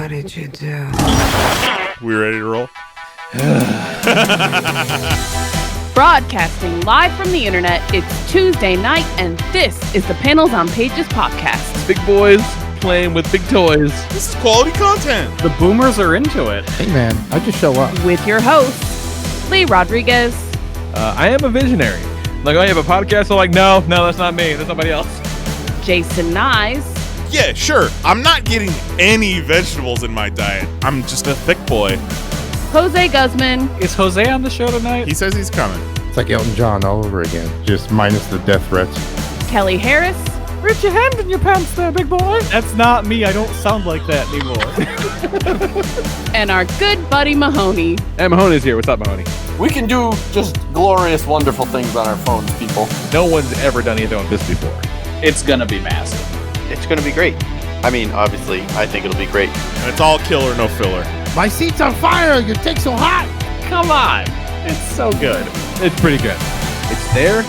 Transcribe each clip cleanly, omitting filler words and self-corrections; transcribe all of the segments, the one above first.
What did you do? We ready to roll? Broadcasting live from the internet, it's Tuesday night, and this is the Panels on Pages podcast. Big boys playing with big toys. This is quality content. The boomers are into it. Hey man, I just show up. With your hosts, Lee Rodriguez. I am a visionary. Like, oh, you have a podcast? I'm like, no, that's not me. That's somebody else. Jason Nyes. Yeah, sure. I'm not getting any vegetables in my diet. I'm just a thick boy. Jose Guzman. Is Jose on the show tonight? He says he's coming. It's like Elton John all over again, just minus the death threats. Kelly Harris. Reach your hand in your pants there, big boy. That's not me. I don't sound like that anymore. And our good buddy Mahoney. Hey, Mahoney's here. What's up, Mahoney? We can do just glorious, wonderful things on our phones, people. No one's ever done anything like this before. It's gonna be massive. It's going to be great. I mean, obviously, I think it'll be great. And it's all killer, no filler. My seat's on fire! Your dick's so hot! Come on. It's so good. It's pretty good. It's there.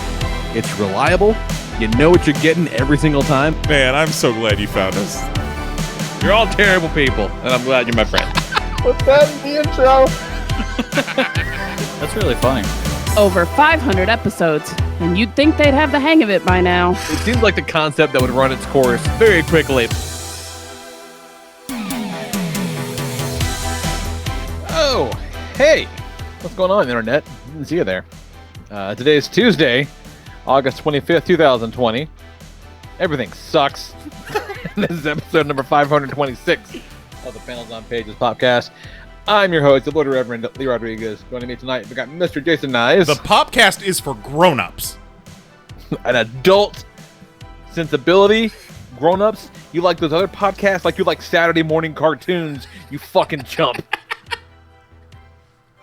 It's reliable. You know what you're getting every single time. Man, I'm so glad you found us. You're all terrible people, and I'm glad you're my friend. Put that in the intro. That's really funny. Over 500 episodes, and you'd think they'd have the hang of it by now. It seems like the concept that would run its course very quickly. Oh, hey. What's going on, Internet? Didn't see you there. Today is Tuesday, August 25th, 2020. Everything sucks. This is episode number 526 of the Panels on Pages podcast. I'm your host, the Lord Reverend Lee Rodriguez. Joining me tonight, we got Mr. Jason Nyes. The podcast is for grown-ups. An adult sensibility. Grown-ups. You like those other podcasts like you like Saturday morning cartoons, you fucking chump.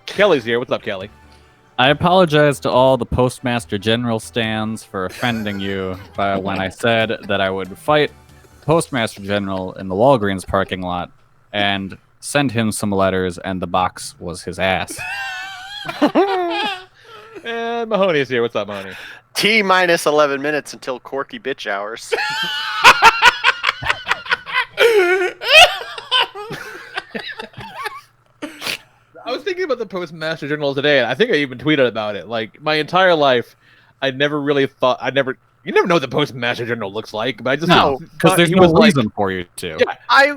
Kelly's here. What's up, Kelly? I apologize to all the Postmaster General stands for offending you when I said that I would fight Postmaster General in the Walgreens parking lot and send him some letters, and the box was his ass. And Mahoney's here. What's up, Mahoney? T-minus 11 minutes until Corky Bitch Hours. I was thinking about the Postmaster General today, and I think I even tweeted about it. Like, my entire life, I never really thought, you never know what the Postmaster General looks like, but I just No, because there's no reason for you to.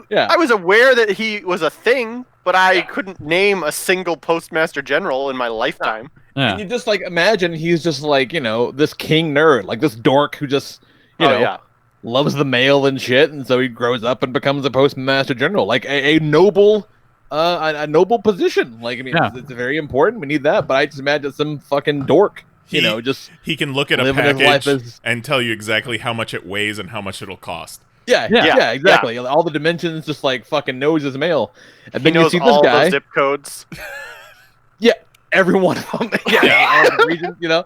Yeah, I was aware that he was a thing, but I couldn't name a single Postmaster General in my lifetime. Yeah. And you just, like, imagine he's just, like, you know, this king nerd, like this dork who just, you know, loves the mail and shit, and so he grows up and becomes a Postmaster General, like a noble position. Like, I mean, it's very important. We need that, but I just imagine some fucking dork. He can look at a package and tell you exactly how much it weighs and how much it'll cost. Yeah, exactly. Yeah. All the dimensions, just like fucking knows his mail. And he then knows you see all this guy. the zip codes. Yeah, every one of them. All the regions, you know.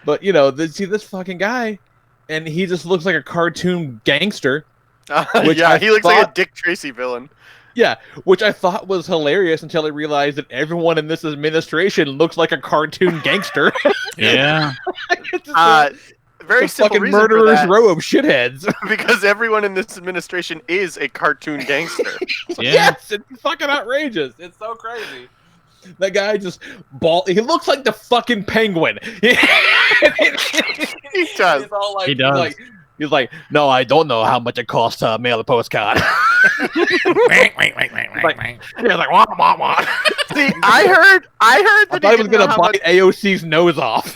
But you know, see this fucking guy, and he just looks like a cartoon gangster. He looks like a Dick Tracy villain. Yeah, which I thought was hilarious until I realized that everyone in this administration looks like a cartoon gangster. Yeah. Very simple fucking reason murderer's for that. row of shitheads. Because everyone in this administration is a cartoon gangster. Yes, it's fucking outrageous. It's so crazy. That guy just he looks like the fucking Penguin. He does. He's all like, He does. He's like, no, I don't know how much it costs to mail a postcard. He's like, wah, wah, wah. See, I heard I that thought he was didn't gonna know how bite AOC's nose off.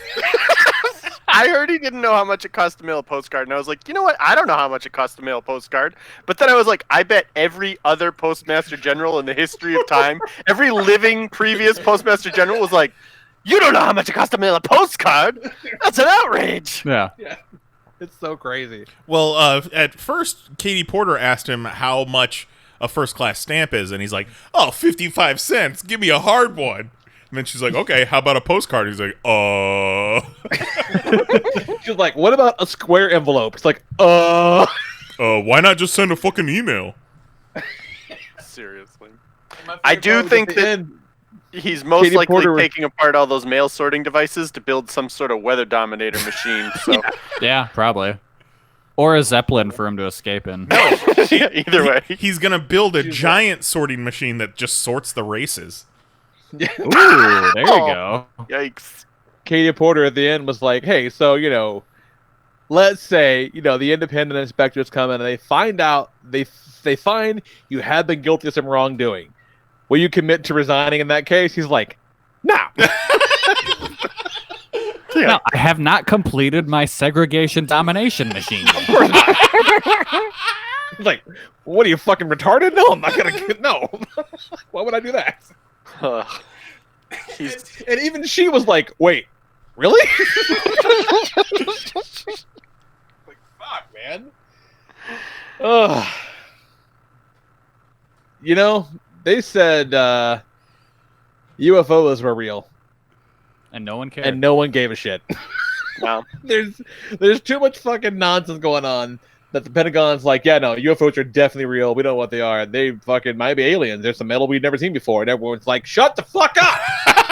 I heard he didn't know how much it cost to mail a postcard, and I was like, you know what? I don't know how much it costs to mail a postcard. But then I was like, I bet every other Postmaster General in the history of time, every living previous Postmaster General was like, you don't know how much it costs to mail a postcard? That's an outrage. Yeah. It's so crazy. Well, at first, Katie Porter asked him how much a first-class stamp is, and he's like, oh, 55 cents. Give me a hard one. And then she's like, okay, how about a postcard? He's like, She's like, what about a square envelope? It's like, why not just send a fucking email? Seriously. I do think that he's most Katie likely Porter taking apart all those mail sorting devices to build some sort of weather dominator machine. So Yeah, probably. Or a Zeppelin for him to escape in. Yeah, either way. He's gonna build a giant sorting machine that just sorts the races. Ooh, there you go. Yikes. Katie Porter at the end was like, hey, so, let's say, the independent inspectors come in and they find out, they find you have been guilty of some wrongdoing. Will you commit to resigning in that case? He's like, no. No, I have not completed my segregation domination machine yet. He's like, what are you, fucking retarded? No, I'm not going to, no. Why would I do that? And even she was like, wait, really? Like, fuck, man. They said UFOs were real. And no one cared. And no one gave a shit. Wow. There's too much fucking nonsense going on that the Pentagon's like, yeah, no, UFOs are definitely real. We don't know what they are. They fucking might be aliens. There's some metal we've never seen before. And everyone's like, shut the fuck up.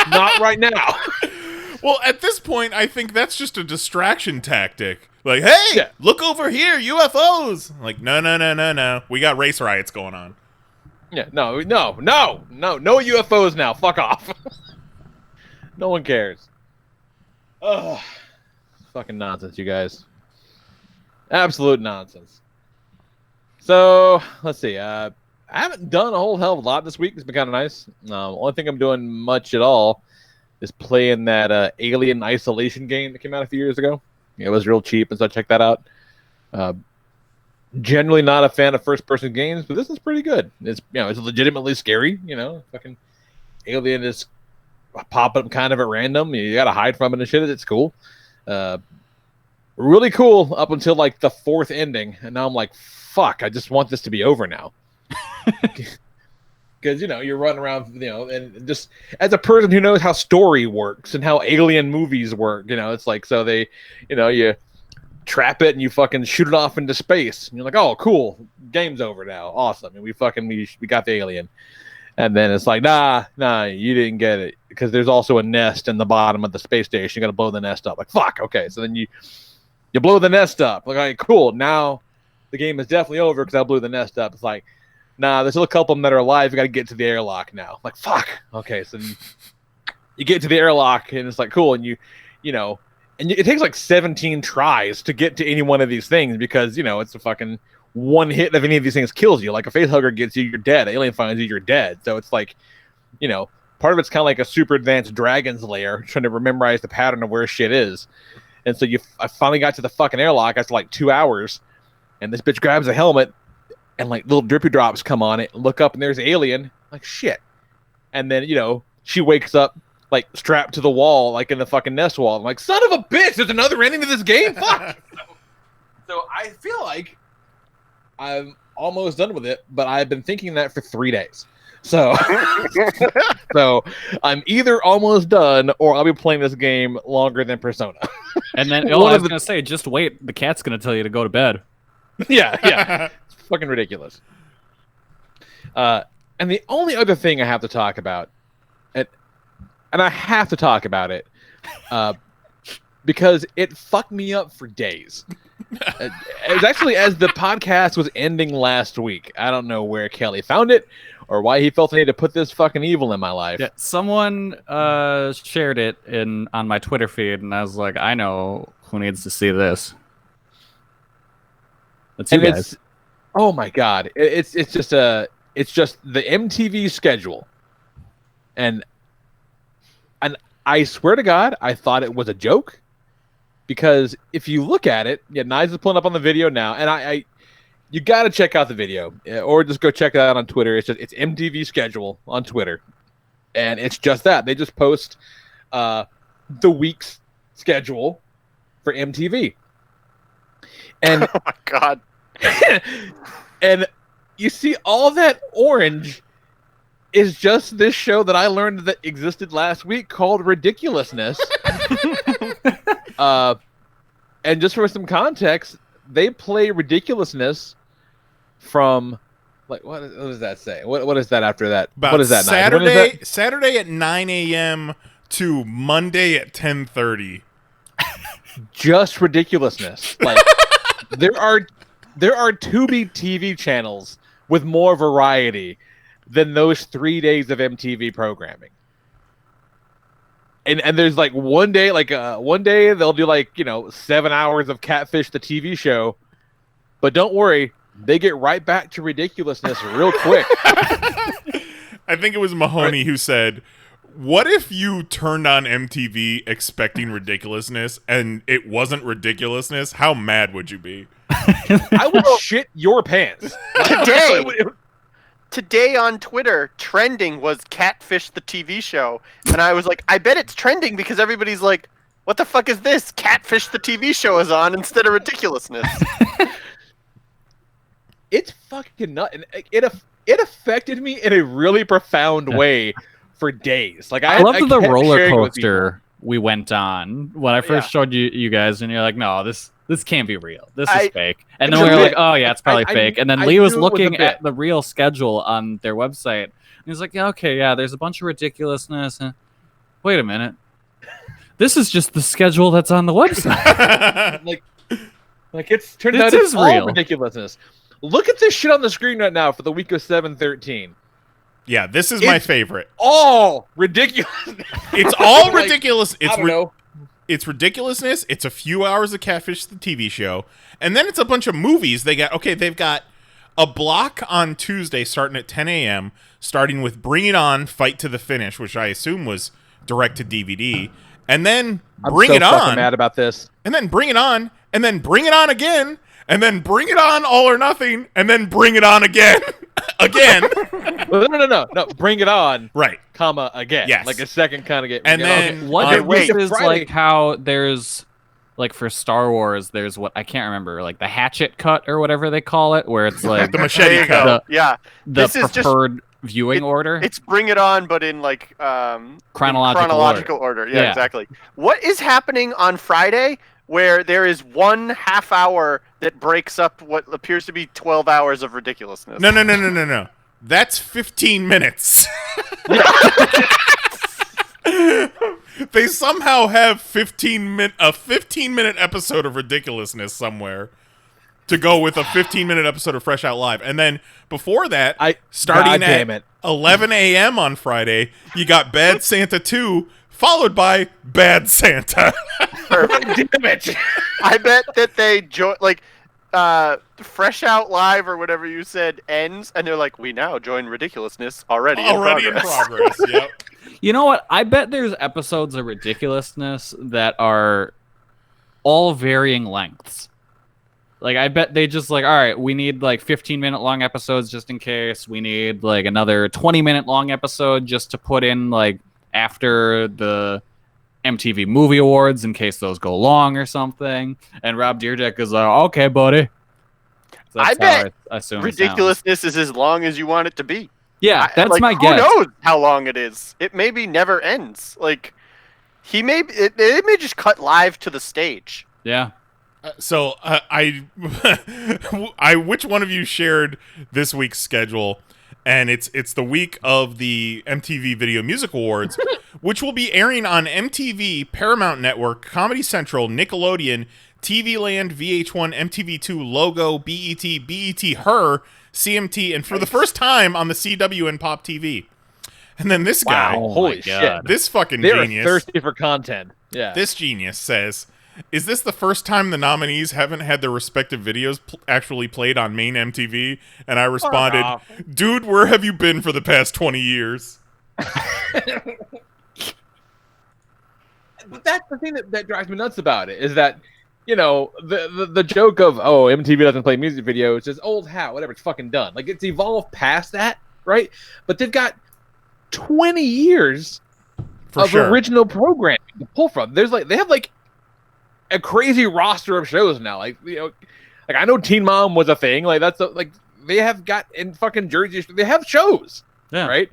Not right now. Well, at this point, I think that's just a distraction tactic. Like, hey, look over here, UFOs. Like, no. We got race riots going on. Yeah, no UFOs now. Fuck off. No one cares. Ugh. Fucking nonsense, you guys. Absolute nonsense. So, let's see. I haven't done a whole hell of a lot this week. It's been kind of nice. Only thing I'm doing much at all is playing that Alien Isolation game that came out a few years ago. It was real cheap, and so I checked that out. Generally not a fan of first-person games, but this is pretty good. It's it's legitimately scary. Fucking alien is popping up kind of at random. You got to hide from it and shit. It's cool. Really cool up until like the fourth ending, and now I'm like, fuck, I just want this to be over now. Because you're running around, and just as a person who knows how story works and how alien movies work, it's like, so they, you trap it and you fucking shoot it off into space, and you're like, oh, cool, game's over now, awesome, and we got the alien, and then it's like, nah, you didn't get it, because there's also a nest in the bottom of the space station. You got to blow the nest up. Like, fuck, okay, so then you blow the nest up. Like, all right, cool, now the game is definitely over because I blew the nest up. It's like, nah, there's still a couple of them that are alive. You got to get to the airlock now. Like, fuck. Okay, so you get to the airlock, and it's like, cool, and it takes like 17 tries to get to any one of these things, because, it's a fucking one hit of any of these things kills you. Like, a facehugger gets you, you're dead. Alien finds you, you're dead. So it's like, part of it's kind of like a super advanced Dragon's Lair, trying to memorize the pattern of where shit is. And so I finally got to the fucking airlock after like 2 hours, and this bitch grabs a helmet, and like little drippy drops come on it, and look up, and there's Alien. Like, shit. And then, she wakes up like strapped to the wall, like in the fucking nest wall. I'm like, son of a bitch, there's another ending to this game? Fuck. So I feel like I'm almost done with it, but I've been thinking that for 3 days. So, so I'm either almost done, or I'll be playing this game longer than Persona. And then, I was going to say, just wait. The cat's going to tell you to go to bed. Yeah. It's fucking ridiculous. And the only other thing I have to talk about, and I have to talk about it, because it fucked me up for days. It was actually as the podcast was ending last week. I don't know where Kelly found it or why he felt the need to put this fucking evil in my life. Yeah, someone shared it on my Twitter feed, and I was like, I know who needs to see this. That's you guys. Oh my god! It's just the MTV schedule, and I swear to God, I thought it was a joke, because if you look at it, Nice is pulling up on the video now, and you got to check out the video, or just go check it out on Twitter. It's MTV schedule on Twitter, and it's just that they just post the week's schedule for MTV, and Oh my god. and you see all that orange is just this show that I learned that existed last week called Ridiculousness. And just for some context, they play Ridiculousness from, like, what does that say? What is that after that? About what is that? Saturday at 9 a.m. to Monday at 10:30. Just Ridiculousness. Like, there are Tubi TV channels with more variety than those 3 days of MTV programming. And there's like one day they'll do 7 hours of Catfish the TV show, but don't worry, they get right back to ridiculousness real quick. I think it was Mahoney who said, "What if you turned on MTV expecting ridiculousness and it wasn't ridiculousness? How mad would you be?" I would shit your pants. Today on Twitter, trending was Catfish the TV show. And I was like, I bet it's trending because everybody's like, what the fuck is this? Catfish the TV show is on instead of ridiculousness. It's fucking nuts. And it affected me in a really profound way for days. Like I loved the kept roller sharing with coaster we went on when I first showed you guys, and you're like, no, this can't be real. This is fake. And then we were like, oh yeah, it's probably fake. And then Lee was looking at the real schedule on their website, and he was like, yeah, okay, yeah, there's a bunch of ridiculousness. Wait a minute, this is just the schedule that's on the website. like it's turned out it's all ridiculousness. Look at this shit on the screen right now for the week of 7/13. Yeah, this is my favorite. All ridiculous. It's all ridiculous. I don't know. It's ridiculousness. It's a few hours of Catfish the TV show, and then it's a bunch of movies. They've got a block on Tuesday starting at 10 a.m. starting with Bring It On, Fight to the Finish, which I assume was direct to DVD, and then Bring It On. I'm mad about this. And then Bring It On, and then Bring It On again, and then Bring It On All or Nothing, and then Bring It On again. Again. No. Bring It On. Right. Comma again. Yes. Like a second kind of get. And then this is like how there's like for Star Wars, there's what I can't remember, like the hatchet cut or whatever they call it, where it's like the machete cut. The preferred viewing order. It's Bring It On, but in like chronological order. Yeah, exactly. What is happening on Friday? Where there is 1 half hour that breaks up what appears to be 12 hours of ridiculousness. No. That's 15 minutes. They somehow have a 15-minute episode of ridiculousness somewhere to go with a 15-minute episode of Fresh Out Live. And then before that, starting at 11 a.m. on Friday, you got Bad Santa 2, followed by Bad Santa. Damn it. I bet that they Fresh Out Live or whatever you said ends, and they're like, we now join ridiculousness already in progress. Yep. You know what? I bet there's episodes of ridiculousness that are all varying lengths. Like, I bet they just all right, we need 15-minute long episodes just in case. We need another 20-minute long episode just to put in after the MTV Movie Awards in case those go long or something. And Rob Dyrdek is like, okay, buddy. So I bet I assume ridiculousness is as long as you want it to be. Yeah, that's my guess. Who knows how long it is? It maybe never ends. It may just cut live to the stage. Yeah. So which one of you shared this week's schedule? And it's the week of the MTV Video Music Awards, which will be airing on MTV, Paramount Network, Comedy Central, Nickelodeon, TV Land, VH1, MTV2, Logo, BET, BET Her, CMT, and for the first time on the CW and PoP TV. And then this guy, holy shit, this fucking They're genius, thirsty for content. Yeah, this genius says, is this the first time the nominees haven't had their respective videos actually played on main MTV? And I responded, dude, where have you been for the past 20 years? But that's the thing that drives me nuts about it, is that, the joke of, MTV doesn't play music videos, just old hat, whatever, it's fucking done. It's evolved past that, right? But they've got 20 years of original programming to pull from. There's they have a crazy roster of shows now. I know Teen Mom was a thing. They have got in fucking Jersey, they have shows. Yeah. Right?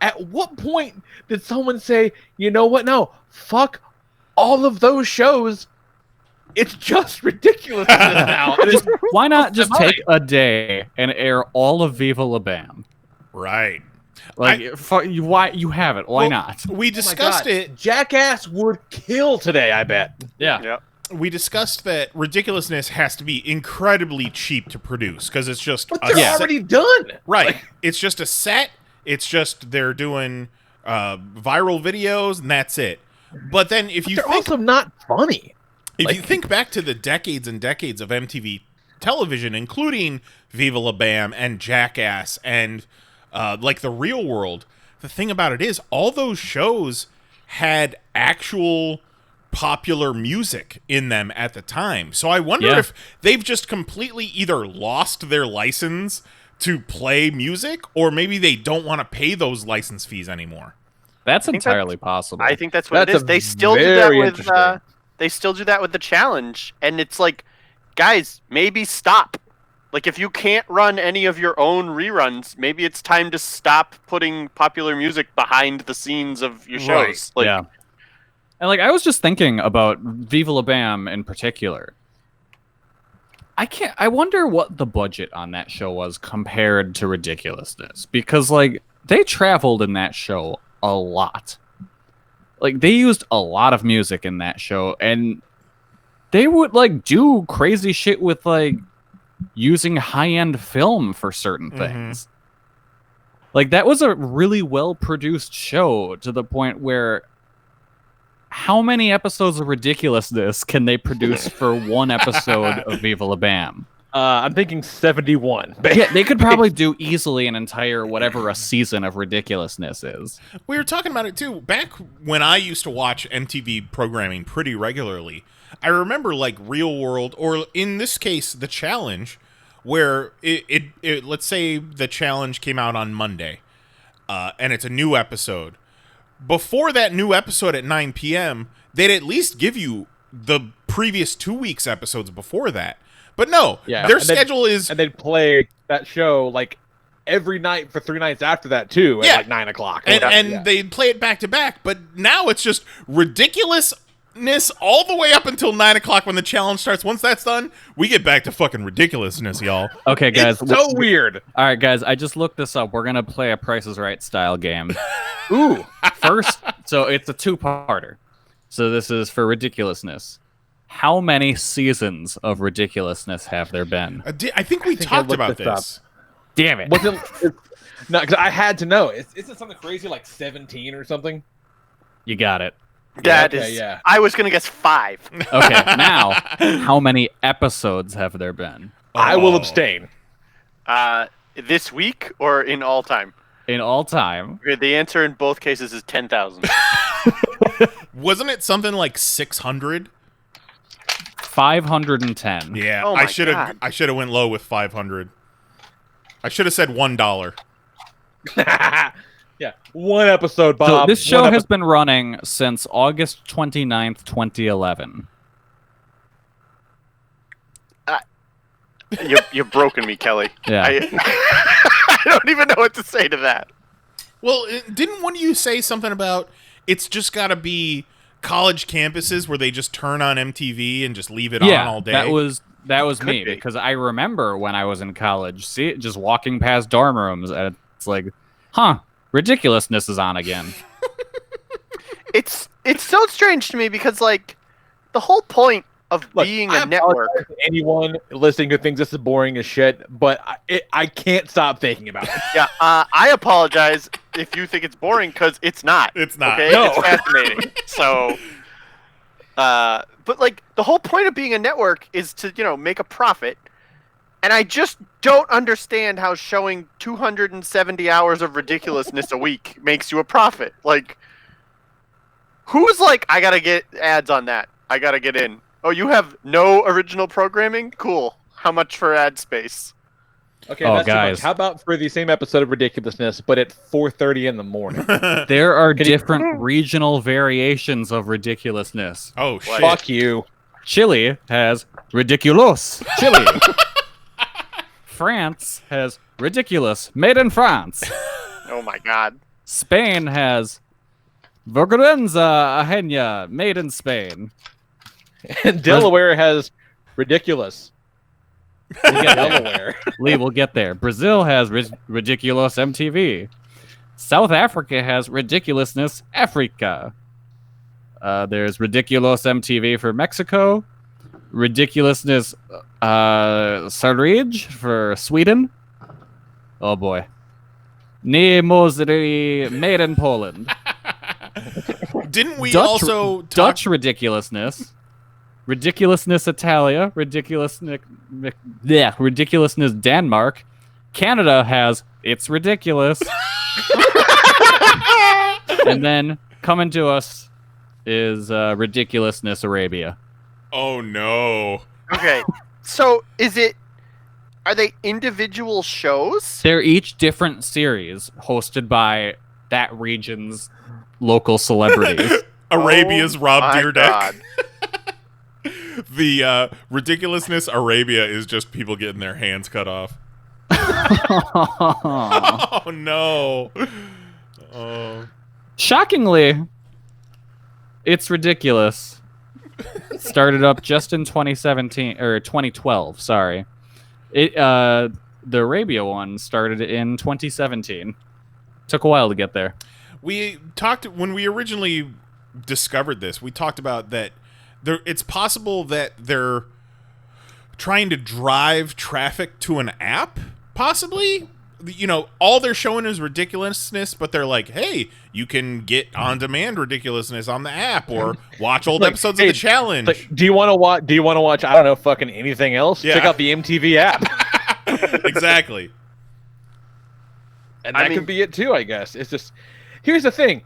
At what point did someone say, you know what? No, fuck all of those shows. It's just ridiculous now. Why not just take a day and air all of Viva La Bam? Right. Why you have it? Why not? We discussed it. Jackass would kill today, I bet. Yeah. we discussed that ridiculousness has to be incredibly cheap to produce because it's just But they're already done. right. It's just a set. It's just they're doing viral videos and that's it. But then if you They're think also not funny. if you think back to the decades and decades of MTV television, including Viva La Bam and Jackass and like The Real World, the thing about it is all those shows had actual popular music in them at the time. So I wonder if they've just completely either lost their license to play music or maybe they don't want to pay those license fees anymore. That's entirely possible. I think that's what it is. They still do that with they still do that with the challenge, and it's like, guys, maybe stop. Like, if you can't run any of your own reruns, maybe it's time to stop putting popular music behind the scenes of your shows. Right. Like, yeah. And like I was just thinking about Viva La Bam in particular. I wonder what the budget on that show was compared to Ridiculousness, because like they traveled in that show a lot. Like they used a lot of music in that show, and they would like do crazy shit with like using high-end film for certain things. Like that was a really well-produced show to the point where how many episodes of Ridiculousness can they produce for one episode of Viva La Bam? I'm thinking 71. Yeah, they could probably do easily an entire whatever a season of Ridiculousness is. We were talking about it too. Back when I used to watch MTV programming pretty regularly, I remember like Real World, or in this case, The Challenge, where it let's say The Challenge came out on Monday, and it's a new episode. Before that new episode at 9 p.m., they'd at least give you the previous 2 weeks episodes before that. But no, their schedule is... And they'd play that show, like, every night for 3 nights after that, too, at, like, 9 o'clock. And they'd play it back-to-back. But now it's just ridiculousness all the way up until 9 o'clock when the challenge starts. Once that's done, we get back to fucking ridiculousness, y'all. Okay, guys. It's so weird. All right, guys, I just looked this up. We're going to play a Price is Right style game. Ooh. First, so it's a two-parter. So this is for Ridiculousness. How many seasons of Ridiculousness have there been? I think we talked about this. Damn it. No, because I had to know. Isn't something crazy like 17 or something? You got it. That is. I was going to guess 5. Okay, now, how many episodes have there been? I will abstain. This week or in all time? In all time. Okay, the answer in both cases is 10,000. Wasn't it something like 600? 510. Yeah, Oh I my should have went low with 500. I should have said $1. Yeah, one episode, Bob. So this show has been running since August 29th, 2011. You've broken me, Kelly. Yeah. I don't even know what to say to that. Well, didn't one of you say something about it's just got to be college campuses where they just turn on MTV and just leave it on all day? that was me, because I remember when I was in college, just walking past dorm rooms, and it's like, Ridiculousness is on again. It's so strange to me because, like, the whole point of being a network. Anyone listening who thinks this is boring as shit, but I can't stop thinking about it. Yeah, I apologize if you think it's boring because it's not. It's not. Okay, No. it's fascinating. So, but like the whole point of being a network is to make a profit, and I just don't understand how showing 270 hours of ridiculousness a week makes you a profit. Like, who's like, I gotta get ads on that. I gotta get in. Oh, you have no original programming? Cool. How much for ad space? Okay, Oh, that's too much. guys. How about for the same episode of Ridiculousness, but at 4:30 in the morning? There are different regional variations of Ridiculousness. Oh, shit. Fuck you. Chile has Ridiculous Chile. France has Ridiculous Made in France. Oh my god. Spain has Vergüenza Ajena Made in Spain. And Delaware has Ridiculous. We'll get there. Delaware. Lee, we'll get there. Brazil has Ridiculous MTV. South Africa has Ridiculousness Africa. There's Ridiculous MTV for Mexico. Ridiculousness Sarige for Sweden. Oh boy. Nie Moseri made in Poland. Didn't we Dutch, also talk... Dutch ridiculousness? Ridiculousness Italia. Ridiculousness Denmark. Canada has It's Ridiculous. And then coming to us is Ridiculousness Arabia. Oh no. Okay, so are they individual shows? They're each different series hosted by that region's local celebrities. Arabia's Rob my Dyrdek. God. The ridiculousness Arabia is just people getting their hands cut off. Oh no. Oh. Shockingly, It's Ridiculous started up just in 2017 or 2012. Sorry, the Arabia one started in 2017. Took a while to get there. We talked when we originally discovered this. We talked about that. It's possible that they're trying to drive traffic to an app, possibly. You know, all they're showing is ridiculousness, but they're like, hey, you can get on-demand ridiculousness on the app or watch old episodes of the challenge. Like, do you want to watch, I don't know, fucking anything else? Yeah. Check out the MTV app. Exactly. And that could be it too, I guess. It's just, here's the thing.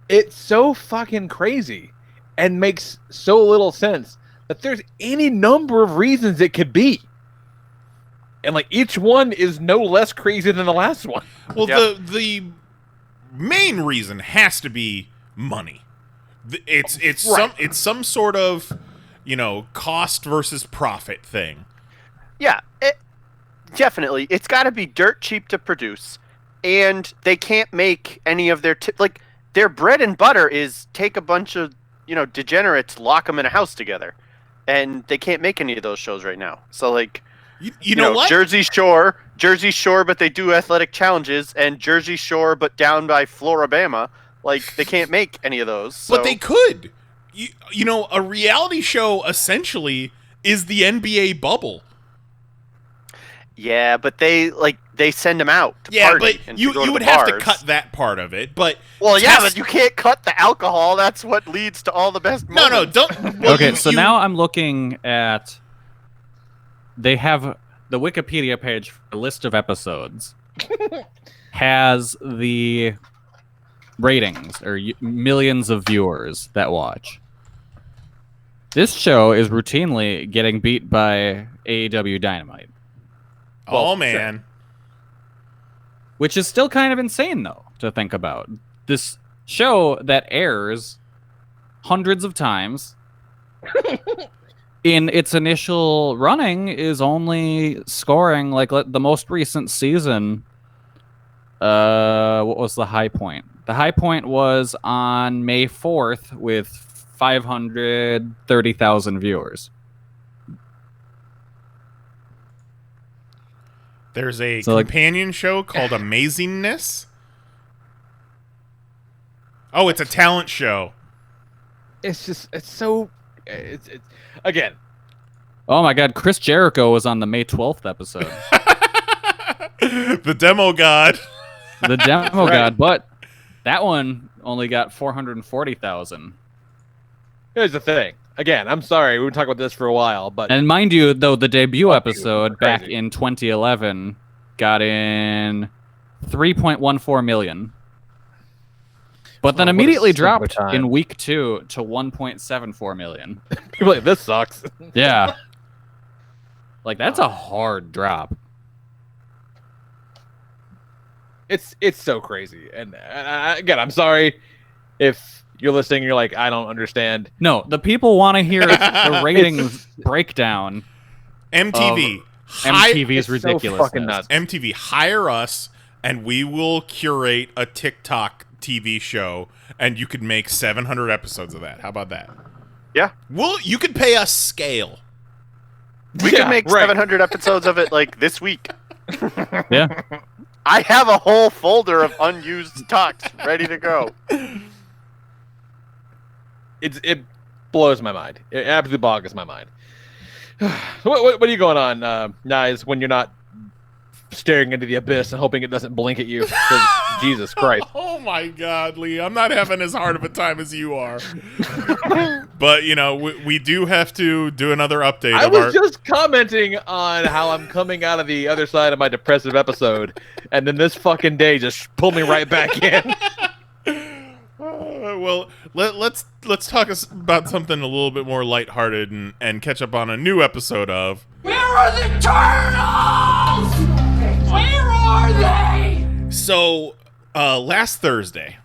It's so fucking crazy and makes so little sense that there's any number of reasons it could be. And like each one is no less crazy than the last one. Well, the main reason has to be money. It's Right. some sort of, you know, cost versus profit thing. Yeah, definitely. It's got to be dirt cheap to produce, and they can't make any of their their bread and butter is take a bunch of degenerates, lock them in a house together, and they can't make any of those shows right now. So like. You know what? Jersey Shore, but they do athletic challenges, and Jersey Shore, but down by Floribama. Like, they can't make any of those. So. But they could. You know, a reality show essentially is the NBA bubble. Yeah, but they send them out to Yeah, party but and you to go to would the have to bars. cut that part of it. But But you can't cut the alcohol. That's what leads to all the best moments. No, don't. Well, Okay, so now I'm looking at. They have the Wikipedia page for a list of episodes. Has the ratings or millions of viewers that watch. This show is routinely getting beat by AEW Dynamite. Oh man. Which is still kind of insane, though, to think about. This show that airs hundreds of times in its initial running is only scoring, like, the most recent season. What was the high point? The high point was on May 4th with 530,000 viewers. There's a So, companion show called Amazingness. Oh, it's a talent show. It's just, it's so, it's again. Oh my God, Chris Jericho was on the May 12th episode. The Demo God. The Demo God, but that one only got 440,000. Here's the thing. Again, I'm sorry, we've been talking about this for a while, but And mind you, though, the debut episode back crazy. in 2011 got in 3.14 million. But then Oh, what a immediately simpler dropped time. in week 2 to 1.74 million. people are like, this sucks. Yeah. Like, that's a hard drop. It's so crazy. And again, I'm sorry if you're listening and you're like, I don't understand. No, the people want to hear the ratings breakdown. MTV. MTV's It's so ridiculousness. fucking nuts. MTV, hire us, and we will curate a TikTok TV show, and you could make 700 episodes of that. How about that? Yeah. You could pay us scale. We could make 700 episodes of it, like, this week. Yeah. I have a whole folder of unused talks ready to go. It blows my mind. It absolutely boggles my mind. What are you going on, Nice, when you're not staring into the abyss and hoping it doesn't blink at you? 'Cause Jesus Christ. Oh my God, Lee! I'm not having as hard of a time as you are. But we do have to do another update. I was just commenting on how I'm coming out of the other side of my depressive episode, and then this fucking day just pulled me right back in. Well, let's talk about something a little bit more lighthearted and catch up on a new episode of Where are the turtles? Where are they? So, last Thursday,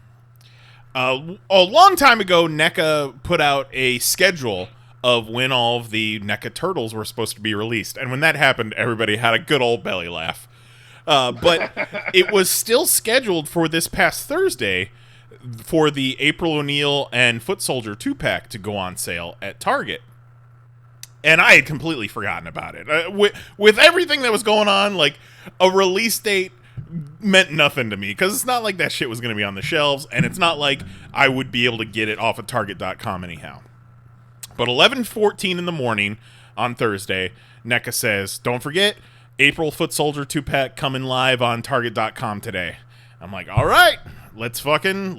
a long time ago, NECA put out a schedule of when all of the NECA Turtles were supposed to be released. And when that happened, everybody had a good old belly laugh. But it was still scheduled for this past Thursday for the April O'Neil and Foot Soldier 2-pack to go on sale at Target. And I had completely forgotten about it. With everything that was going on, like, a release date meant nothing to me, because it's not like that shit was going to be on the shelves, and it's not like I would be able to get it off of Target.com anyhow. But 11:14 in the morning on Thursday, NECA says, don't forget, April Foot Soldier 2-pack coming live on Target.com today. I'm like, all right, let's fucking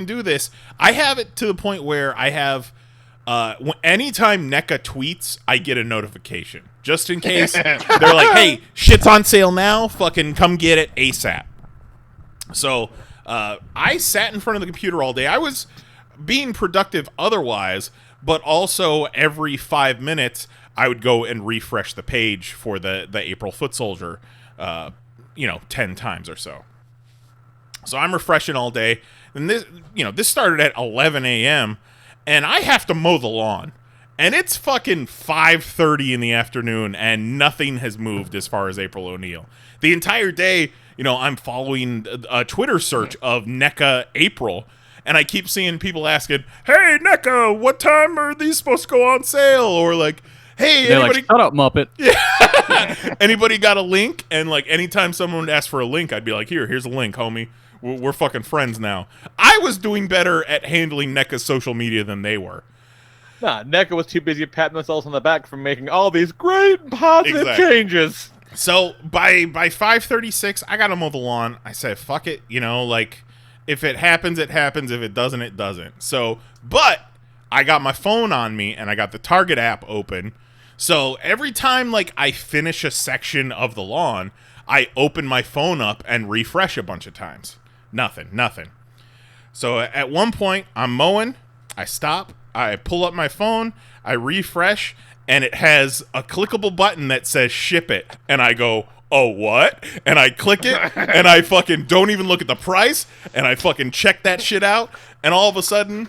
do this. I have it to the point where I have, anytime NECA tweets, I get a notification. Just in case they're like, hey, shit's on sale now, fucking come get it ASAP. So I sat in front of the computer all day. I was being productive otherwise, but also every 5 minutes I would go and refresh the page for the April Foot Soldier, 10 times or so. So I'm refreshing all day. And this started at 11 a.m., and I have to mow the lawn. And it's fucking 5:30 in the afternoon, and nothing has moved as far as April O'Neil. The entire day, I'm following a Twitter search of NECA April, and I keep seeing people asking, hey, NECA, what time are these supposed to go on sale? Or like, hey, They're anybody... like, shut up, Muppet. Yeah. Anybody got a link? And like, anytime someone would ask for a link, I'd be like, here's a link, homie. We're fucking friends now. I was doing better at handling NECA's social media than they were. Nah, NECA was too busy patting themselves on the back for making all these great positive changes. So by 5:36, I gotta mow the lawn. I said, fuck it, if it happens, it happens. If it doesn't, it doesn't. So, but I got my phone on me and I got the Target app open. So every time I finish a section of the lawn, I open my phone up and refresh a bunch of times. Nothing. So at one point, I'm mowing, I stop, I pull up my phone, I refresh, and it has a clickable button that says ship it. And I go, oh, what? And I click it, and I fucking don't even look at the price, and I fucking check that shit out, and all of a sudden,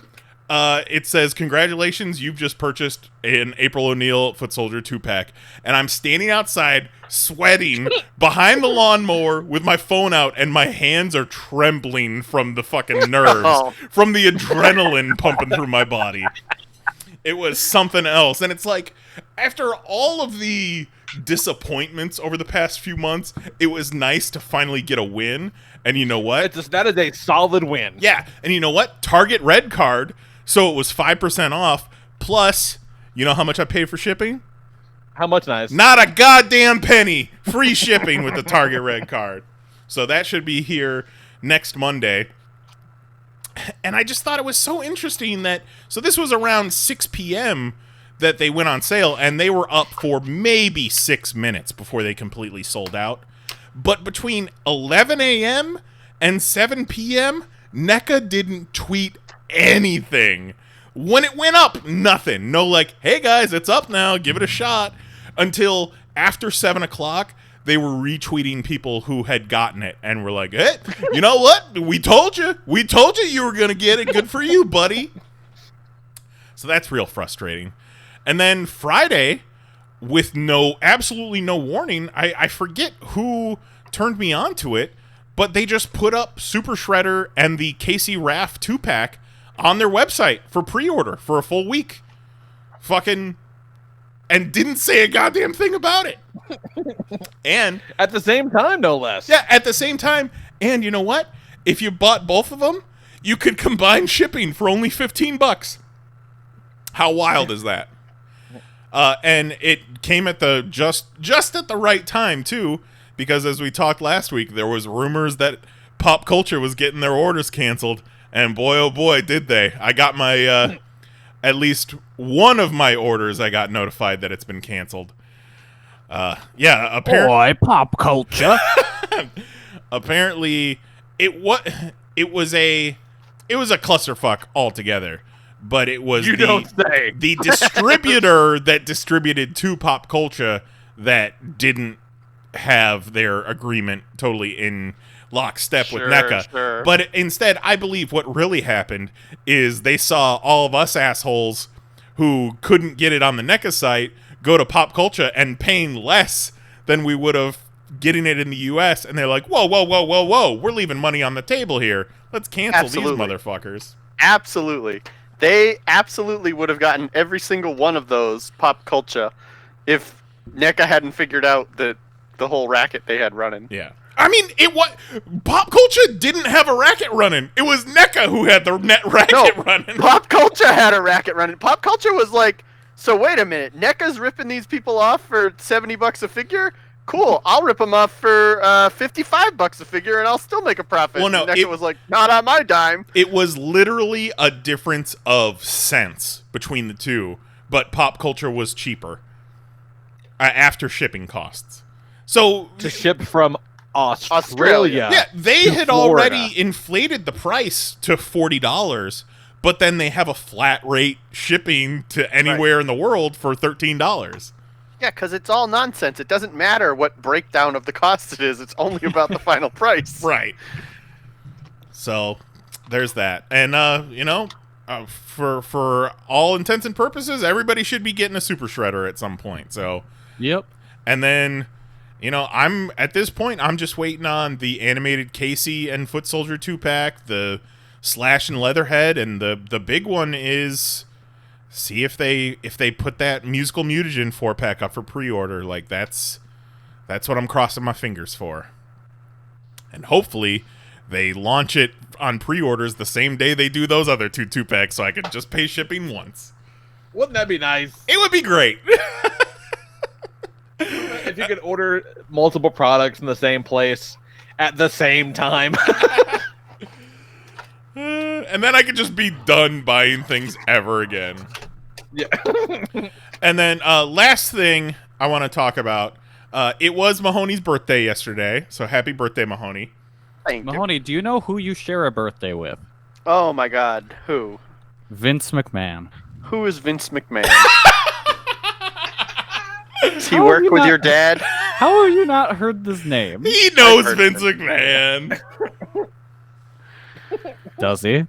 it says, congratulations, you've just purchased an April O'Neil Foot Soldier 2-pack. And I'm standing outside, sweating, behind the lawnmower with my phone out, and my hands are trembling from the fucking nerves, from the adrenaline pumping through my body. It was something else. And it's like, after all of the disappointments over the past few months, it was nice to finally get a win. And you know what? That is a solid win. Yeah. And you know what? Target Red Card. So it was 5% off. Plus, you know how much I paid for shipping? How much, Nice? Not a goddamn penny. Free shipping with the Target Red Card. So that should be here next Monday. And I just thought it was so interesting that... So this was around 6 p.m. that they went on sale, and they were up for maybe 6 minutes before they completely sold out. But between 11 a.m. and 7 p.m., NECA didn't tweet anything. When it went up, nothing. No hey guys, it's up now, give it a shot. Until after 7 o'clock, they were retweeting people who had gotten it and were like, hey, you know what? We told you you were going to get it. Good for you, buddy. So that's real frustrating. And then Friday, with absolutely no warning, I forget who turned me on to it, but they just put up Super Shredder and the Casey Raff 2-pack on their website for pre-order for a full week. And didn't say a goddamn thing about it. And at the same time, no less. Yeah, at the same time. And you know what? If you bought both of them, you could combine shipping for only $15. How wild is that? And it came at the just at the right time too, because as we talked last week, there was rumors that Pop Culture was getting their orders canceled, and boy oh boy did they. I got my at least one of my orders I got notified that it's been canceled. Apparently Boy, pop culture. apparently it was a clusterfuck altogether. But it was the distributor that distributed to Pop Culture that didn't have their agreement totally in lockstep with NECA. Sure. But instead, I believe what really happened is they saw all of us assholes who couldn't get it on the NECA site go to Pop Culture and paying less than we would have getting it in the US, and they're like, whoa, we're leaving money on the table here. Let's cancel these motherfuckers. Absolutely. They absolutely would have gotten every single one of those Pop Culture if NECA hadn't figured out the whole racket they had running. Yeah. I mean, Pop Culture didn't have a racket running. It was NECA who had the net racket running. Pop Culture had a racket running. Pop Culture was like, so wait a minute, NECA's ripping these people off for $70 a figure? Cool, I'll rip them off for $55 a figure, and I'll still make a profit. Well, no, and NECA was like, not on my dime. It was literally a difference of cents between the two, but Pop Culture was cheaper after shipping costs. So To ship from Australia. yeah, they to had Florida. already inflated the price to $40, but then they have a flat rate shipping to anywhere in the world for $13. Yeah, because it's all nonsense. It doesn't matter what breakdown of the cost it is. It's only about the final price. Right. So there's that. And, for all intents and purposes, everybody should be getting a Super Shredder at some point. So, Yep. and then, at this point, I'm just waiting on the animated Casey and Foot Soldier 2-pack, the Slash and Leatherhead, and the big one is see if they put that Musical Mutagen 4-pack up for pre-order. Like, that's what I'm crossing my fingers for. And hopefully they launch it on pre-orders the same day they do those other 2-packs, so I can just pay shipping once. Wouldn't that be nice? It would be great. If you could order multiple products in the same place at the same time. And then I could just be done buying things ever again. Yeah. And then last thing I want to talk about, it was Mahoney's birthday yesterday, so happy birthday, Mahoney. Thank you. Mahoney, do you know who you share a birthday with? Oh my God, who? Vince McMahon. Who is Vince McMahon? Does he work with your dad? How have you not heard this name? He knows heard Vince of it. McMahon. Does he?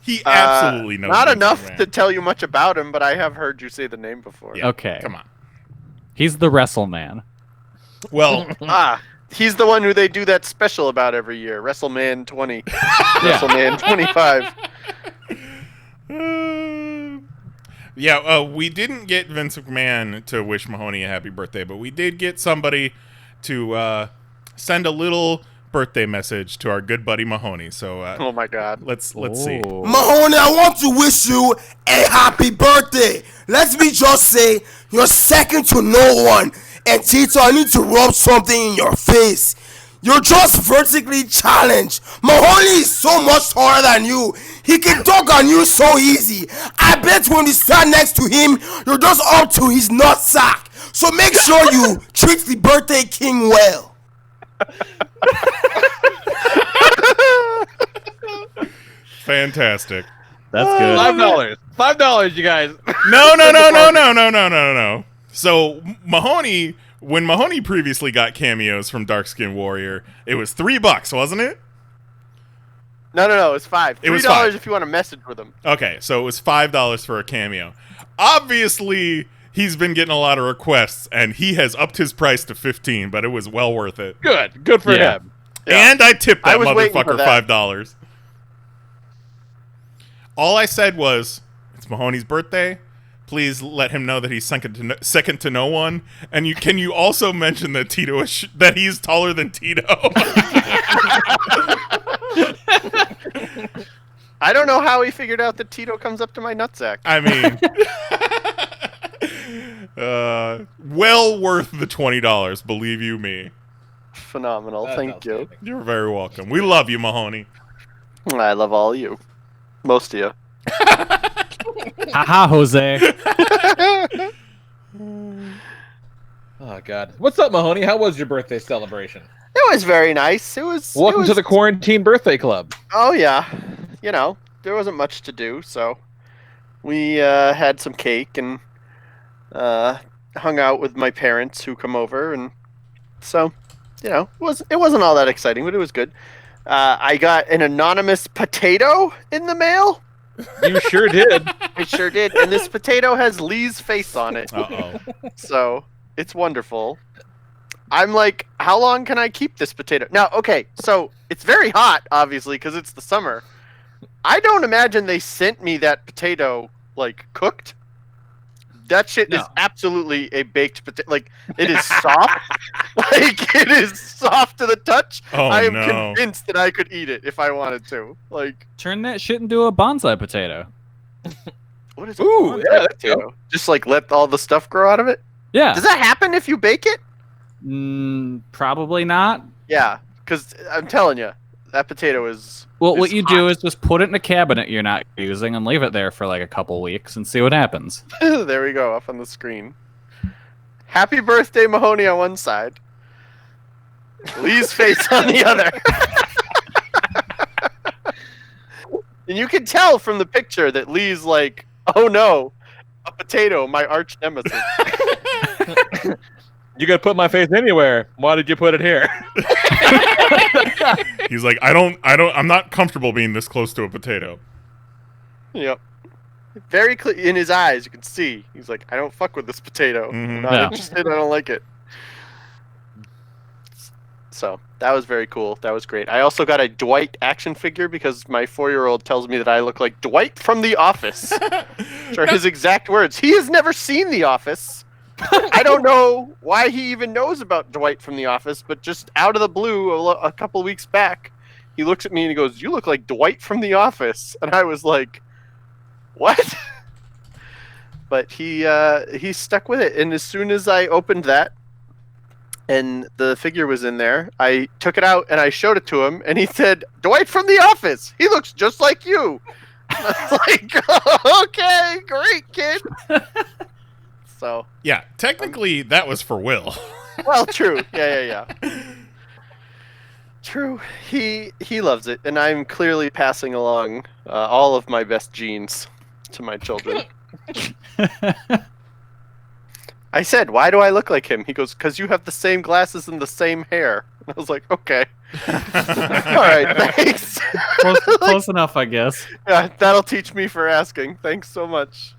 He absolutely knows Not Vince enough McMahon. to tell you much about him, but I have heard you say the name before. Yeah, Okay. Come on. He's the WrestleMan. Well, He's the one who they do that special about every year, WrestleMan 20, WrestleMan 25. we didn't get Vince McMahon to wish Mahoney a happy birthday, but we did get somebody to send a little birthday message to our good buddy Mahoney. So Oh my God. let's see. Oh. Mahoney, I want to wish you a happy birthday. Let me just say, you're second to no one. And Tito, I need to rub something in your face. You're just vertically challenged. Mahoney is so much taller than you. He can dunk on you so easy. I bet when you stand next to him, you're just up to his nutsack. So make sure you treat the birthday king well. Fantastic. That's good. $5, you guys. No. So Mahoney, when Mahoney previously got cameos from Dark Skin Warrior, it was $3, wasn't it? No, it's $5. It was $3 $5. if you want to message with him. Okay, so it was $5 for a cameo. Obviously, he's been getting a lot of requests, and he has upped his price to $15, but it was well worth it. Good for Yeah. him. Yeah. And I tipped I that was waiting for motherfucker that. $5. All I said was, it's Mahoney's birthday. Please let him know that he's second to no one. And can you also mention that Tito that he's taller than Tito? I don't know how he figured out that Tito comes up to my nutsack. I mean, Well worth the $20, believe you me. Phenomenal. That's Thank you. outstanding. You're very welcome. We love you, Mahoney. I love all of you. Most of you. Haha, Jose. Oh God, what's up, Mahoney? How was your birthday celebration? It was very nice. It was. Welcome it to was, the quarantine birthday club. Oh yeah, there wasn't much to do, so we had some cake and hung out with my parents who come over, and so it wasn't all that exciting, but it was good. I got an anonymous potato in the mail. You sure did. I sure did, and this potato has Lee's face on it, Uh-oh. so it's wonderful. I'm like, how long can I keep this potato? Now, okay, so it's very hot, obviously, because it's the summer. I don't imagine they sent me that potato, like, cooked. That shit is absolutely a baked potato. Like, it is soft. Like, it is soft to the touch. Oh, I am no. convinced that I could eat it if I wanted to. Like, Turn that shit into a bonsai potato. what is a Ooh, bonsai yeah, that's potato? Just, like, let all the stuff grow out of it? Yeah. Does that happen if you bake it? Probably not. Yeah, because I'm telling you, that potato is. Well, is what you hot. do is just put it in a cabinet you're not using and leave it there for like a couple weeks and see what happens. There we go, up on the screen. Happy birthday, Mahoney, on one side. Lee's face on the other. And you can tell from the picture that Lee's like, oh no, a potato, my arch nemesis. You could put my face anywhere. Why did you put it here? He's like, I'm not comfortable being this close to a potato. Yep. Very clear in his eyes, you can see. He's like, I don't fuck with this potato. I'm not Yeah. interested, I don't like it. So, that was very cool. That was great. I also got a Dwight action figure because my 4-year-old tells me that I look like Dwight from The Office. Which are his exact words. He has never seen The Office. I don't know why he even knows about Dwight from The Office, but just out of the blue, a couple weeks back, he looks at me and he goes, "You look like Dwight from The Office." And I was like, "What?" But he stuck with it, and as soon as I opened that, and the figure was in there, I took it out and I showed it to him, and he said, "Dwight from The Office. He looks just like you." And I was like, "Okay, great, kid." So, Yeah, technically that was for Will. well, true. Yeah. True. He loves it, and I'm clearly passing along all of my best genes to my children. I said, "Why do I look like him?" He goes, "'Cause you have the same glasses and the same hair." And I was like, "Okay, all right, thanks." Close enough, I guess. Yeah, that'll teach me for asking. Thanks so much.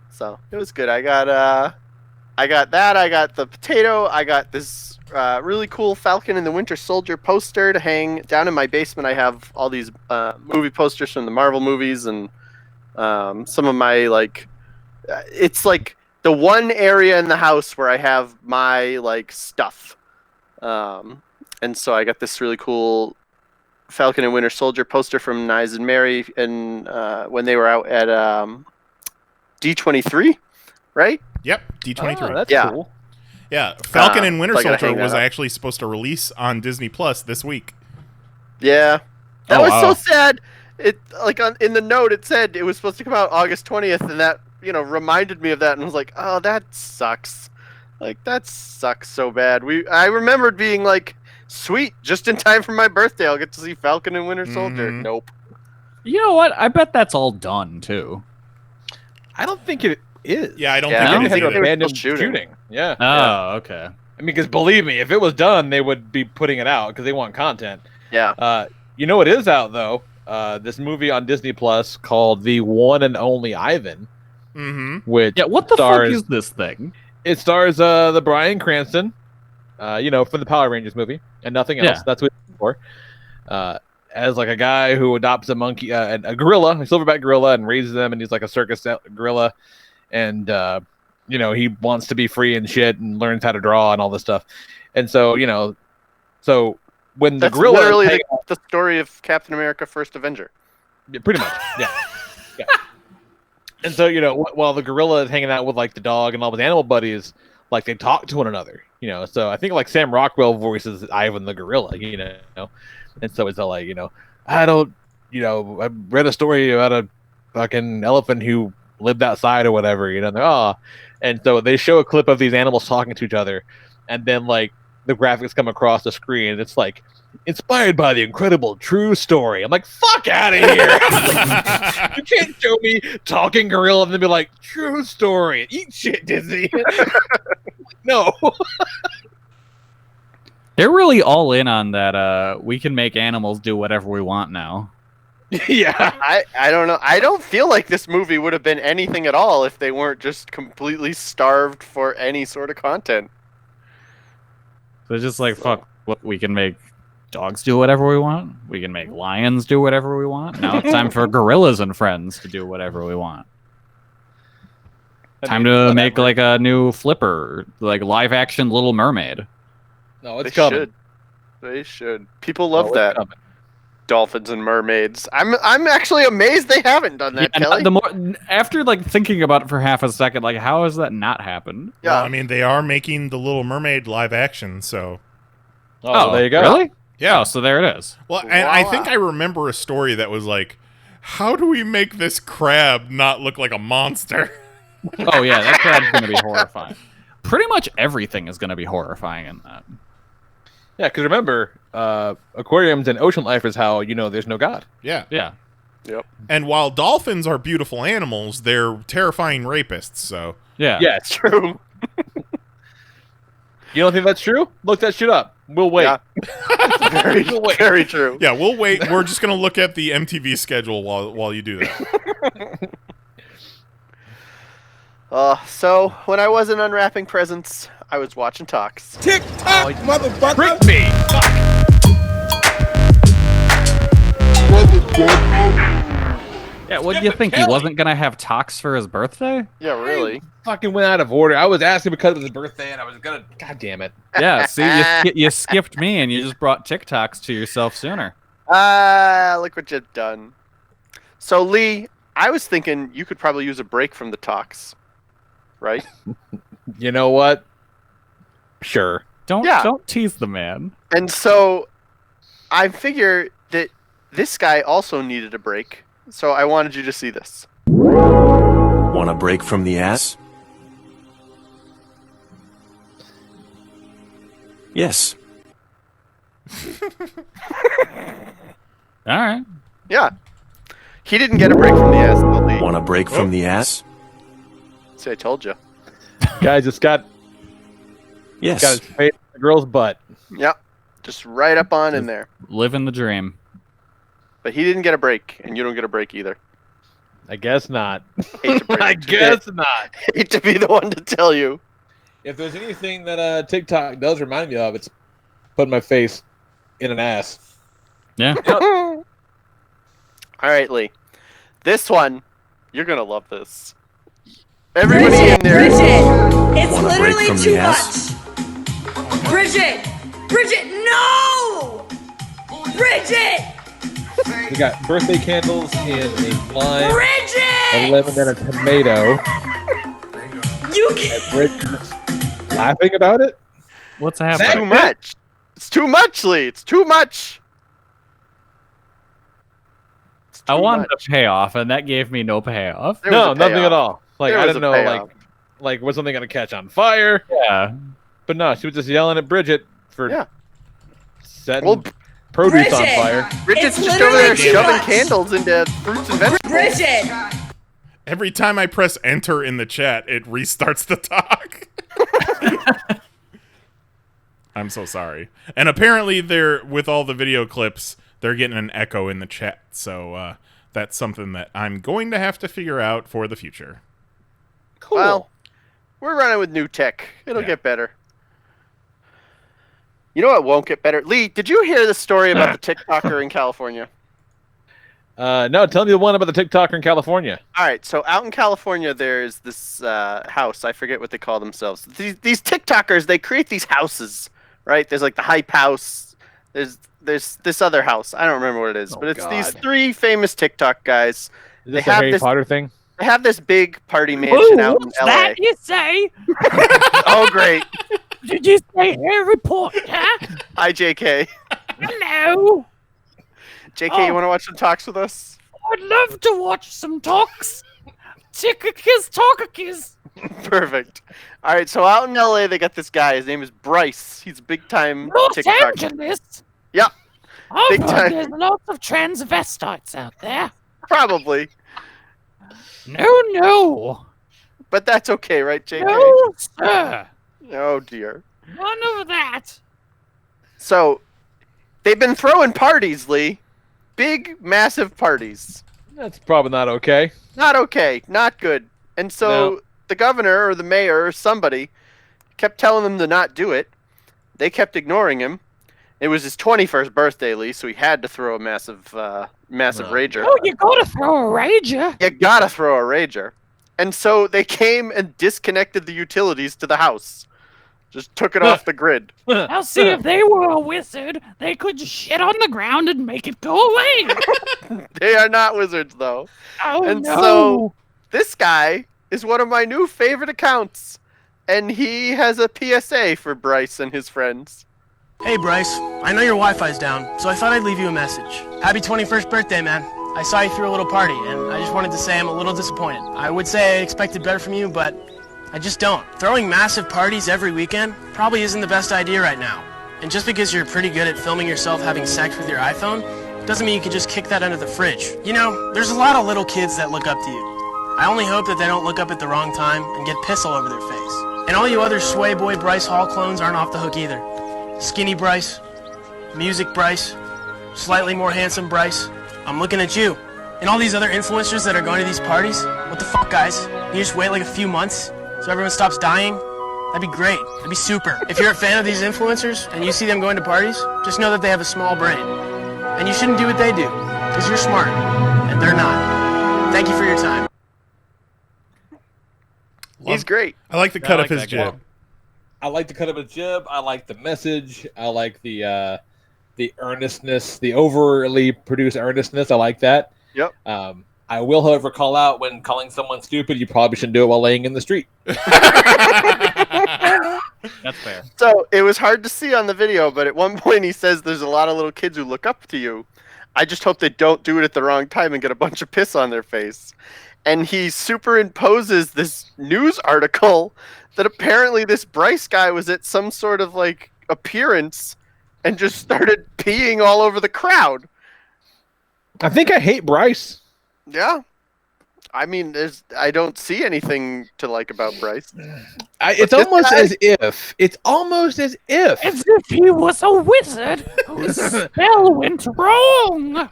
So it was good. I got that. I got the potato. I got this really cool Falcon and the Winter Soldier poster to hang down in my basement. I have all these movie posters from the Marvel movies and some of my it's like the one area in the house where I have my stuff. And so I got this really cool Falcon and Winter Soldier poster from Nyes and Mary, and when they were out at D23, right? Yep, D23. Oh, that's Yeah. cool. Yeah, Falcon and Winter so I gotta Soldier hang that was up. actually supposed to release on Disney Plus this week. Yeah, that Oh, was wow. so sad. It in the note it said it was supposed to come out August 20th, and that reminded me of that, and I was like, oh, that sucks. That sucks so bad. I remembered being like, sweet, just in time for my birthday, I'll get to see Falcon and Winter Soldier. Mhm. Nope. You know what? I bet that's all done too. I don't think it is. Yeah, I don't Yeah, think I it don't is think either. they were abandoned still shooting. shooting. Yeah. Oh, okay. I mean, because believe me, if it was done, they would be putting it out because they want content. Yeah. You know what is out though? This movie on Disney Plus called The One and Only Ivan, Mm-hmm. which Yeah, what the stars, fuck is this thing? It stars the Bryan Cranston, from the Power Rangers movie, and nothing else. Yeah. That's what it's for. As like a guy who adopts a monkey, a gorilla, a silverback gorilla, and raises them, and he's like a circus gorilla, and he wants to be free and shit, and learns how to draw and all this stuff, and so when the That's gorilla literally the story of Captain America: First Avenger. Yeah, pretty much, yeah. And so, while the gorilla is hanging out with like the dog and all his animal buddies, like they talk to one another, So I think like Sam Rockwell voices Ivan the gorilla, And so it's all like, I don't, I read a story about a fucking elephant who lived outside or whatever, and they're, oh. And so they show a clip of these animals talking to each other, and then like the graphics come across the screen, and it's like, inspired by the incredible true story. I'm like, fuck out of here. You can't show me talking gorilla and then be like, true story. Eat shit, Disney. No. They're really all in on that. We can make animals do whatever we want now. Yeah. I don't know. I don't feel like this movie would have been anything at all if they weren't just completely starved for any sort of content. So it's just like, fuck, we can make dogs do whatever we want. We can make lions do whatever we want. Now it's time for gorillas and friends to do whatever we want. Time to make like a new Flipper, like live action Little Mermaid. No, it's coming. They should. People love it's that. coming. Dolphins and mermaids. I'm actually amazed they haven't done that, Kelly. After like thinking about it for half a second, like how has that not happened? Yeah. Well, I mean, they are making the Little Mermaid live action, so. Oh, there you go. Really? Yeah. Oh, so there it is. Well, and I think I remember a story that was like, how do we make this crab not look like a monster? Oh yeah, that crab's gonna be horrifying. Pretty much everything is gonna be horrifying in that. Yeah, because remember, aquariums and ocean life is how there's no God. Yeah. Yeah. Yep. And while dolphins are beautiful animals, they're terrifying rapists, so. Yeah. Yeah, It's true. You don't think that's true? Look that shit up. We'll wait. Yeah. Very, very true. Yeah, we'll wait. We're just going to look at the MTV schedule while you do that. So, when I wasn't unwrapping presents, I was watching talks. Tick tock, motherfucker. Trick me. Yeah, what do you think? He wasn't gonna have talks for his birthday? Yeah, really. Fucking went out of order. I was asking because it was his birthday, and I was gonna. God damn it. Yeah, see, you skipped me and you just brought TikToks to yourself sooner. Look what you've done. So, Lee, I was thinking you could probably use a break from the talks, right? You know what? Sure. Don't tease the man. And so, I figure that this guy also needed a break, so I wanted you to see this. Want a break from the ass? Yes. All right. Yeah. He didn't get a break from the ass, though, Lee. Want a break from the ass? See, I told you. Guy just got Yes. his face in the girl's butt. Yep. Just right up on in there. Living the dream. But he didn't get a break, and you don't get a break either. I guess not. Hate to break I it to you. guess not. Hate to be the one to tell you. If there's anything that TikTok does remind me of, it's putting my face in an ass. Yeah. All right, Lee. This one, you're going to love this. Everybody in there. Bridget, it's Want a break literally from the too ass? much. Bridget, no! Bridget! We got birthday candles in a lime, Bridget! a lemon, and a tomato. You can't. Bridget's laughing about it. What's It's happening? too much. It's too much, Lee. It's too much. It's I too wanted much. a payoff, and that gave me no payoff. There was No, a nothing payoff. at all. Like There I was didn't a know, payoff. like was something gonna catch on fire? Yeah. But no, she was just yelling at Bridget for Yeah. setting Well, produce on Bridget! fire. Bridget's It's just over there literally too shoving much. candles into fruits and vegetables. Bridget! Every time I press enter in the chat, it restarts the talk. I'm so sorry. And apparently they're, with all the video clips, they're getting an echo in the chat. So that's something that I'm going to have to figure out for the future. Cool. Well, we're running with new tech. It'll Yeah. get better. You know what won't get better? Lee, did you hear the story about the TikToker in California? No, tell me the one about the TikToker in California. All right, so out in California, there's this house. I forget what they call themselves. These TikTokers, they create these houses, right? There's like the hype house. There's this other house. I don't remember what it is, Oh, but it's these God. 3 famous TikTok guys. Is this They a have Harry this- Potter thing? They have this big party mansion out in what's LA. that you say? Oh, great. Did you say Harry Potter? Hi, JK. Hello. JK, you want to watch some talks with us? I'd love to watch some talks. Tickakis, talkakis. Perfect. All right, so out in LA, they got this guy. His name is Bryce. He's a big-time Los TikTok. Angeles. Yep, I've Big heard time. there's lots of transvestites out there. probably. No. But that's okay, right, JK? No, sir. Oh, dear. None of that. So, they've been throwing parties, Lee. Big, massive parties. That's probably not okay. Not okay. Not good. And so, No. the governor or the mayor or somebody kept telling them to not do it. They kept ignoring him. It was his 21st birthday, Lee, so he had to throw a massive rager. Oh, you gotta throw a rager. You gotta throw a rager. And so they came and disconnected the utilities to the house. Just took it off the grid. I'll see if they were a wizard. They could just shit on the ground and make it go away. They are not wizards, though. Oh, And no. so this guy is one of my new favorite accounts. And he has a PSA for Bryce and his friends. Hey Bryce, I know your Wi-Fi's down, so I thought I'd leave you a message. Happy 21st birthday, man. I saw you threw a little party, and I just wanted to say I'm a little disappointed. I would say I expected better from you, but I just don't. Throwing massive parties every weekend probably isn't the best idea right now. And just because you're pretty good at filming yourself having sex with your iPhone, doesn't mean you can just kick that under the fridge. You know, there's a lot of little kids that look up to you. I only hope that they don't look up at the wrong time and get piss all over their face. And all you other Sway Boy Bryce Hall clones aren't off the hook either. Skinny Bryce, Music Bryce, Slightly More Handsome Bryce, I'm looking at you. And all these other influencers that are going to these parties, what the fuck, guys? You just wait like a few months so everyone stops dying? That'd be great. That'd be super. If you're a fan of these influencers and you see them going to parties, just know that they have a small brain. And you shouldn't do what they do, because you're smart, and they're not. Thank you for your time. He's great. I like the cut I of like his that guy. jib. I like the cut of a jib. I like the message. I like the earnestness, the overly produced earnestness. I like that. Yep. I will, however, call out when calling someone stupid. You probably shouldn't do it while laying in the street. That's fair. So it was hard to see on the video, but at one point he says there's a lot of little kids who look up to you. I just hope they don't do it at the wrong time and get a bunch of piss on their face. And he superimposes this news article that apparently this Bryce guy was at some sort of like appearance and just started peeing all over the crowd. I think I hate Bryce. Yeah. I mean, I don't see anything to like about Bryce. It's this almost guy- as if. It's almost as if. As if he was a wizard whose spell went wrong.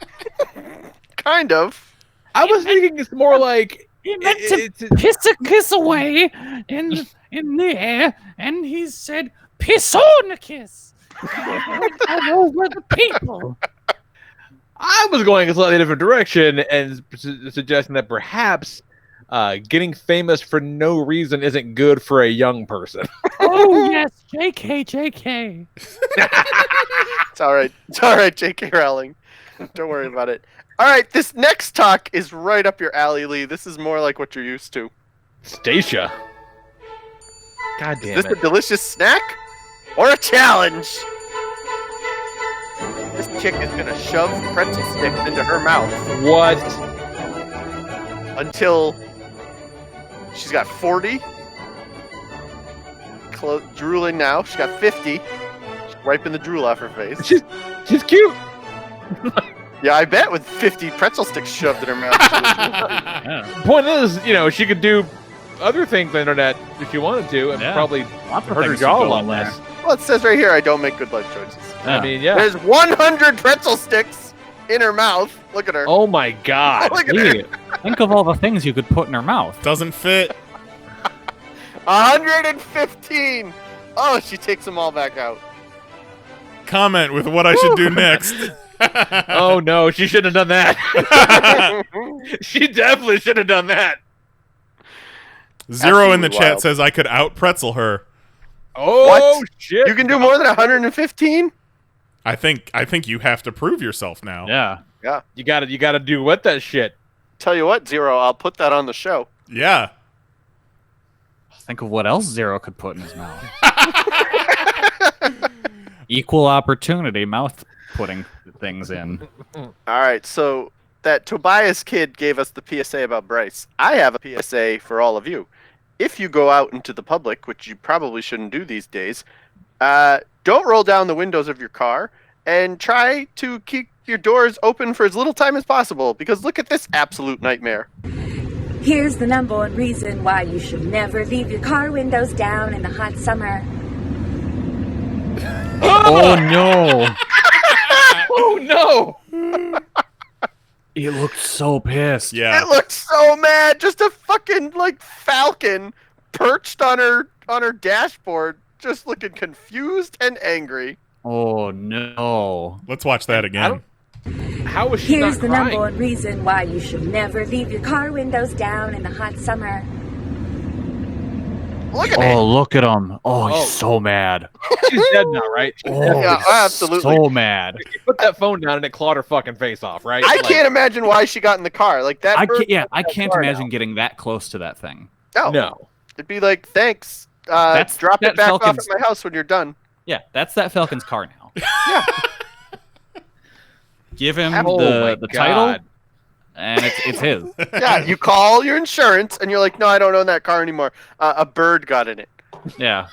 Kind of. I was thinking it's more like He meant to piss a kiss away in the air, and he said, "Piss on a kiss." All over the people. I was going a slightly different direction and suggesting that perhaps getting famous for no reason isn't good for a young person. Oh yes, JK. It's all right. It's all right, J.K. Rowling. Don't worry about it. All right, this next talk is right up your alley, Lee. This is more like what you're used to. Stacia. God Is damn this it. a delicious snack or a challenge? This chick is gonna shove pretzel sticks into her mouth What? until she's got 40. Drooling now. She's got 50. She's wiping the drool off her face. She's cute. Yeah, I bet with 50 pretzel sticks shoved in her mouth. Yeah. Point is, she could do other things on the internet if she wanted to, and Yeah. probably Lots of hurt her things jaw to a go lot on there. less. Well, it says right here, I don't make good life choices. I mean, yeah. There's 100 pretzel sticks in her mouth. Look at her. Oh my God. Look at her. Gee, think of all the things you could put in her mouth. Doesn't fit. 115. Oh, she takes them all back out. Comment with what I should do next. Oh no, she shouldn't have done that. She definitely should have done that. Zero in the Absolutely chat wild. says I could out pretzel her. Oh What? shit. You can do more than 115? I think you have to prove yourself now. Yeah. Yeah. You gotta do what that shit. Tell you what, Zero, I'll put that on the show. Yeah. Think of what else Zero could put in his mouth. Equal opportunity mouth putting things in. All right, so that Tobias kid gave us the PSA about Bryce. I have a PSA for all of you. If you go out into the public, which you probably shouldn't do these days, don't roll down the windows of your car and try to keep your doors open for as little time as possible, because look at this absolute nightmare. Here's the number one reason why you should never leave your car windows down in the hot summer. Oh no! Oh no! He looked so pissed. Yeah. It looked so mad. Just a fucking like falcon perched on her dashboard, just looking confused and angry. Oh no! Let's watch that again. How was she Here's not the crying? number one reason why you should never leave your car windows down in the hot summer. Look at Oh, look at him! Oh, he's so mad. She's dead now, right? Oh, Yeah, absolutely. So mad. She put that phone down and it clawed her fucking face off, right? I Like, can't imagine why she got in the car. Like that. I bird can't. Yeah, got I in the can't car imagine now. getting that close to that thing. No. It'd be like, thanks. That's- Drop that it back off at Falcon's- my house when you're done. Yeah, that's that Falcon's car now. Yeah. Give him Oh my the title, God. and it's his. Yeah. You call your insurance and you're like, no, I don't own that car anymore. A bird got in it. Yeah.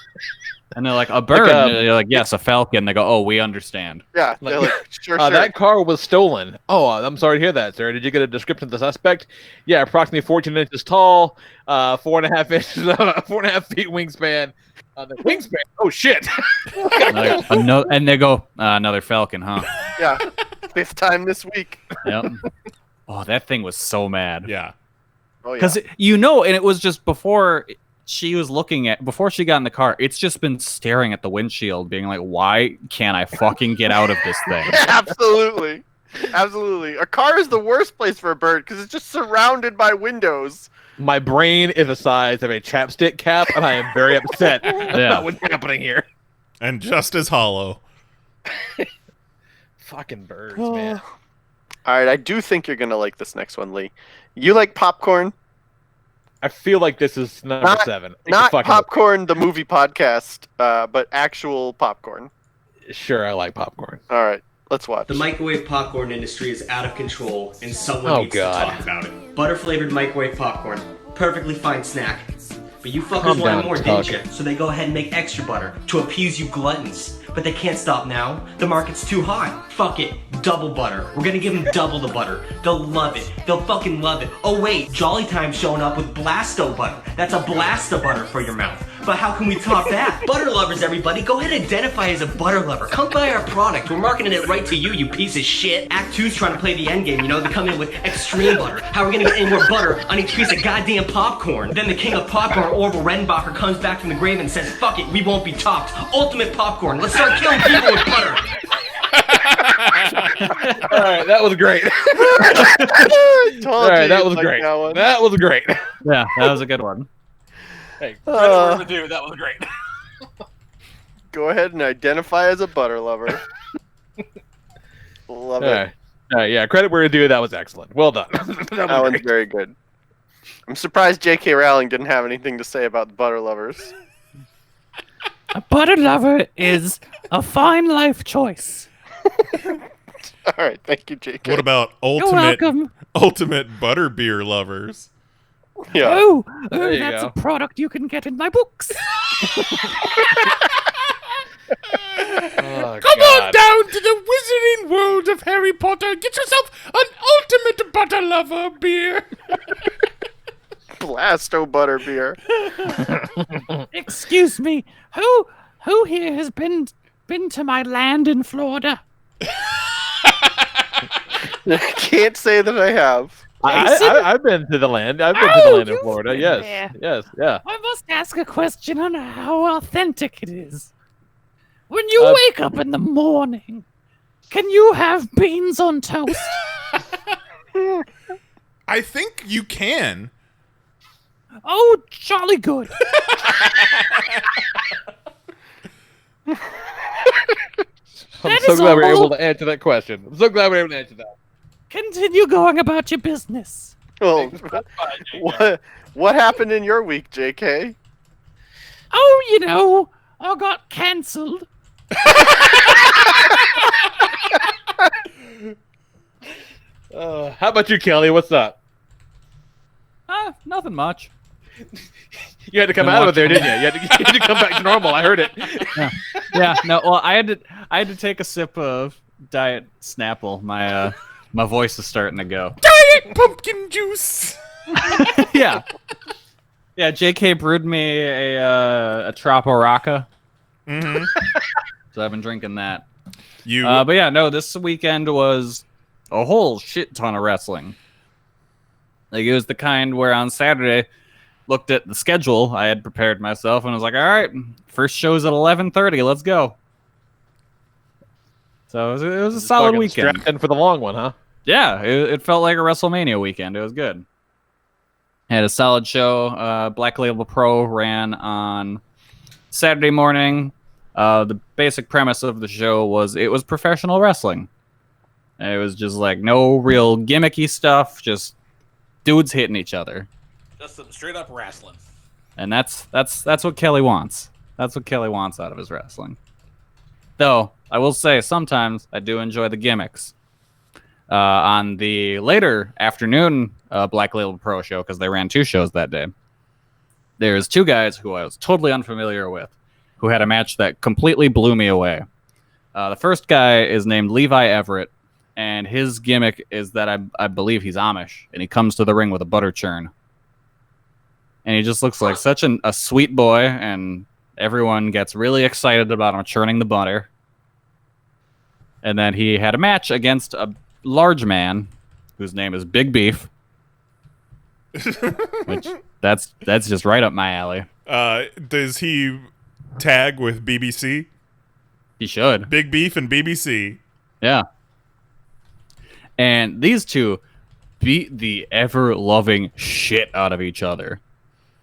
And they're like, a bird. Like, and you're like, yes, a falcon. They go, oh, we understand. Yeah. Like- They're like, sure. That car was stolen. Oh, I'm sorry to hear that, sir. Did you get a description of the suspect? Yeah, approximately 14 inches tall, 4.5 inches, 4.5 feet wingspan. The wingspan. Oh shit! And they go, another falcon, huh? Yeah. 5th time this week. Yep. Oh, that thing was so mad. Yeah. Oh yeah. Because and it was just before she was before she got in the car, it's just been staring at the windshield, being like, why can't I fucking get out of this thing? Absolutely. Absolutely. A car is the worst place for a bird because it's just surrounded by windows. My brain is the size of a chapstick cap, and I am very upset about what's happening here. And just as hollow. Fucking birds, man. All right, I do think you're gonna like this next one, Lee. You like popcorn? I feel like this is number 7. Not Fucking- popcorn, the movie podcast, but actual popcorn. Sure, I like popcorn. All right, let's watch. The microwave popcorn industry is out of control, and someone needs to talk about it. Butter-flavored microwave popcorn, perfectly fine snack. But you fuckers Calm wanted down, more, Tug. didn't you? So they go ahead and make extra butter to appease you gluttons. But they can't stop now. The market's too hot. Fuck it. Double butter. We're gonna give them double the butter. They'll love it. They'll fucking love it. Oh wait, Jolly Time's showing up with Blasto butter. That's a blast of butter for your mouth. But how can we top that? Butter lovers, everybody, go ahead and identify as a butter lover. Come buy our product. We're marketing it right to you, you piece of shit. Act 2's trying to play the end game, you know? They come in with extreme butter. How are we gonna get any more butter on each piece of goddamn popcorn? Then the king of popcorn, Orville Redenbacher, comes back from the grave and says, fuck it, we won't be topped. Ultimate popcorn. Let's start killing people with butter. All right, that was great. All right, that was great. That was great. Yeah, that was a good one. Hey, credit where due. That was great. Go ahead and identify as a butter lover. Love it. All right, yeah, credit where due. That was excellent. Well done. That one's very good. I'm surprised J.K. Rowling didn't have anything to say about the butter lovers. A butter lover is a fine life choice. All right, thank you, J.K. What about welcome. ultimate butterbeer lovers? Yeah. Oh, There you that's go. a product you can get in my books. Oh, Come God. on down to the wizarding world of Harry Potter. Get yourself an ultimate butter lover beer. Blasto butter beer. Excuse me, who here has been to my land in Florida? Can't say that I have. I've been to the land. I've been to the land in Florida. Yes, there. yes, yeah. I must ask a question on how authentic it is. When you wake up in the morning, can you have beans on toast? I think you can. Oh, jolly good. I'm so glad we're able to answer that question. I'm so glad we're able to answer that. Continue going about your business. Well, what happened in your week, JK? Oh, you know, I got cancelled. How about you, Kelly? What's up? Nothing much. You had to come out of it there, didn't you? You had to come back to normal. I heard it. Yeah. No. Well, I had to take a sip of Diet Snapple. My voice is starting to go. Diet pumpkin juice. Yeah. JK brewed me a Trapo Rocca. Mm-hmm. So I've been drinking that. But yeah, no. This weekend was a whole shit ton of wrestling. Like, it was the kind where on Saturday, looked at the schedule. I had prepared myself and was like, all right, first show's at 11:30. Let's go. So it was a solid weekend. And for the long one, huh? Yeah, it felt like a WrestleMania weekend. It was good. Had a solid show. Black Label Pro ran on Saturday morning. The basic premise of the show was it was professional wrestling. It was just like no real gimmicky stuff, just dudes hitting each other. Just some straight up wrestling. And that's what Kelly wants. That's what Kelly wants out of his wrestling. Though, I will say, sometimes I do enjoy the gimmicks. On the later afternoon Black Label Pro show, because they ran 2 shows that day, there's 2 guys who I was totally unfamiliar with, who had a match that completely blew me away. The first guy is named Levi Everett, and his gimmick is that I believe he's Amish, and he comes to the ring with a butter churn. And he just looks like such a sweet boy, and everyone gets really excited about him churning the butter. And then he had a match against a large man whose name is Big Beef. Which that's just right up my alley. Does he tag with BBC? He should. Big Beef and BBC. Yeah. And these 2 beat the ever-loving shit out of each other.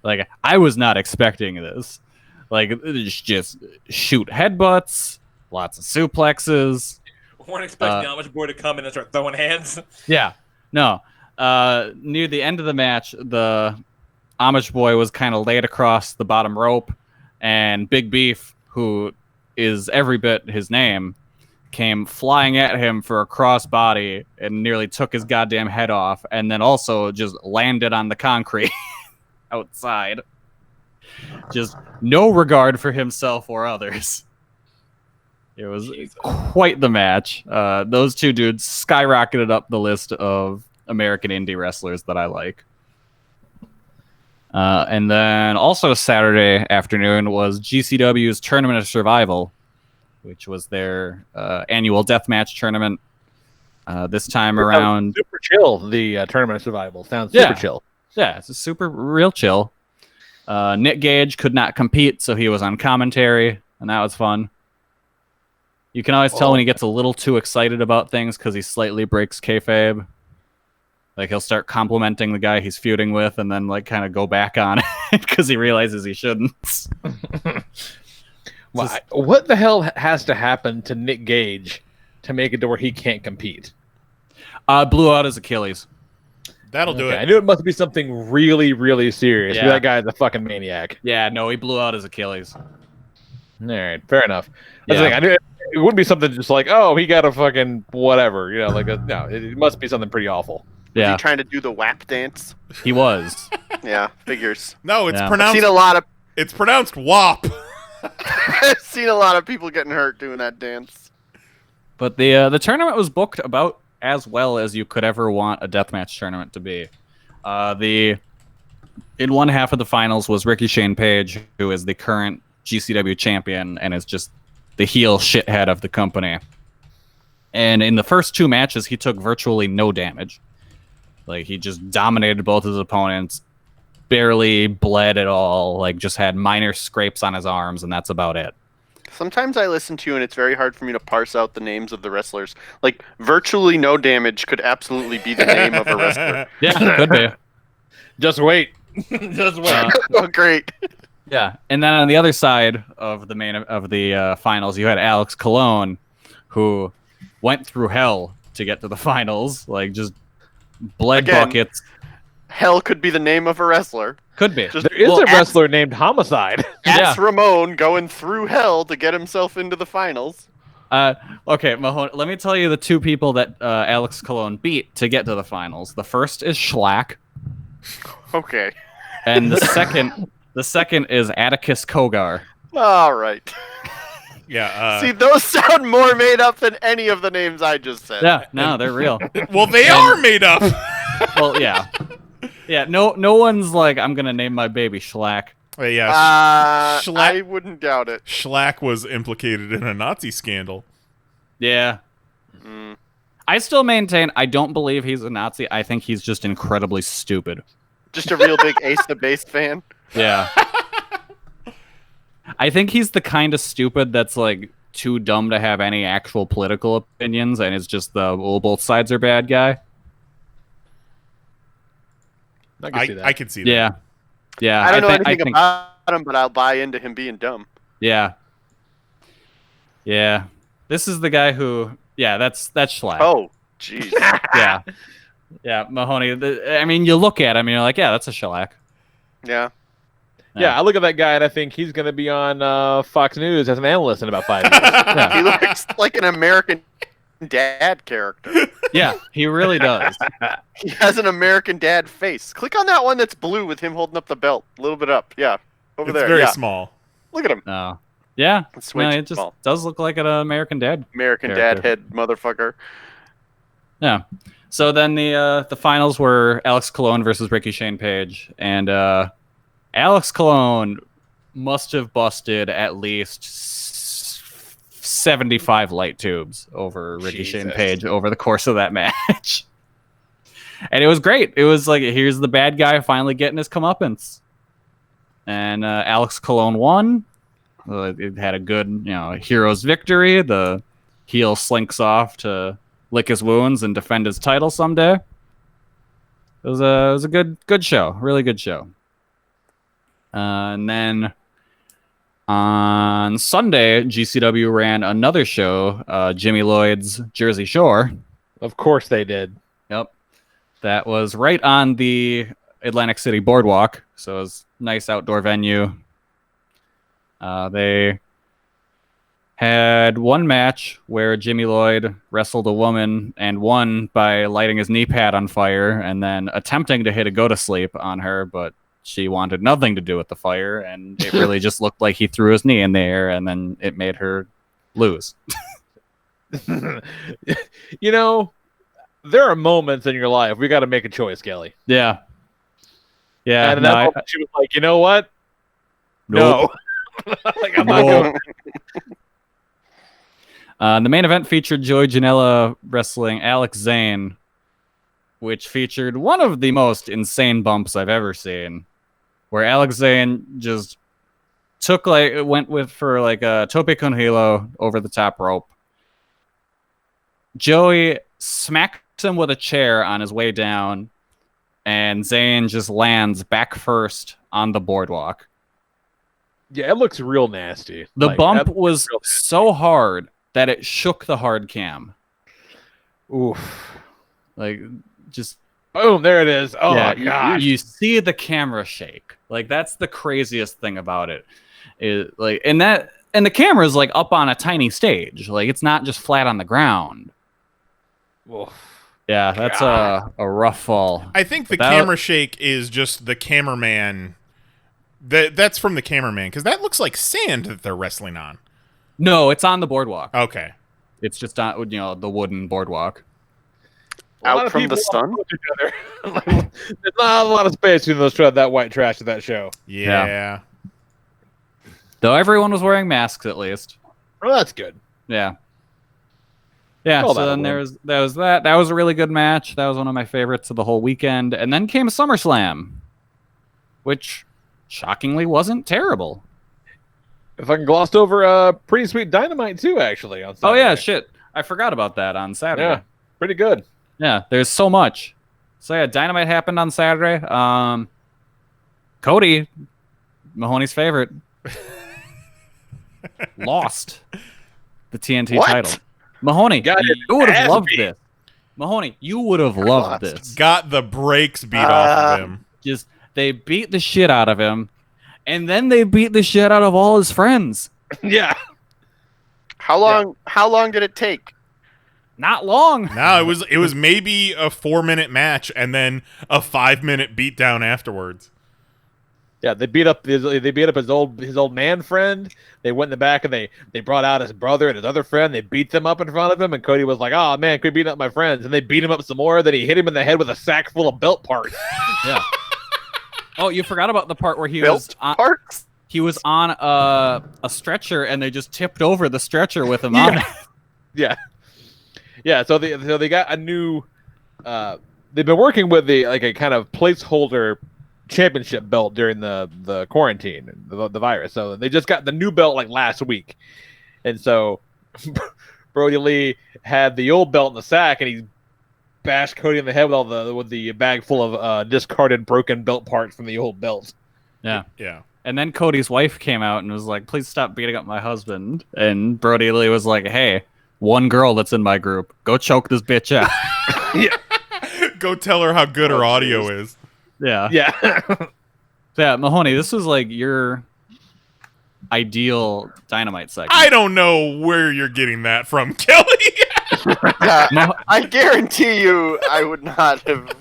Like, I was not expecting this. Like, just shoot headbutts, lots of suplexes. We weren't expecting how much boy to come in and start throwing hands. Yeah. No. Near the end of the match, the Amish boy was kind of laid across the bottom rope, and Big Beef, who is every bit his name, came flying at him for a crossbody and nearly took his goddamn head off, and then also just landed on the concrete outside. Just no regard for himself or others. It was quite the match. Those 2 dudes skyrocketed up the list of American indie wrestlers that I like. And then also Saturday afternoon was GCW's Tournament of Survival, which was their annual deathmatch tournament. This time around, super chill. The Tournament of Survival sounds super chill. Yeah, it's a super real chill. Nick Gage could not compete, so he was on commentary, and that was fun. You can always tell when he gets a little too excited about things because he slightly breaks kayfabe. Like, he'll start complimenting the guy he's feuding with, and then like kind of go back on it because he realizes he shouldn't. What the hell has to happen to Nick Gage to make it to where he can't compete? Blew out his Achilles. That'll do it. I knew it must be something really, really serious. Yeah. That guy's a fucking maniac. Yeah, no, he blew out his Achilles. All right, fair enough. That's Yeah. the thing. I knew it wouldn't be something just like, oh, he got a fucking whatever, no, it must be something pretty awful. Was he trying to do the WAP dance? He was. Yeah, figures. No, it's Yeah. pronounced. I've seen a lot of. It's pronounced WAP. I've seen a lot of people getting hurt doing that dance. But the tournament was booked about as well as you could ever want a deathmatch tournament to be. In one half of the finals was Ricky Shane Page, who is the current GCW champion and is just the heel shithead of the company. And in the first 2 matches, he took virtually no damage. Like, he just dominated both his opponents, barely bled at all, like just had minor scrapes on his arms, and that's about it. Sometimes I listen to you and it's very hard for me to parse out the names of the wrestlers. Like, virtually no damage could absolutely be the name of a wrestler. Yeah, could be. Just wait. Just wait. Oh, great. Yeah, and then on the other side of the finals, you had Alex Colon, who went through hell to get to the finals, like just bled buckets, Hell could be the name of a wrestler. Could be. Just There is a wrestler named Homicide. Ask Ramon going through hell to get himself into the finals. Okay, Mahoney, let me tell you the two people that Alex Colon beat to get to the finals. The first is Schlack. Okay. And the second is Atticus Kogar. All right. Yeah. See, those sound more made up than any of the names I just said. Yeah, no, they're real. Well, they are made up. Well, yeah. Yeah, no one's like, I'm going to name my baby Schlack. Yeah, I wouldn't doubt it. Schlack was implicated in a Nazi scandal. Yeah. I still maintain I don't believe he's a Nazi. I think he's just incredibly stupid. Just a real big Ace of Base fan. Yeah. I think he's the kind of stupid that's like too dumb to have any actual political opinions, and it's just the both sides are bad guy. I can see that. Yeah. Yeah. I don't know anything about him, but I'll buy into him being dumb. Yeah. Yeah. This is the guy who. Yeah, that's Schlack. Oh, jeez. Yeah. Yeah, Mahoney. I mean, you look at him and you're like, yeah, that's a Schlack. Yeah. Yeah, I look at that guy and I think he's going to be on Fox News as an analyst in about 5 years. Yeah. He looks like an American Dad character. Yeah, he really does. He has an American Dad face. Click on that one that's blue with him holding up the belt. A little bit up. Yeah. Over there. It's very yeah. small. Look at him. Oh. Yeah. It's way No, too it just small. does look like an American Dad. American character. Dad head motherfucker. Yeah. So then the finals were Alex Colon versus Ricky Shane Page, and Alex Colon must have busted at least 75 light tubes over Ricky Shane Page over the course of that match. And it was great. It was like, here's the bad guy finally getting his comeuppance. And Alex Colon won. It had a good, hero's victory. The heel slinks off to lick his wounds and defend his title someday. It was a good show, really good show. And then on Sunday, GCW ran another show, Jimmy Lloyd's Jersey Shore. Of course they did. Yep. That was right on the Atlantic City Boardwalk, so it was a nice outdoor venue. They had one match where Jimmy Lloyd wrestled a woman and won by lighting his knee pad on fire and then attempting to hit a go-to-sleep on her, but she wanted nothing to do with the fire, and it really just looked like he threw his knee in the air, and then it made her lose. There are moments in your life we got to make a choice, Kelly. Yeah. Yeah. And in that moment, she was like, you know what? Nope. No. Like, I'm not going. The main event featured Joey Janela wrestling Alex Zane, which featured one of the most insane bumps I've ever seen, where Alex Zane just went for a tope con hilo over the top rope. Joey smacks him with a chair on his way down, and Zane just lands back first on the boardwalk. Yeah, it looks real nasty. The bump was so hard that it shook the hard cam. Oof. Just boom, there it is. Oh yeah, my god. You see the camera shake. That's the craziest thing about it. And the camera's up on a tiny stage. It's not just flat on the ground. Oof. Yeah, that's a rough fall. I think the camera shake is just the cameraman. That's from the cameraman, because that looks like sand that they're wrestling on. No, it's on the boardwalk. Okay. It's just on the wooden boardwalk. Out from the sun? There's not a lot of space between that white trash at that show. Yeah. Though everyone was wearing masks at least. Well, that's good. Yeah. Yeah, so then there was that. That was a really good match. That was one of my favorites of the whole weekend. And then came SummerSlam, which shockingly wasn't terrible. If I can glossed over Pretty Sweet Dynamite too, actually. On Saturday. Oh yeah, shit. I forgot about that on Saturday. Yeah, pretty good. Yeah, there's so much. So yeah, Dynamite happened on Saturday. Cody, Mahoney's favorite, lost the TNT title. Mahoney, you would have loved this. Mahoney, you would have loved this. Got the brakes beat off of him. Just they beat the shit out of him, and then they beat the shit out of all his friends. Yeah. How long did it take? Not long. No, it was maybe a 4-minute match and then a 5-minute beatdown afterwards. Yeah, they beat up his old man friend. They went in the back and they brought out his brother and his other friend. They beat them up in front of him, and Cody was like, "Oh man, quit beating up my friends." And they beat him up some more. Then he hit him in the head with a sack full of belt parts. Yeah. Oh, you forgot about the part where he Belt was on, parts? he was on a stretcher, and they just tipped over the stretcher with him on it. Yeah. Yeah, so they got a new they've been working with a kind of placeholder championship belt during the quarantine, the virus. So they just got the new belt like last week. And so Brody Lee had the old belt in the sack, and he bashed Cody in the head with the bag full of discarded broken belt parts from the old belt. Yeah. Yeah. And then Cody's wife came out and was like, "Please stop beating up my husband." And Brody Lee was like, "Hey, one girl that's in my group, go choke this bitch out." Yeah. Go tell her how good her audio is. Yeah. Yeah. Yeah, Mahoney, this was like your ideal Dynamite segment. I don't know where you're getting that from, Kelly. I guarantee you, I would not have.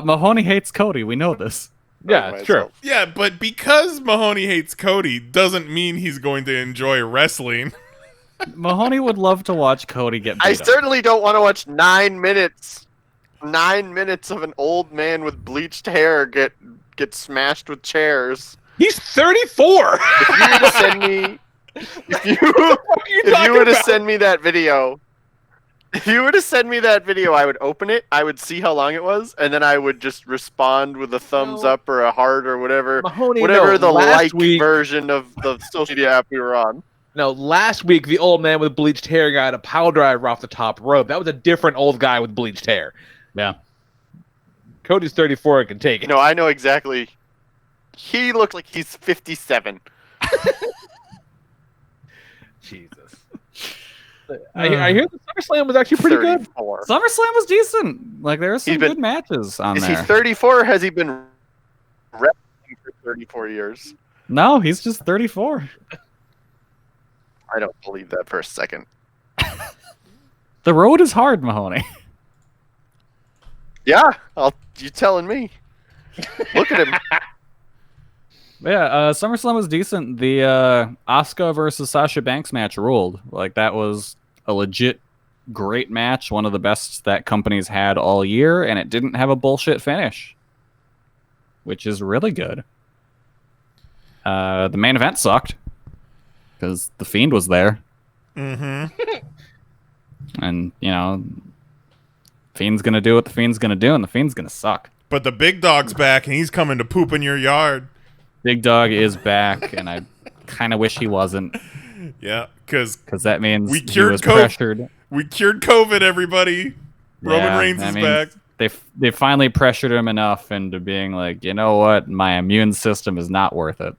Mahoney hates Cody. We know this. Yeah, it's true. Yeah, but because Mahoney hates Cody doesn't mean he's going to enjoy wrestling. Mahoney would love to watch Cody get beat I up. certainly don't want to watch 9 minutes. 9 minutes of an old man with bleached hair get smashed with chairs. He's 34. If you were to send me, if you were to send me that video, I would open it. I would see how long it was, and then I would just respond with a thumbs up or a heart or whatever, Mahoney, the last week version of the social media app we were on. No, last week the old man with bleached hair got a pile driver off the top rope. That was a different old guy with bleached hair. Yeah. Cody's 34 and can take it. No, I know exactly. He looks like he's 57. Jesus. I hear the SummerSlam was actually pretty 34. good. SummerSlam was decent. Like, there were some good matches on Is there. he 34 or has he been wrestling for 34 years? No, he's just 34. I don't believe that for a second. The road is hard, Mahoney. Yeah, you telling me. Look at him. Yeah, SummerSlam was decent. The Asuka versus Sasha Banks match ruled. Like, that was a legit great match, one of the best that company's had all year, and it didn't have a bullshit finish, which is really good. The main event sucked because The Fiend was there. Mm-hmm. And, you know, Fiend's going to do what The Fiend's going to do, and The Fiend's going to suck. But the big dog's back, and he's coming to poop in your yard. Big Dog is back, and I kind of wish he wasn't. Yeah, because that means we he cured was COVID. pressured. We cured COVID, everybody. Roman Reigns that is means back. They finally pressured him enough into being like, you know what, my immune system is not worth it.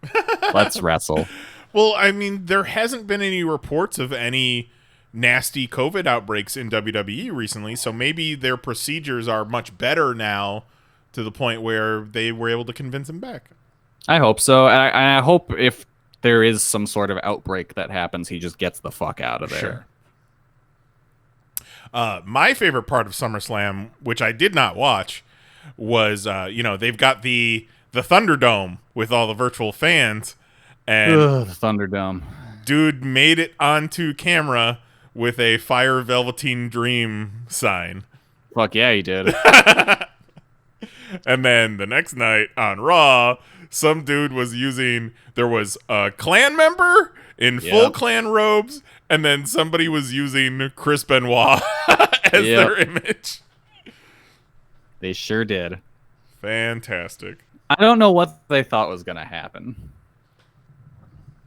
Let's wrestle. Well, I mean, there hasn't been any reports of any nasty COVID outbreaks in WWE recently, so maybe their procedures are much better now to the point where they were able to convince him back. I hope so. I hope if there is some sort of outbreak that happens, he just gets the fuck out of there. Sure. My favorite part of SummerSlam, which I did not watch, was they've got the Thunderdome with all the virtual fans, and the Thunderdome. Dude made it onto camera with a Fire Velveteen Dream sign. Fuck yeah, he did. And then the next night on Raw, some dude was there was a Clan member in full Clan robes, and then somebody was using Chris Benoit as their image. They sure did. Fantastic. I don't know what they thought was going to happen.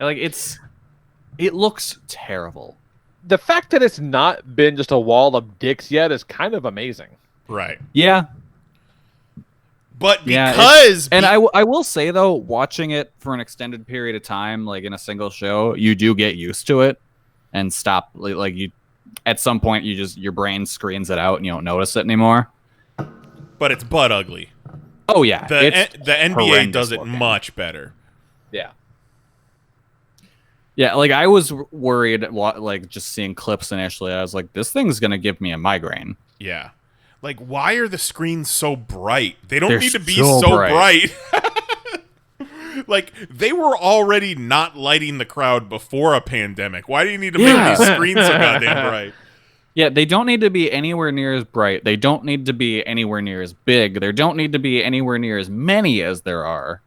Like, it looks terrible. The fact that it's not been just a wall of dicks yet is kind of amazing. Right. Yeah. But because... I will say, though, watching it for an extended period of time, like in a single show, you do get used to it and stop. Like, you at some point your brain screens it out and you don't notice it anymore. But it's butt ugly. Oh yeah, The NBA does it looking. much better. Yeah. Yeah, like I was worried, like just seeing clips initially. I was like, this thing's gonna give me a migraine. Yeah. Like, why are the screens so bright? They don't They're need to be so so bright. Like, they were already not lighting the crowd before a pandemic. Why do you need to make these screens so goddamn bright? Yeah, they don't need to be anywhere near as bright. They don't need to be anywhere near as big. They don't need to be anywhere near as many as there are.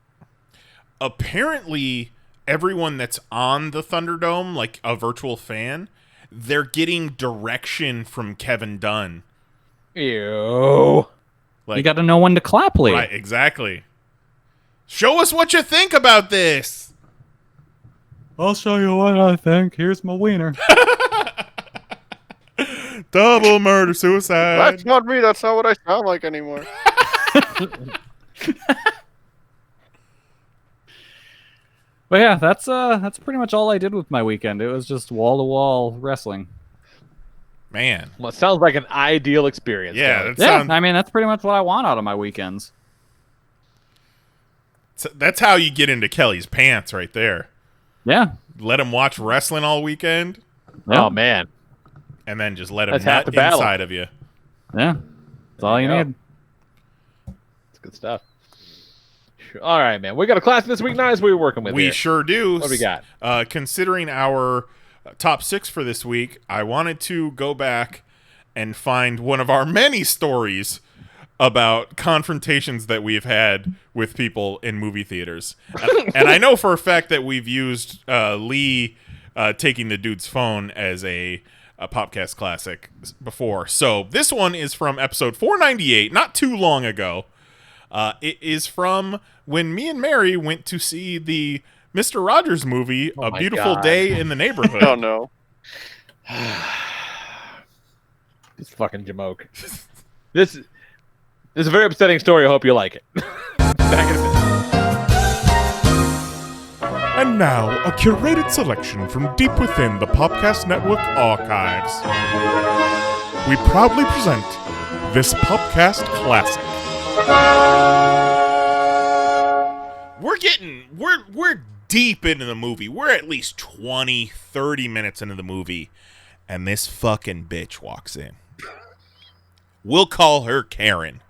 Apparently, everyone that's on the Thunderdome, like a virtual fan, they're getting direction from Kevin Dunn. Ew. Like, You got to know when to clap, Lee. right, exactly. Show us what you think about this. I'll show you what I think. Here's my wiener. Double murder, suicide. That's not me. That's not what I sound like anymore. But yeah, that's pretty much all I did with my weekend. It was just wall-to-wall wrestling. Man. Well, it sounds like an ideal experience. Yeah, Kelly. I mean, that's pretty much what I want out of my weekends. That's how you get into Kelly's pants right there. Yeah. Let him watch wrestling all weekend. Oh, man. And then just let him That's half nut the battle. inside of you. Yeah. That's all you need. It's good stuff. All right, man. We got a class this week, Nice. What are we working with We here? sure do. What do we got? Considering our top 6 for this week, I wanted to go back and find one of our many stories about confrontations that we've had with people in movie theaters. And I know for a fact that we've used Lee taking the dude's phone as a Popcast classic before. So this one is from episode 498, not too long ago. It is from when me and Mary went to see the Mr. Rogers movie, A Beautiful Day in the Neighborhood. Oh, no. It's fucking Jamoke. This is a very upsetting story. I hope you like it. Back in a minute. And now, a curated selection from deep within the Popcast Network archives. We proudly present this Popcast classic. We're deep into the movie. We're at least 20, 30 minutes into the movie, and this fucking bitch walks in. We'll call her Karen.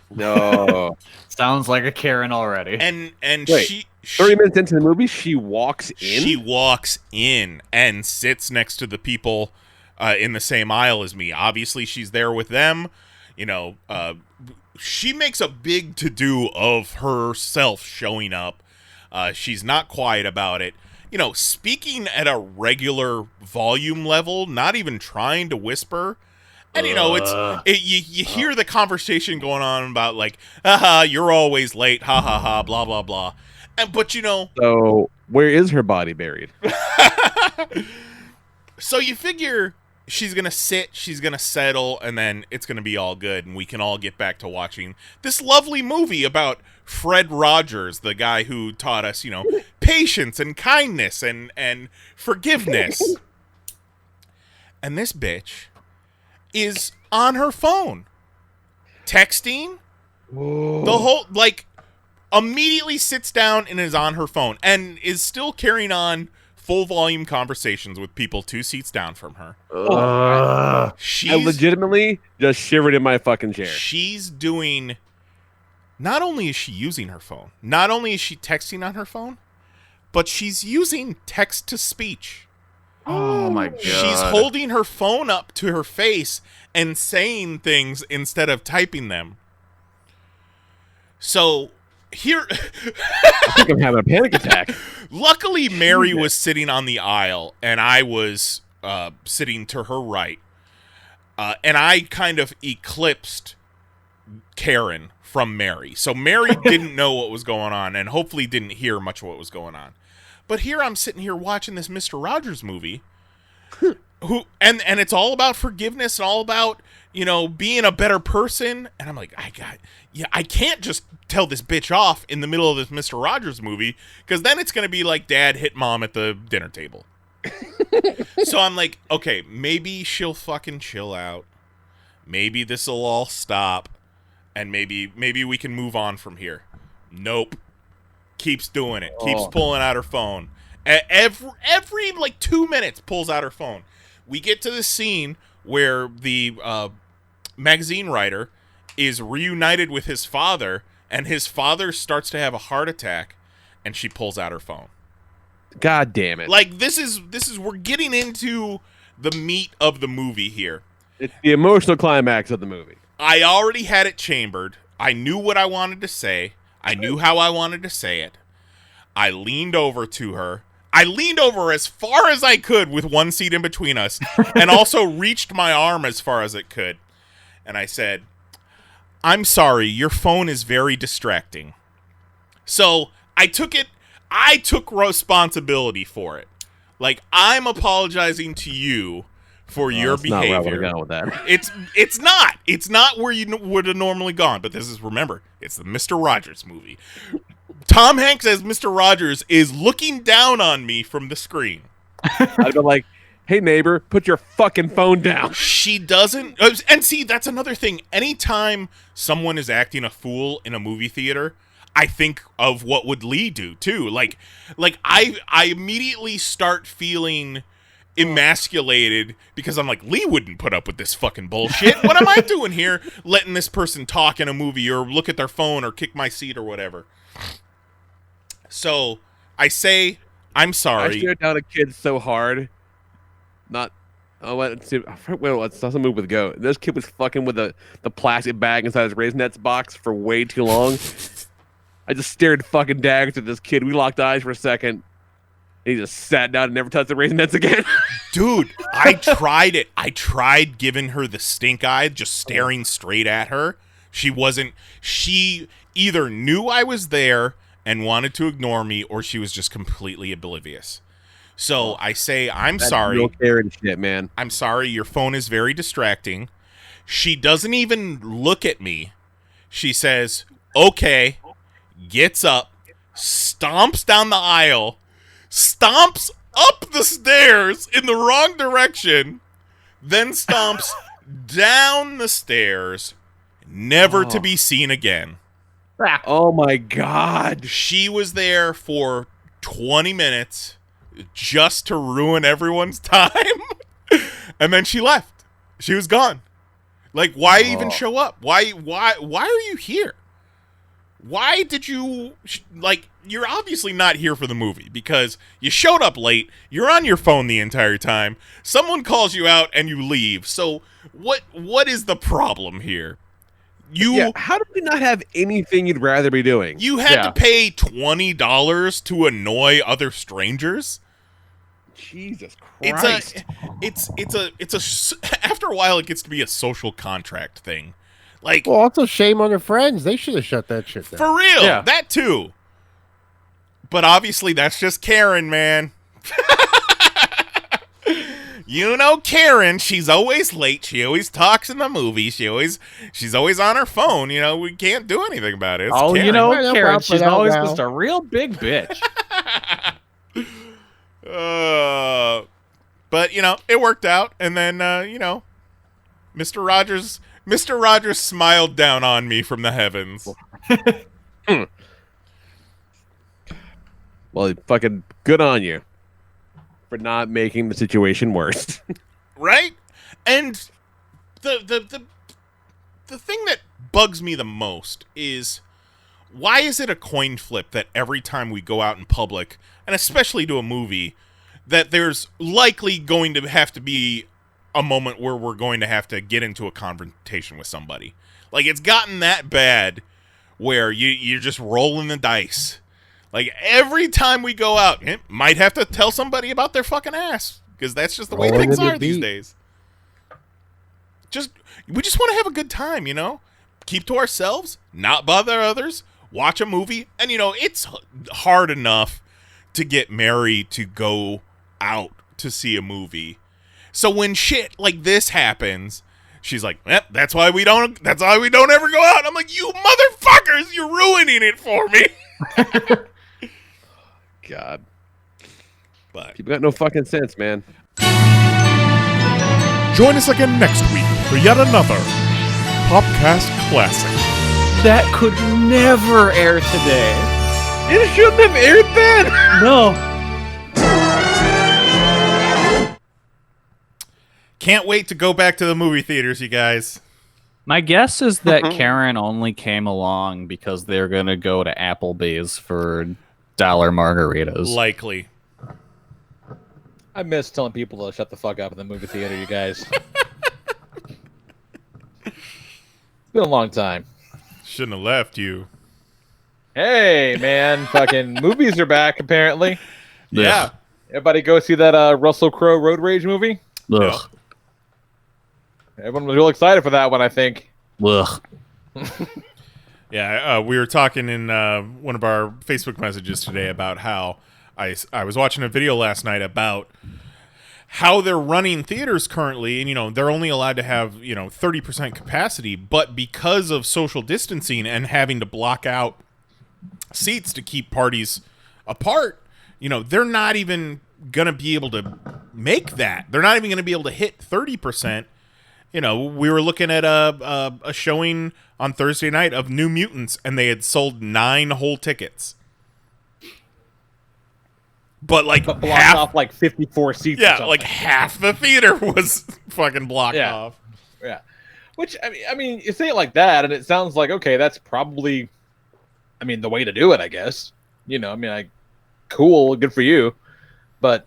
No. Sounds like a Karen already. And Wait, she 30 minutes into the movie, she walks in? She walks in and sits next to the people in the same aisle as me. Obviously, she's there with them. You know, she makes a big to-do of herself showing up. She's not quiet about it. You know, speaking at a regular volume level, not even trying to whisper. And, you know, you hear the conversation going on about, like, haha, you're always late, ha ha ha, blah, blah, blah. But, you know... So, where is her body buried? So you figure she's going to sit, she's going to settle, and then it's going to be all good, and we can all get back to watching this lovely movie about Fred Rogers, the guy who taught us, you know, patience and kindness and forgiveness. And this bitch is on her phone, texting, the whole, like, immediately sits down and is on her phone, and is still carrying on full volume conversations with people 2 seats down from her. I legitimately just shivered in my fucking chair. She's doing, not only is she using her phone, not only is she texting on her phone, but she's using text to speech. Oh my god. She's holding her phone up to her face and saying things instead of typing them. So here I think I'm having a panic attack. Luckily, Mary was sitting on the aisle, and I was sitting to her right. And I kind of eclipsed Karen from Mary. So Mary didn't know what was going on, and hopefully didn't hear much of what was going on. But here I'm sitting here watching this Mr. Rogers movie, and it's all about forgiveness and all about, you know, being a better person. And I'm like, I can't just tell this bitch off in the middle of this Mr. Rogers movie, because then it's going to be like dad hit mom at the dinner table. So I'm like, okay, maybe she'll fucking chill out. Maybe this'll all stop, and maybe we can move on from here. Nope. Keeps doing it. Keeps pulling out her phone. Every like 2 minutes pulls out her phone. We get to the scene where the magazine writer is reunited with his father, and his father starts to have a heart attack, and she pulls out her phone. God damn it. Like, this is we're getting into the meat of the movie here. It's the emotional climax of the movie. I already had it chambered. I knew what I wanted to say. I knew how I wanted to say it. I leaned over to her. I leaned over as far as I could with one seat in between us, and also reached my arm as far as it could. And I said, "I'm sorry, your phone is very distracting." So I took responsibility for it. Like, I'm apologizing to you for your behavior. Not where I would've gone with that. It's not where you would have normally gone. But this is, remember, it's the Mr. Rogers movie. Tom Hanks as Mr. Rogers is looking down on me from the screen. I'd be like, "Hey neighbor, put your fucking phone down." She doesn't. And see, that's another thing. Anytime someone is acting a fool in a movie theater, I think of what would Lee do too. Like I immediately start feeling emasculated because I'm like, Lee wouldn't put up with this fucking bullshit. What am I doing here, letting this person talk in a movie or look at their phone or kick my seat or whatever? So I say, I'm sorry. I stared down a kid so hard. Let's see. Let's some move with go. This kid was fucking with the plastic bag inside his Raisinets box for way too long. I just stared fucking daggers at this kid. We locked eyes for a second. And he just sat down and never touched the Raisinets again. Dude, I tried it. I tried giving her the stink eye, just staring straight at her. She either knew I was there and wanted to ignore me, or she was just completely oblivious. So I say, I'm sorry. Real caring shit, man. I'm sorry, your phone is very distracting. She doesn't even look at me. She says, okay, gets up, stomps down the aisle, stomps up the stairs in the wrong direction, then stomps down the stairs, never to be seen again. Oh my God. She was there for 20 minutes just to ruin everyone's time. And then she left. She was gone. Like, why even show up? Why are you here? Why did you, you're obviously not here for the movie because you showed up late, you're on your phone the entire time, someone calls you out and you leave. So what is the problem here? How did you not have anything you'd rather be doing? You had to pay $20 to annoy other strangers? Jesus Christ. It's after a while it gets to be a social contract thing. Like, well, also shame on your friends. They should have shut that shit down. For real, that too. But obviously that's just Karen, man. You know Karen, she's always late. She always talks in the movie. She's always on her phone. You know, we can't do anything about it. It's Karen. You know, Karen, she's always just a real big bitch. But you know, it worked out, and then you know, Mr. Rogers smiled down on me from the heavens. Well, fucking good on you for not making the situation worse. Right? And the thing that bugs me the most is, why is it a coin flip that every time we go out in public, and especially to a movie, that there's likely going to have to be a moment where we're going to have to get into a confrontation with somebody? Like, it's gotten that bad where you're just rolling the dice. Like, every time we go out, might have to tell somebody about their fucking ass, because that's just the way things are these days. We just want to have a good time, you know? Keep to ourselves, not bother others, watch a movie, and, you know, it's hard enough to get Mary to go out to see a movie. So when shit like this happens, she's like, that's why we don't ever go out. I'm like, you motherfuckers, you're ruining it for me. God. But People got no fucking sense, man. join us again next week for yet another Popcast Classic. That could never air today. It shouldn't have aired then. No. Can't wait to go back to the movie theaters, you guys. My guess is that Karen only came along because they're going to go to Applebee's for dollar margaritas. Likely. I miss telling people to shut the fuck up in the movie theater, you guys. It's been a long time. Shouldn't have left you. Hey, man, fucking movies are back, apparently. Yeah. Everybody go see that Russell Crowe Road Rage movie? Ugh. Everyone was real excited for that one, I think. Ugh. Yeah, we were talking in one of our Facebook messages today about how I was watching a video last night about how they're running theaters currently, and they're only allowed to have 30% capacity, but because of social distancing and having to block out seats to keep parties apart, they're not even gonna be able to make that. They're not even gonna be able to hit 30%. We were looking at a showing on Thursday night of New Mutants, and they had sold 9 whole tickets. But blocked off 54 seats. Yeah, like half the theater was fucking blocked off. Yeah. Which I mean, you say it like that, and it sounds like okay, that's probably, the way to do it, I guess. Cool, good for you, but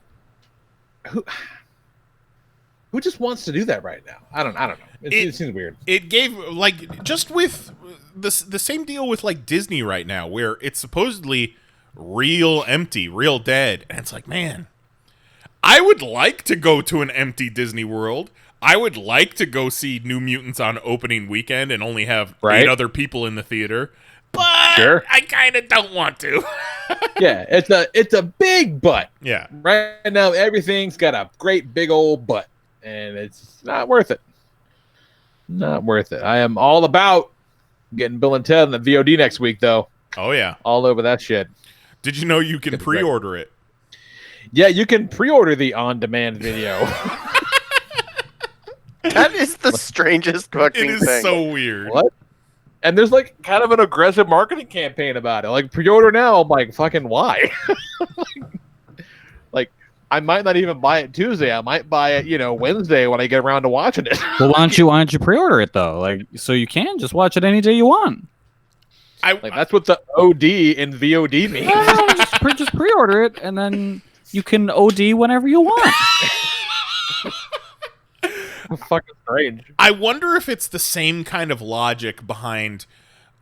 who just wants to do that right now? I don't know. It seems weird. It gave just with the same deal with Disney right now, where it's supposedly real empty, real dead, and it's like, man, I would like to go to an empty Disney World. I would like to go see New Mutants on opening weekend and only have 8 other people in the theater, but I kind of don't want to. Yeah, it's a big butt. Yeah, right now everything's got a great big old butt, and it's not worth it. Not worth it. I am all about getting Bill and Ted in the VOD next week, though. Oh yeah, all over that shit. Did you know you can pre-order it? Yeah, you can pre-order the on-demand video. That is the strangest fucking thing. It is so weird. What? And there's kind of an aggressive marketing campaign about it. Pre-order now. I'm like, fucking why? I might not even buy it Tuesday. I might buy it, Wednesday when I get around to watching it. Well, why don't you pre-order it though? So you can just watch it any day you want. That's what the OD in VOD means. No, just pre-order it, and then you can OD whenever you want. Fucking strange. I wonder if it's the same kind of logic behind,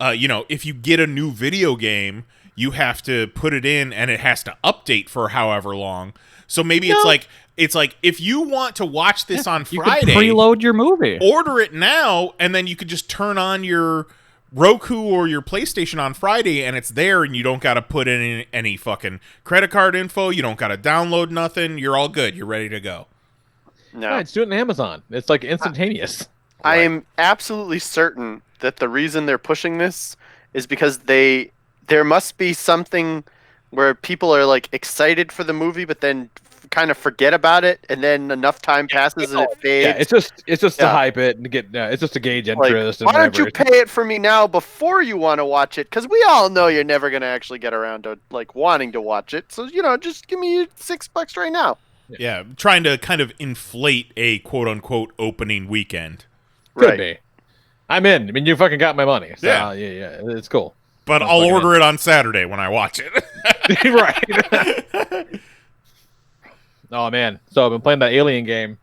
if you get a new video game, you have to put it in and it has to update for however long. So maybe it's like if you want to watch this on Friday, you can preload your movie. Order it now, and then you could just turn on your Roku or your PlayStation on Friday, and it's there, and you don't got to put in any fucking credit card info. You don't got to download nothing. You're all good. You're ready to go. No, it's doing it on Amazon. It's instantaneous. I am absolutely certain that the reason they're pushing this is because there must be something where people are excited for the movie, but then kind of forget about it, and then enough time passes and it fades. Yeah, it's just to hype it and get. It's just to gauge interest. Why don't you pay it for me now before you want to watch it? Because we all know you're never going to actually get around to wanting to watch it. So just give me $6 right now. Yeah, trying to kind of inflate a quote-unquote opening weekend. Could be. I'm in. You fucking got my money. So, yeah, it's cool. But I'll order it on Saturday when I watch it. Right. Oh, man. So I've been playing that Alien game,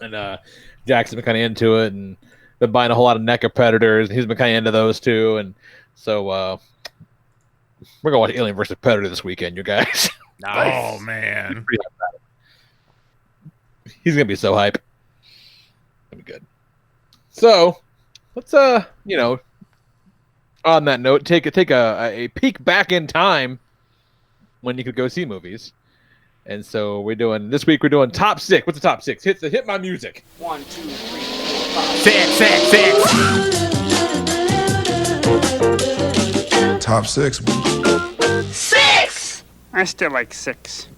and Jackson's been kind of into it, and been buying a whole lot of NECA Predators, and he's been kind of into those, too. And so we're going to watch Alien vs. Predator this weekend, you guys. Nice. Oh, man. He's going to be so hype. That'll be good. So, let's, on that note, take a peek back in time when you could go see movies. And so this week we're doing top 6. What's the top 6? Hit my music. 1, 2, 3, 4, 5. 6. Top 6. 6! I still like 6.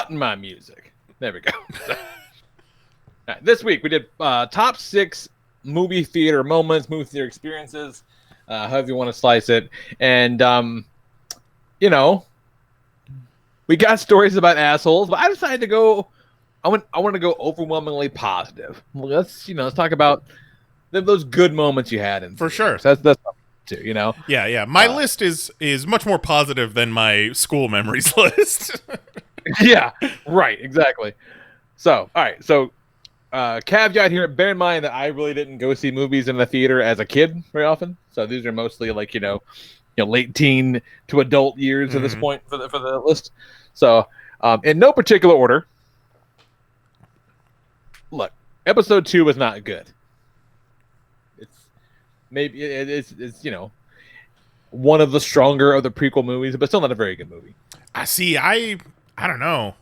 button my music. There we go. Right, this week we did top 6 movie theater moments, movie theater experiences, however you want to slice it. And, you know, we got stories about assholes, but I decided to go, I want to go overwhelmingly positive. Let's talk about those good moments you had. For sure. So that's too, you know? Yeah. My list is much more positive than my school memories list. Yeah, right, exactly. So, all right, so caveat here, bear in mind that I really didn't go see movies in the theater as a kid very often. So these are mostly like, late teen to adult years at this point for the list. So, in no particular order, look, episode 2 was not good. It's one of the stronger of the prequel movies, but still not a very good movie. I don't know.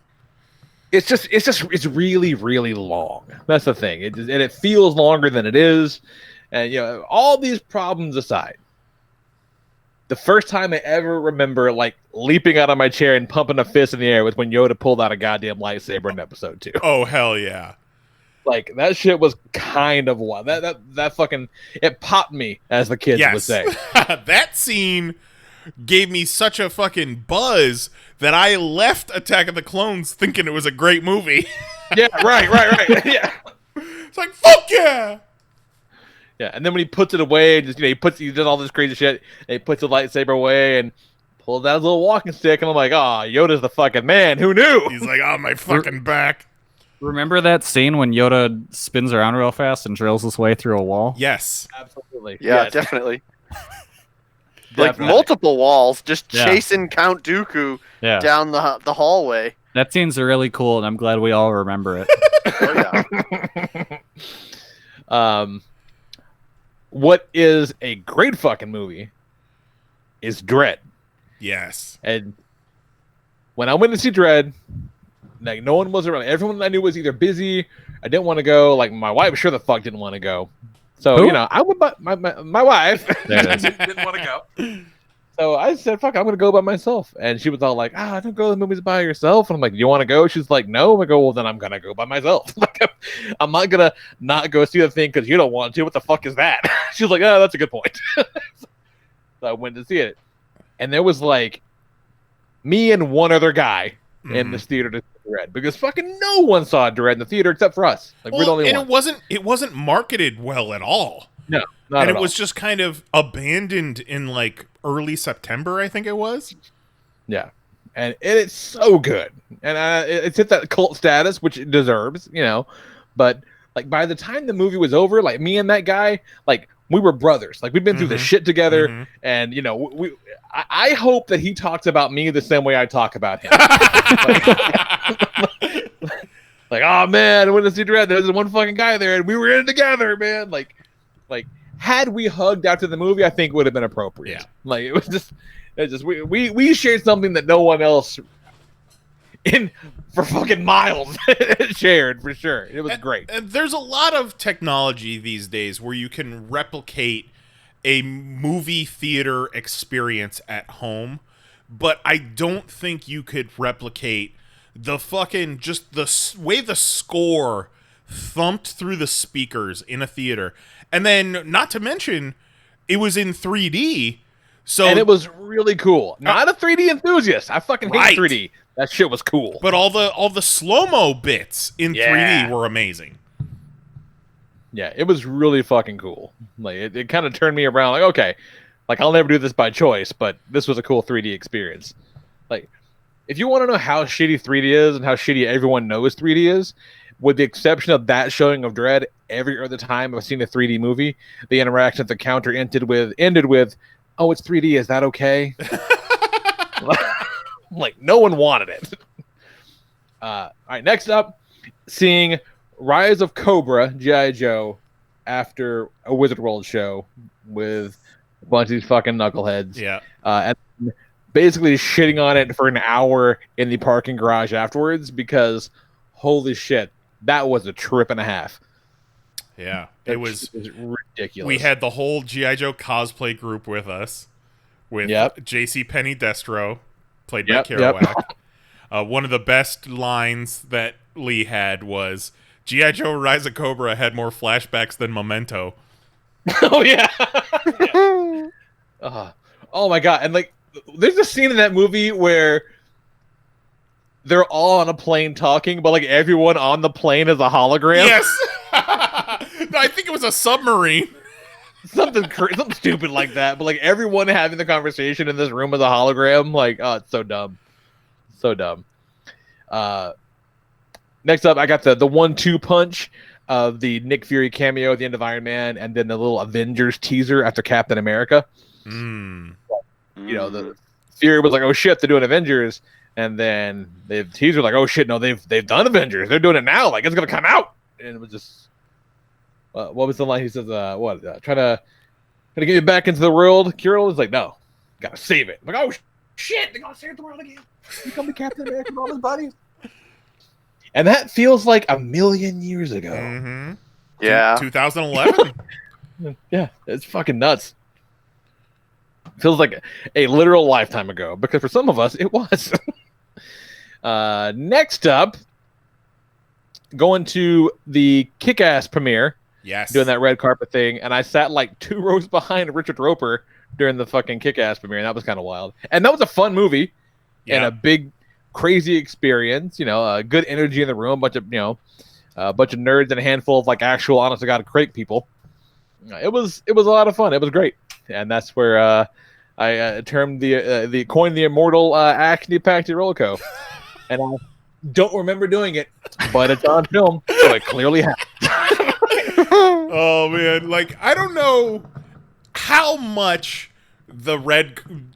It's really, really long. That's the thing. It feels longer than it is. And all these problems aside, the first time I ever remember like leaping out of my chair and pumping a fist in the air was when Yoda pulled out a goddamn lightsaber in episode 2. Oh hell yeah. Like that shit was kind of wild. That fucking it popped me, as the kids would say. That scene gave me such a fucking buzz that I left Attack of the Clones thinking it was a great movie. Yeah, right. Yeah. It's like, fuck yeah. Yeah, and then when he puts it away, he does all this crazy shit, and he puts the lightsaber away and pulls out his little walking stick, and I'm like, oh, Yoda's the fucking man. Who knew? He's like, oh, my fucking back. Remember that scene when Yoda spins around real fast and drills his way through a wall? Yes. Absolutely. Yeah, yes. definitely. Like multiple walls, just chasing Count Dooku down the hallway. That scene's really cool, and I'm glad we all remember it. Oh, yeah. What is a great fucking movie is Dredd. Yes. And when I went to see Dredd, like no one was around. Everyone I knew was either busy, I didn't want to go. Like my wife sure the fuck didn't want to go. So Who? I would, but my wife didn't want to go. So I said, "Fuck, I'm gonna go by myself." And she was all like, "Don't go to the movies by yourself." And I'm like, "You want to go?" She's like, "No." I go, "Well, then I'm gonna go by myself." Like, I'm not gonna not go see the thing because you don't want to. What the fuck is that? She's like, "Oh, that's a good point." So I went to see it, and there was like me and one other guy in this theater to see Dredd because fucking no one saw Dredd in the theater except for us. Like we're the only ones. And it wasn't marketed well at all. No, not and at it all. was just kind of abandoned in like early September, I think it was. Yeah, and it's so good, and it's hit that cult status, which it deserves, But like by the time the movie was over, like me and that guy, like we were brothers. Like we've been through this shit together, and I hope that he talks about me the same way I talk about him. Like, oh man, I went to see Dredd. There's one fucking guy there, and we were in it together, man. Like, had we hugged after the movie, I think it would have been appropriate. Yeah. Like it was just we shared something that no one else for fucking miles shared for sure. It was great. And there's a lot of technology these days where you can replicate a movie theater experience at home, but I don't think you could replicate the fucking just the way the score thumped through the speakers in a theater. And then, not to mention, it was in 3D. And it was really cool. Not a 3D enthusiast. I fucking hate 3D. That shit was cool. But all the slow-mo bits in 3D were amazing. Yeah, it was really fucking cool. Like it kind of turned me around. Like, okay, like I'll never do this by choice, but this was a cool 3D experience. Like, if you want to know how shitty 3D is and how shitty everyone knows 3D is, with the exception of that showing of Dredd, every other time I've seen a 3D movie, the interaction at the counter ended with, "Oh, it's 3D. Is that okay?" Like no one wanted it. All right, next up, seeing Rise of Cobra G.I. Joe after a Wizard World show with a bunch of these fucking knuckleheads. Yeah. And basically shitting on it for an hour in the parking garage afterwards because holy shit, that was a trip and a half. Yeah, it was ridiculous. We had the whole G.I. Joe cosplay group with us, with J.C. Penny Destro, played by Kerouac. One of the best lines that Lee had was, G.I. Joe Rise of Cobra had more flashbacks than Memento. Oh, yeah. Oh, my God. And, like, there's a scene in that movie where they're all on a plane talking, but, like, everyone on the plane is a hologram. Yes. No, I think it was a submarine. Something stupid like that, but like everyone having the conversation in this room is a hologram. Like, oh, it's so dumb, so dumb. Next up, I got the 1-2 punch of the Nick Fury cameo at the end of Iron Man, and then the little Avengers teaser after Captain America. You know, the Fury was like, "Oh shit, they're doing Avengers," and then the teaser like, "Oh shit, no, they've done Avengers. They're doing it now. Like it's gonna come out," and it was just. What was the line? He says, trying to get you back into the world. Kirill is like, no, gotta save it. I'm like, oh, shit, they're gonna save the world again. You come to Captain America and all his buddies. And that feels like a million years ago. Mm-hmm. Yeah. 2011. Yeah, it's fucking nuts. Feels like a literal lifetime ago, because for some of us, it was. Next up, going to the Kick-Ass premiere. Yes. Doing that red carpet thing, and I sat like 2 rows behind Richard Roper during the fucking Kick-Ass premiere, and that was kind of wild. And that was a fun movie, and a big, crazy experience. You know, good energy in the room, a bunch of nerds and a handful of like actual, honest to God, great people. It was a lot of fun. It was great, and that's where I termed coined the immortal Acne Pacty Rolco, and I don't remember doing it, but it's on film, so it clearly happened. Oh man, like I don't know how much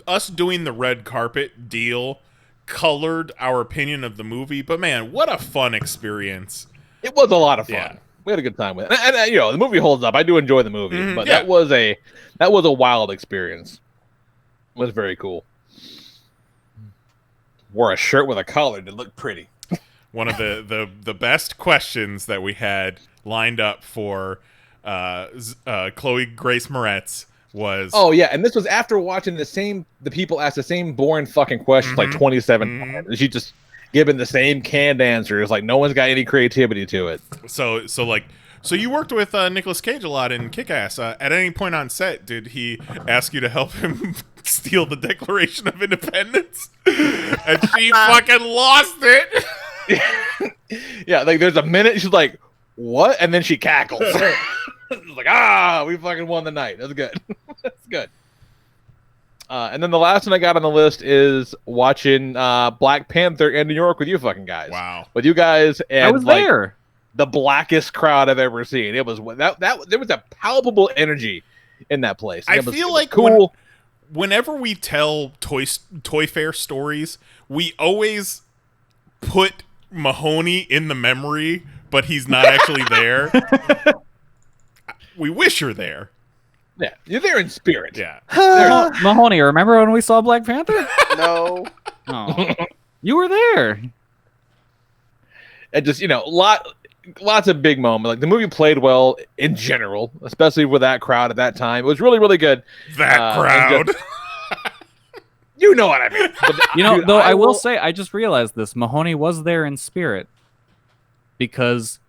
us doing the red carpet deal colored our opinion of the movie, but man, what a fun experience. It was a lot of fun. Yeah. We had a good time with it. And you know, the movie holds up. I do enjoy the movie, but yeah. that was a wild experience. It was very cool. Wore a shirt with a collar that looked pretty. One of the best questions that we had lined up for Chloe Grace Moretz was... Oh, yeah, and this was after watching the people ask the same boring fucking questions like 27 times. She just given the same canned answers. Like, no one's got any creativity to it. So you worked with Nicolas Cage a lot in Kick-Ass. At any point on set, did he ask you to help him steal the Declaration of Independence? And she fucking lost it! Yeah, like there's a minute she's like, what? And then she cackles. It's like, we fucking won the night. That's good. That's good. And then the last one I got on the list is watching Black Panther in New York with you fucking guys. Wow. With you guys, and I was there. The blackest crowd I've ever seen. It was that there was a palpable energy in that place. I feel like cool. Whenever we tell Toy Fair stories, we always put Mahoney in the memory, but he's not actually there. We wish you're there. Yeah, you're there in spirit. Yeah. Mahoney, remember when we saw Black Panther? No. Oh. You were there. And just, lots of big moments. Like the movie played well in general, especially with that crowd at that time. It was really, really good. That crowd. You know what I mean. But, dude, I will say, I just realized this. Mahoney was there in spirit because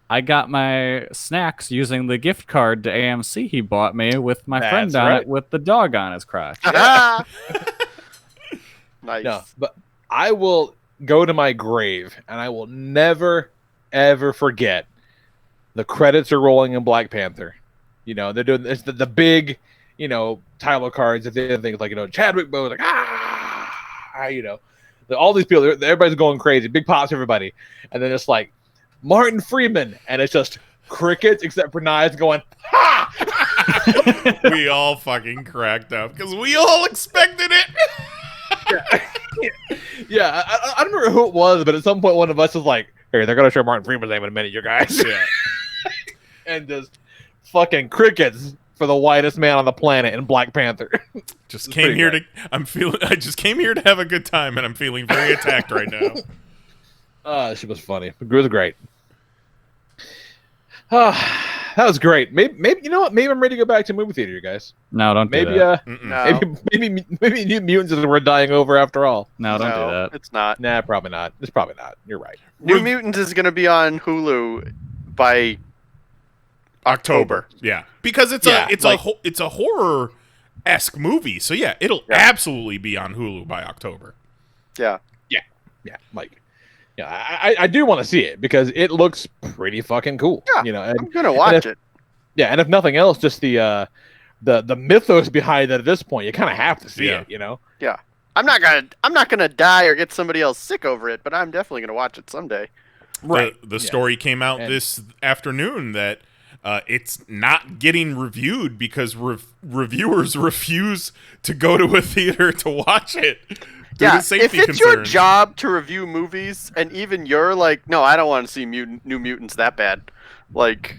I got my snacks using the gift card to AMC he bought me with my friend on it with the dog on his crotch. Nice. No, but I will go to my grave and I will never, ever forget the credits are rolling in Black Panther. They're doing it's the big, title cards at the end of things like, Chadwick Boseman, like, all these people, everybody's going crazy. Big pops, everybody. And then it's like Martin Freeman, and it's just crickets except for Knives going, ha! We all fucking cracked up because we all expected it. Yeah, I don't remember who it was, but at some point one of us was like, "Here, they're gonna show Martin Freeman's name in a minute, you guys." Yeah. And just fucking crickets for the whitest man on the planet in Black Panther. I just came here to have a good time, and I'm feeling very attacked right now. She was funny. It was great. That was great. Maybe you know what? Maybe I'm ready to go back to movie theater, you guys. No, don't maybe, do that. Maybe New Mutants is we're dying over after all. No, don't do that. It's not. Nah, probably not. It's probably not. You're right. New Mutants is going to be on Hulu by October. Yeah, because it's a horror-esque movie. So yeah, it'll absolutely be on Hulu by October. Yeah. Like, I do want to see it because it looks pretty fucking cool. Yeah, you know, and, I'm gonna watch it. Yeah, and if nothing else, just the mythos behind it at this point, you kind of have to see it. You know. Yeah. I'm not gonna die or get somebody else sick over it, but I'm definitely gonna watch it someday. Right. The story came out this afternoon that it's not getting reviewed because reviewers refuse to go to a theater to watch it. Yeah, if it's concerns. Your job to review movies, and even you're like, no, I don't want to see New Mutants that bad. Like,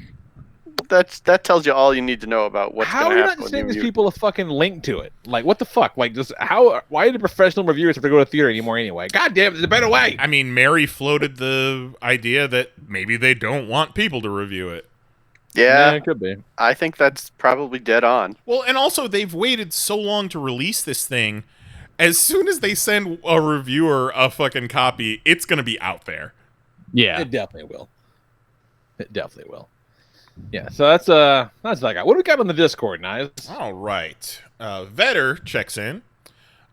that tells you all you need to know about what's going to happen. How are you not sending these people a fucking link to it? Like, what the fuck? Like, just why do professional reviewers have to go to theater anymore anyway? God damn, there's a better way. I mean, Mary floated the idea that maybe they don't want people to review it. Yeah, it could be. I think that's probably dead on. Well, and also they've waited so long to release this thing. As soon as they send a reviewer a fucking copy, it's going to be out there. Yeah. It definitely will. It definitely will. Yeah, so that's that guy. What do we got on the Discord, Nice? All right. Vetter checks in.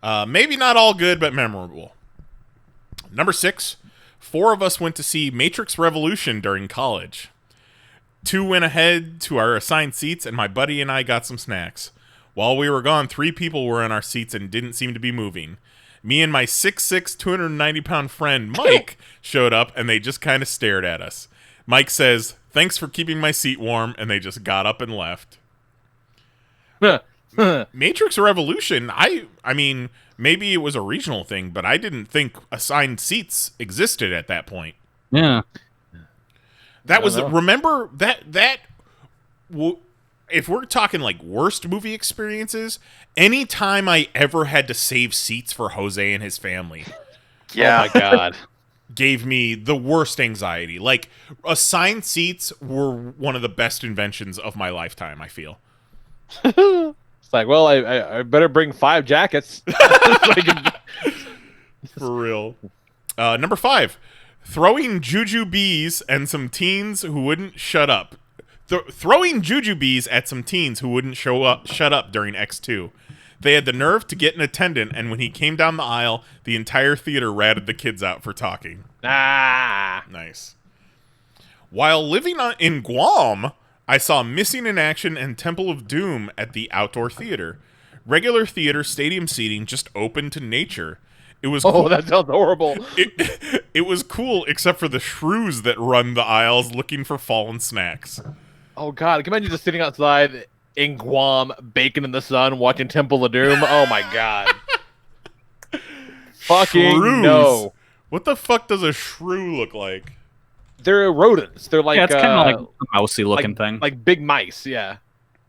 Maybe not all good, but memorable. Number 6, 4 of us went to see Matrix Revolution during college. 2 went ahead to our assigned seats, and my buddy and I got some snacks. While we were gone, 3 people were in our seats and didn't seem to be moving. Me and my 6'6", 290-pound friend, Mike, showed up, and they just kind of stared at us. Mike says, "Thanks for keeping my seat warm," and they just got up and left. Matrix Revolution, I mean, maybe it was a regional thing, but I didn't think assigned seats existed at that point. Yeah. That was, remember, if we're talking like worst movie experiences, anytime I ever had to save seats for Jose and his family, yeah, oh my god, gave me the worst anxiety. Like, assigned seats were one of the best inventions of my lifetime, I feel. It's like, well, I better bring 5 jackets. For real. Number 5, throwing jujubes and some teens who wouldn't shut up. Throwing jujubes at some teens who wouldn't shut up during X2. They had the nerve to get an attendant, and when he came down the aisle, the entire theater ratted the kids out for talking. Nice. While living in Guam, I saw Missing in Action and Temple of Doom at the outdoor theater. Regular theater stadium seating just open to nature. It was cool. That sounds horrible. It was cool, except for the shrews that run the aisles looking for fallen snacks. Oh god, can you imagine just sitting outside in Guam, baking in the sun, watching Temple of Doom? Oh my god. Fucking Shrews. no. What the fuck does a shrew look like? They're rodents. They're like it's kind of like a mousy looking thing. Like big mice, yeah.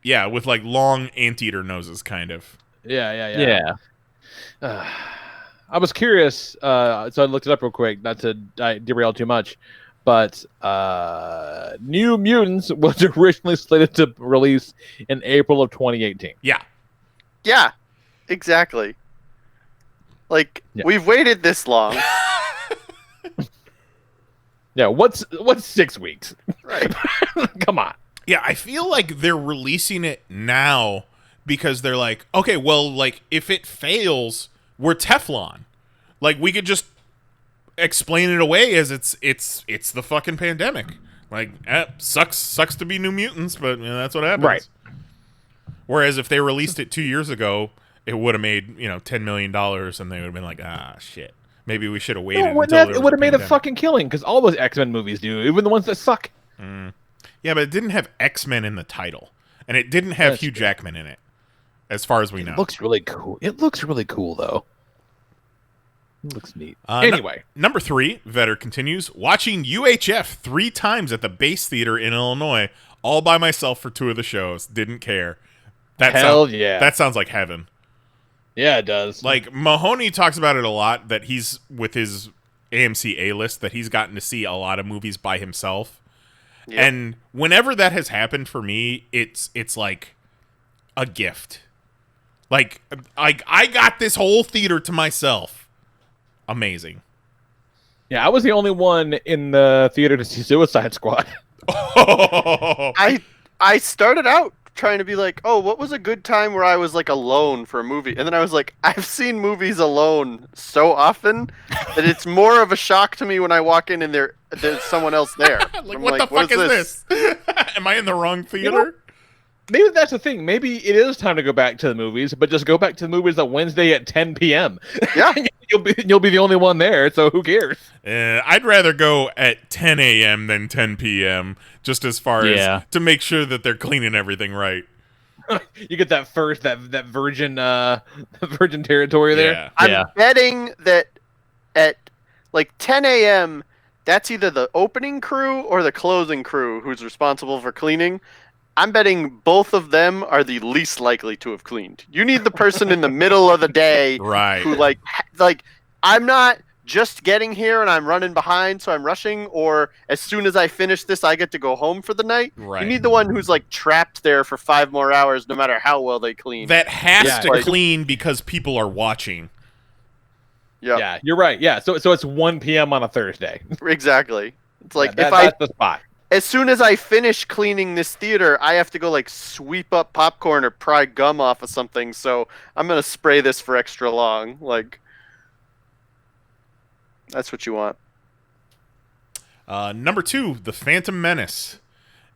Yeah, with like long anteater noses, kind of. Yeah. I was curious, so I looked it up real quick, not to derail too much. But New Mutants was originally slated to release in April of 2018. Yeah, exactly. Like, we've waited this long. Yeah, what's 6 weeks? Right. Come on. Yeah, I feel like they're releasing it now because they're like, okay, well, like, if it fails, we're Teflon. Like, we could just explain it away as it's the fucking pandemic. Like, sucks to be New Mutants, but that's what happens. Right. Whereas if they released it 2 years ago, it would have made $10 million, and they would have been like, shit, maybe we should have waited. It would have made a fucking killing because all those X-Men movies do, even the ones that suck. Yeah, but it didn't have X-Men in the title, and it didn't have Hugh Jackman in it, as far as we know. It looks really cool. It looks really cool, though. It looks neat. Anyway. Number 3, Vetter continues, watching UHF 3 times at the Base Theater in Illinois, all by myself for 2 of the shows. Didn't care. Yeah. That sounds like heaven. Yeah, it does. Like, Mahoney talks about it a lot, that he's, with his AMC A-list, that he's gotten to see a lot of movies by himself. Yep. And whenever that has happened for me, it's like a gift. Like I got this whole theater to myself. Amazing. Yeah, I was the only one in the theater to see Suicide Squad. I started out trying to be like, oh, what was a good time where I was like alone for a movie? And then I was like, I've seen movies alone so often that it's more of a shock to me when I walk in and there's someone else there. Like, what the fuck is this? Am I in the wrong theater? You know, maybe that's the thing. Maybe it is time to go back to the movies, but just go back to the movies on Wednesday at 10 p.m. Yeah. You'll be the only one there, so who cares? I'd rather go at 10 a.m. than 10 p.m. just as far as to make sure that they're cleaning everything right. You get that that virgin virgin territory there. Yeah. I'm betting that at like 10 a.m. that's either the opening crew or the closing crew who's responsible for cleaning. I'm betting both of them are the least likely to have cleaned. You need the person in the middle of the day, right? Who like I'm not just getting here and I'm running behind, so I'm rushing. Or as soon as I finish this, I get to go home for the night. Right. You need the one who's like trapped there for 5 more hours, no matter how well they clean. That has to clean because people are watching. Yeah, you're right. Yeah, so it's 1 p.m. on a Thursday. Exactly. It's like that's the spot. As soon as I finish cleaning this theater, I have to go like sweep up popcorn or pry gum off of something. So I'm gonna spray this for extra long. Like, that's what you want. Number 2, The Phantom Menace.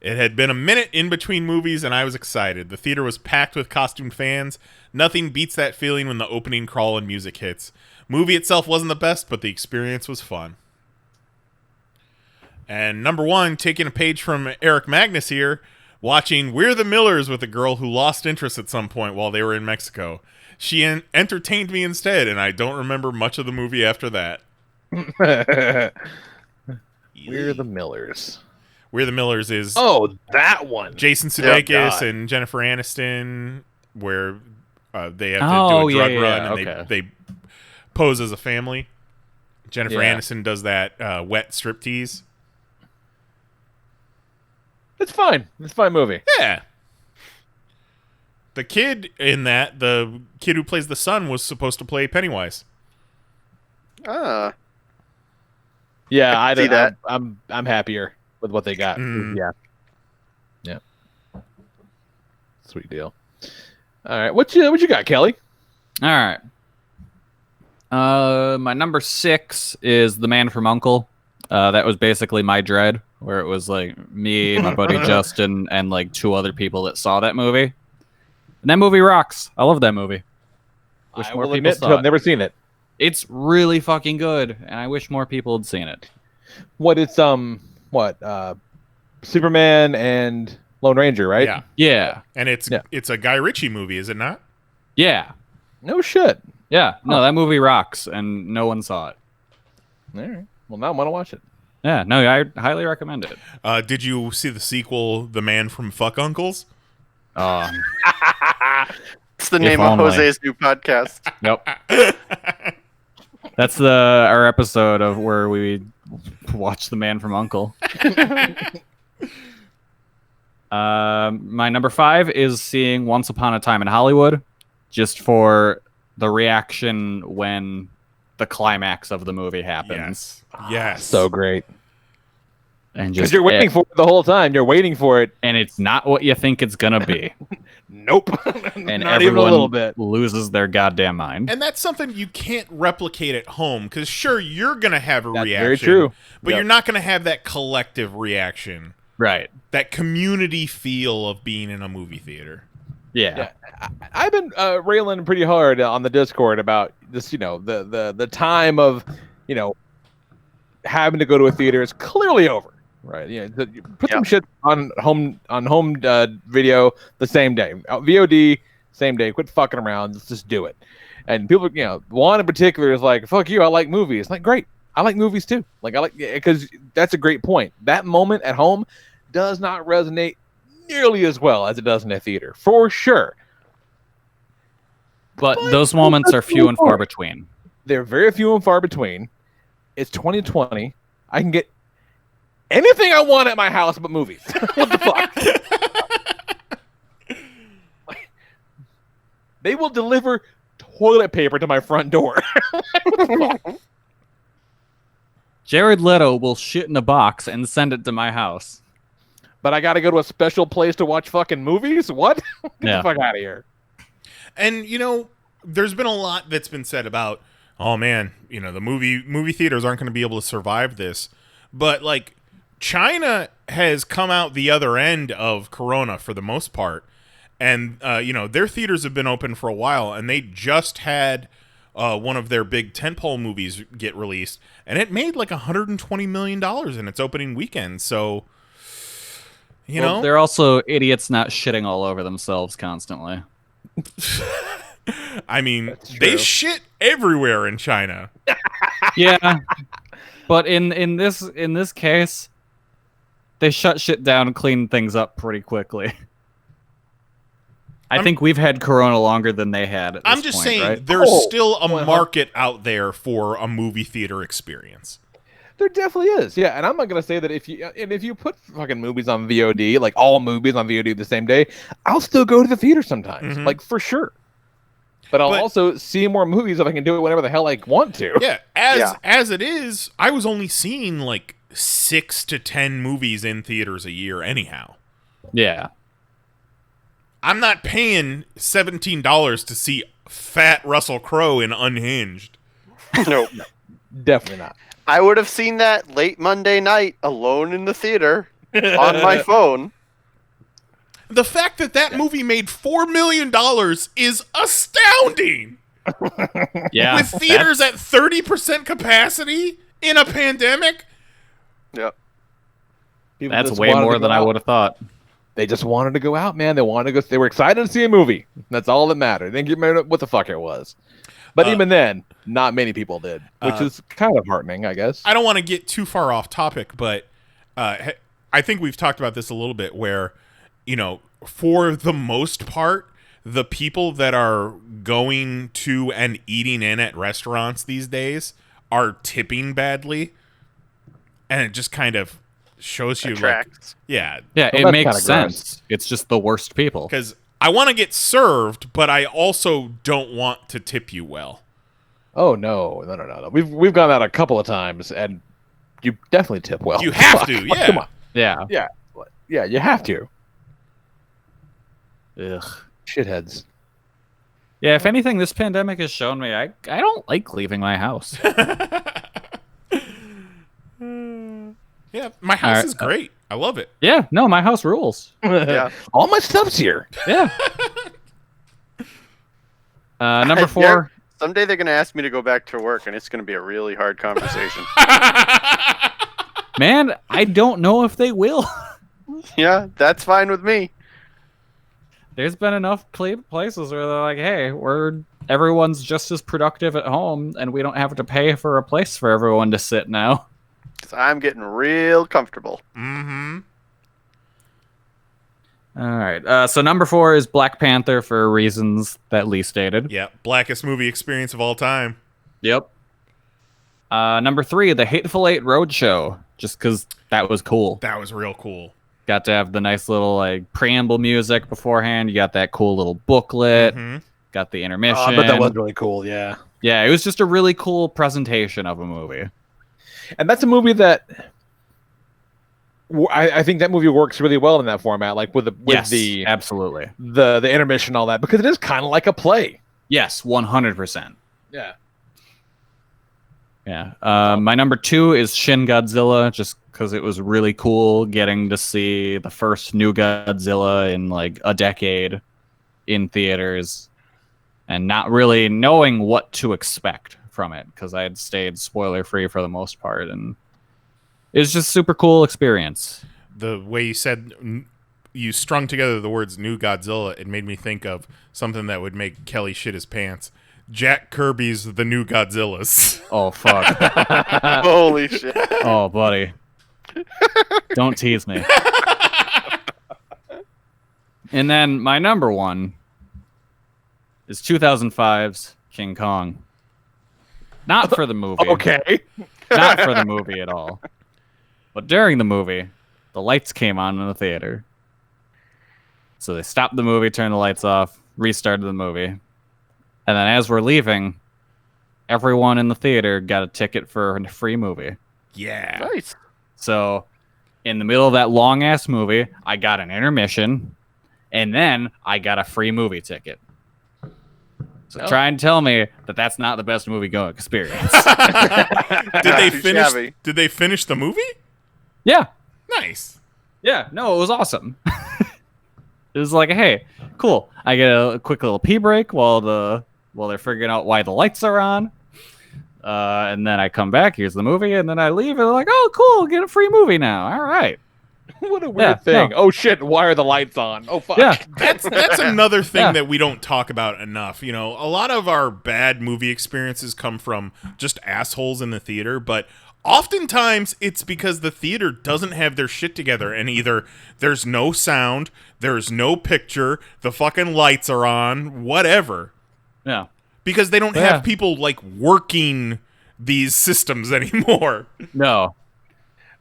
It had been a minute in between movies, and I was excited. The theater was packed with costumed fans. Nothing beats that feeling when the opening crawl and music hits. Movie itself wasn't the best, but the experience was fun. And number 1, taking a page from Eric Magnus here, watching We're the Millers with a girl who lost interest at some point while they were in Mexico. She entertained me instead, and I don't remember much of the movie after that. We're the Millers. We're the Millers is... Oh, that one. Jason Sudeikis and Jennifer Aniston, where they have to do a drug run, and they pose as a family. Jennifer Aniston does that wet striptease. It's fine. It's a fine movie. Yeah. The kid in that, the kid who plays the son, was supposed to play Pennywise. Ah. Yeah, I see that. I'm happier with what they got. Yeah. Sweet deal. All right, what you got, Kelly? All right. My number 6 is The Man from U.N.C.L.E. That was basically my dread, where it was like me, my buddy Justin, and like 2 other people that saw that movie. And that movie rocks. I love that movie. Wish I more will people admit saw to have it. never seen it. It's really fucking good, and I wish more people had seen it. Superman and Lone Ranger, right? Yeah. Yeah. And it's a Guy Ritchie movie, is it not? Yeah. No shit. Yeah. No, that movie rocks, and no one saw it. All right. Well, now I want to watch it. Yeah. No, I highly recommend it. Did you see the sequel, The Man from Fuck Uncles? It's the name of Jose's new podcast. Yep. That's our episode of where we watch The Man from U.N.C.L.E. My number 5 is seeing Once Upon a Time in Hollywood, just for the reaction when the climax of the movie happens. Yes. So great. And because you're waiting for it the whole time. You're waiting for it. And it's not what you think it's going to be. Nope. And Not even a everyone little bit. loses their goddamn mind. And that's something you can't replicate at home, because sure, you're going to have a reaction. very true. But Yep. you're not going to have that collective reaction. Right. That community feel of being in a movie theater. Yeah. I've been railing pretty hard on the Discord about this, the time of, having to go to a theater is clearly over. Right. Yeah. Put some shit on home video the same day. VOD same day. Quit fucking around. Let's just do it. And people, one in particular is like, "Fuck you. I like movies." Like, great. I like movies too. Because that's a great point. That moment at home does not resonate nearly as well as it does in a theater, for sure. But those moments are few and far between. They're very few and far between. It's 2020. I can get anything I want at my house but movies. What the fuck? They will deliver toilet paper to my front door. Jared Leto will shit in a box and send it to my house. But I got to go to a special place to watch fucking movies? What? Get the fuck out of here. And, there's been a lot that's been said about, oh man, the movie theaters aren't going to be able to survive this. But, like, China has come out the other end of Corona for the most part. And, their theaters have been open for a while, and they just had one of their big tentpole movies get released, and it made like $120 million in its opening weekend. So, they're also idiots not shitting all over themselves constantly. I mean, they shit everywhere in China. Yeah, but in this case, they shut shit down and clean things up pretty quickly. I think we've had Corona longer than they had. At this I'm just point, saying, right? there's still a market out there for a movie theater experience. There definitely is, yeah. And I'm not gonna say that if you put fucking movies on VOD, like all movies on VOD the same day, I'll still go to the theater sometimes, like for sure. But I'll also see more movies if I can do it whenever the hell I want to. Yeah, as it is, I was only seeing like 6 to 10 movies in theaters a year anyhow. Yeah. I'm not paying $17 to see fat Russell Crowe in Unhinged. Nope. Definitely not. I would have seen that late Monday night alone in the theater on my phone. The fact that movie made $4 million is astounding. Yeah. With theaters at 30% capacity in a pandemic. Yep. That's way more than I would have thought. They just wanted to go out, man. They wanted to go. They were excited to see a movie. That's all that mattered. They didn't get what the fuck it was. But even then, not many people did, which is kind of heartening, I guess. I don't want to get too far off topic, but I think we've talked about this a little bit where, for the most part, the people that are going to and eating in at restaurants these days are tipping badly. And it just kind of shows you Attracts. Yeah, it makes sense. It's just the worst people. Because I want to get served, but I also don't want to tip you well. Oh no. We've gone out a couple of times, and you definitely tip well. You have to, yeah. Come on. Yeah. Yeah, you have to. Ugh. Shitheads. Yeah, if anything, this pandemic has shown me I don't like leaving my house. Yeah, my house is great. I love it. Yeah, no, my house rules. Yeah. All my stuff's here. Yeah. Number 4. Yeah, someday they're going to ask me to go back to work, and it's going to be a really hard conversation. Man, I don't know if they will. Yeah, that's fine with me. There's been enough places where they're like, hey, everyone's just as productive at home, and we don't have to pay for a place for everyone to sit now. I'm getting real comfortable. Mm-hmm. All right. So number 4 is Black Panther for reasons that Lee stated. Yeah, blackest movie experience of all time. Yep. Number 3, The Hateful Eight Roadshow, just because that was cool. That was real cool. Got to have the nice little preamble music beforehand. You got that cool little booklet. Mm-hmm. Got the intermission. Oh, but that was really cool, yeah. Yeah, it was just a really cool presentation of a movie. And that's a movie that I think that movie works really well in that format, like with the absolutely the intermission and all that, because it is kind of like a play. Yes, 100%. Yeah. Yeah. My number 2 is Shin Godzilla, just because it was really cool getting to see the first new Godzilla in like a decade in theaters and not really knowing what to expect from it, because I had stayed spoiler free for the most part, and it was just a super cool experience. The way you strung together the words "new Godzilla," it made me think of something that would make Kelly shit his pants. Jack Kirby's The New Godzillas. Oh fuck! Holy shit! Oh buddy, don't tease me. And then my number 1 is 2005's King Kong. Not for the movie. Okay. Not for the movie at all. But during the movie, the lights came on in the theater. So they stopped the movie, turned the lights off, restarted the movie. And then as we're leaving, everyone in the theater got a ticket for a free movie. Yeah. Nice. So in the middle of that long-ass movie, I got an intermission, and then I got a free movie ticket. So try and tell me that that's not the best movie-going experience. Did they finish the movie? Yeah. Nice. Yeah. No, it was awesome. It was like, hey, cool. I get a quick little pee break while they're figuring out why the lights are on. And then I come back, here's the movie, and then I leave, and they're like, oh, cool, get a free movie now. All right. What a weird thing. No. Oh, shit, why are the lights on? Oh, fuck. Yeah. That's another thing that we don't talk about enough. You know, a lot of our bad movie experiences come from just assholes in the theater, but oftentimes it's because the theater doesn't have their shit together, and either there's no sound, there's no picture, the fucking lights are on, whatever. Yeah. Because they don't have people, like, working these systems anymore. No.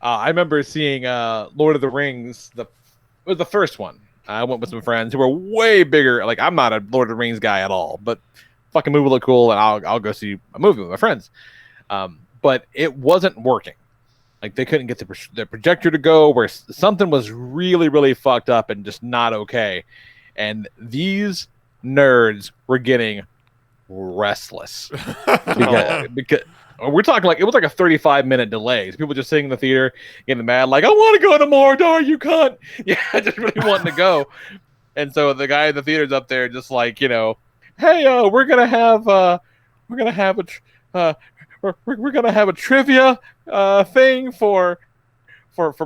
I remember seeing Lord of the Rings. It was the first one. I went with some friends who were way bigger. Like, I'm not a Lord of the Rings guy at all, but fucking movie looked cool, and I'll go see a movie with my friends. But it wasn't working. Like, they couldn't get the projector to go, where something was really, really fucked up and just not okay. And these nerds were getting restless because we're talking like it was like a 35-minute delay. So people just sitting in the theater getting mad, like, I want to go to Mordor, you cunt. Yeah, just really wanting to go. And so the guy in the theater's up there, just like, you know, hey, we're gonna have a trivia thing for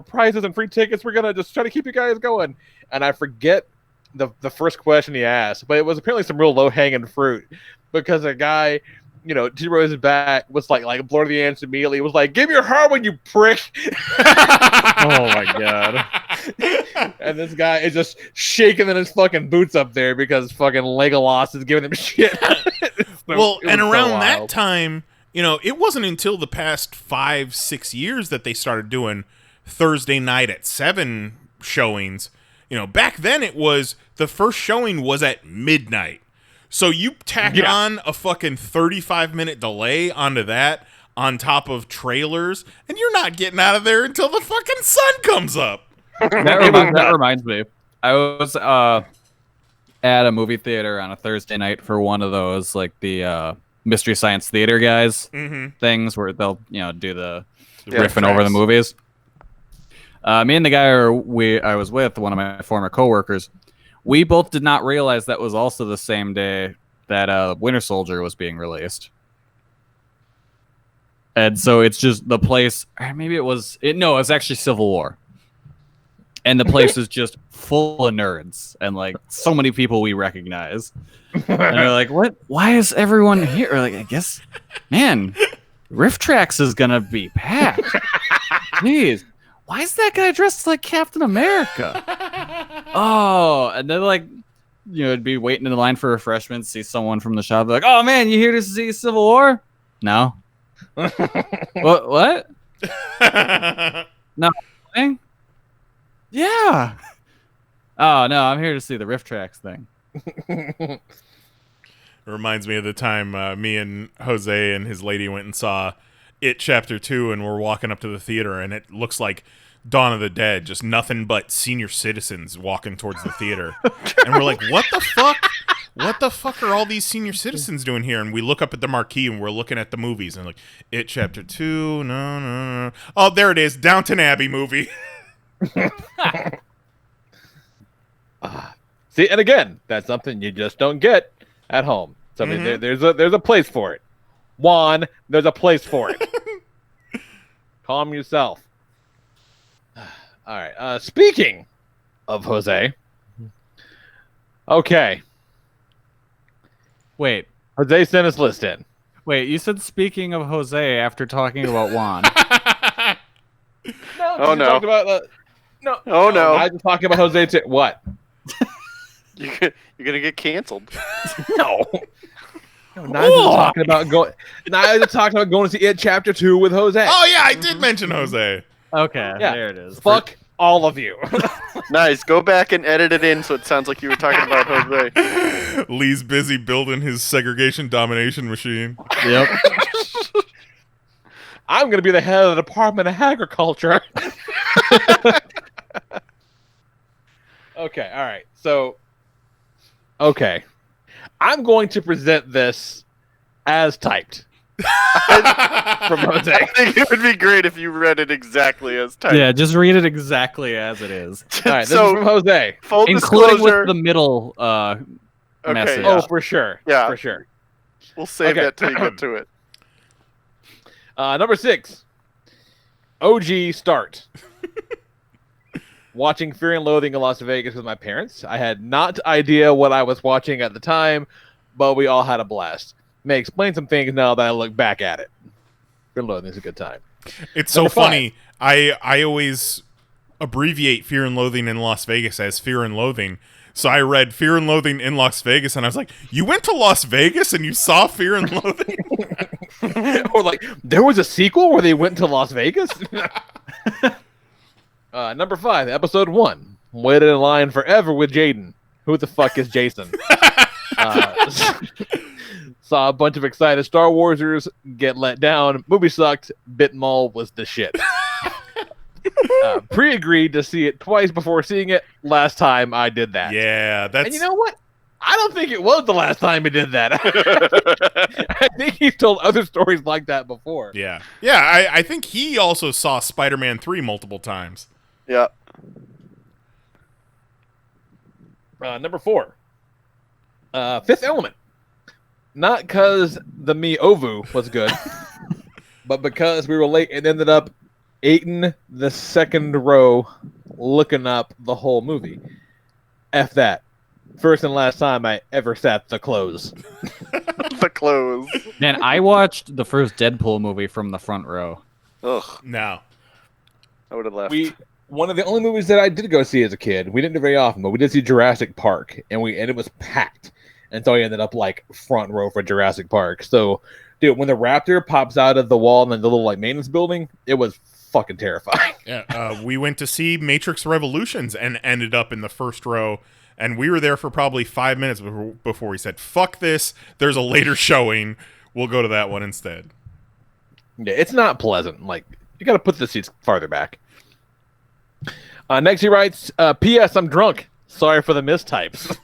prizes and free tickets. We're gonna just try to keep you guys going. And I forget the first question he asked, but it was apparently some real low-hanging fruit, because a guy, you know, 2 rows back was like blurted the answer immediately. It was like, give me your heroin, you prick. Oh my god. And this guy is just shaking in his fucking boots up there because fucking Legolas is giving him shit. Well, and around that time, you know, it wasn't until the past 5-6 years that they started doing Thursday night at 7 showings. You know, back then it was, the first showing was at midnight. So you tack on a fucking 35-minute delay onto that, on top of trailers, and you're not getting out of there until the fucking sun comes up. That reminds me. I was at a movie theater on a Thursday night for one of those, like the Mystery Science Theater guys things where they'll, you know, do the riffing over the movies. Me and the guy I was with, one of my former coworkers, we both did not realize that was also the same day that Winter Soldier was being released. And so it's just the place, maybe it was actually Civil War. And the place is just full of nerds and like so many people we recognize. And they're like, what? Why is everyone here? Or like, I guess, man, Riff Tracks is going to be packed. Jeez. Why is that guy dressed like Captain America? Oh, and then like, you know, it'd be waiting in the line for refreshments, see someone from the shop, like, oh man, you here to see Civil War? No. What? No. Yeah. Oh no, I'm here to see the Riff Tracks thing. It reminds me of the time me and Jose and his lady went and saw It Chapter 2, and we're walking up to the theater, and it looks like Dawn of the Dead, just nothing but senior citizens walking towards the theater. And we're like, what the fuck? What the fuck are all these senior citizens doing here? And we look up at the marquee, and we're looking at the movies, and like, It Chapter 2, no. Oh, there it is, Downton Abbey movie. See, and again, that's something you just don't get at home. So I mean, there's a place for it. Juan, there's a place for it. Calm yourself. All right. Speaking of Jose. Okay. Wait. Jose sent his list in. Wait, you said speaking of Jose after talking about Juan. Oh no. Talked about, no. Oh no. I was talking about Jose too. What? You're gonna get canceled. No. Now I was talking about going. Now I was talking about going to see It Chapter 2 with Jose. Oh yeah, I did mention Jose. Okay, Yeah. there it is. Fuck all of you. Nice. Go back and edit it in so it sounds like you were talking about Jose. Lee's busy building his segregation domination machine. Yep. I'm going to be the head of the Department of Agriculture. Okay, all right. So, okay. I'm going to present this as typed. From Jose. I think it would be great if you read it exactly as typed. Yeah, just read it exactly as it is. All right, this is from Jose. Full Including disclosure. with the middle message. Oh, for sure. Yeah. For sure. We'll save Okay. that till you get to it. Number 6. OG start. Watching Fear and Loathing in Las Vegas with my parents. I had not idea what I was watching at the time, but we all had a blast. May explain some things now that I look back at it. Fear and Loathing is a good time. It's so Number 5. funny. I always abbreviate Fear and Loathing in Las Vegas as Fear and Loathing. So I read Fear and Loathing in Las Vegas, and I was like, you went to Las Vegas and you saw Fear and Loathing? Or like, there was a sequel where they went to Las Vegas? Number 5, episode 1. Waited in line forever with Jaden. Who the fuck is Jason? Saw a bunch of excited Star Warsers get let down. Movie sucked. Bitmall was the shit. Pre-agreed to see it twice before seeing it. Last time I did that. Yeah, that's... And you know what? I don't think it was the last time he did that. I think he's told other stories like that before. Yeah. Yeah, I think he also saw Spider-Man 3 multiple times. Yeah. Number 4. Fifth Element. Not because the Me Ovu was good, but because we were late and ended up eating the second row looking up the whole movie. F that. First and last time I ever sat the close. The close. Man, I watched the first Deadpool movie from the front row. Ugh. No. I would have left. One of the only movies that I did go see as a kid, we didn't do very often, but we did see Jurassic Park, and it was packed. And so I ended up like front row for Jurassic Park. So, dude, when the raptor pops out of the wall and then the little like maintenance building, it was fucking terrifying. Yeah, we went to see Matrix Revolutions and ended up in the first row. And we were there for probably 5 minutes before he said, fuck this, there's a later showing. We'll go to that one instead. Yeah, it's not pleasant. Like, you got to put the seats farther back. Next he writes, P.S. I'm drunk. Sorry for the mistypes.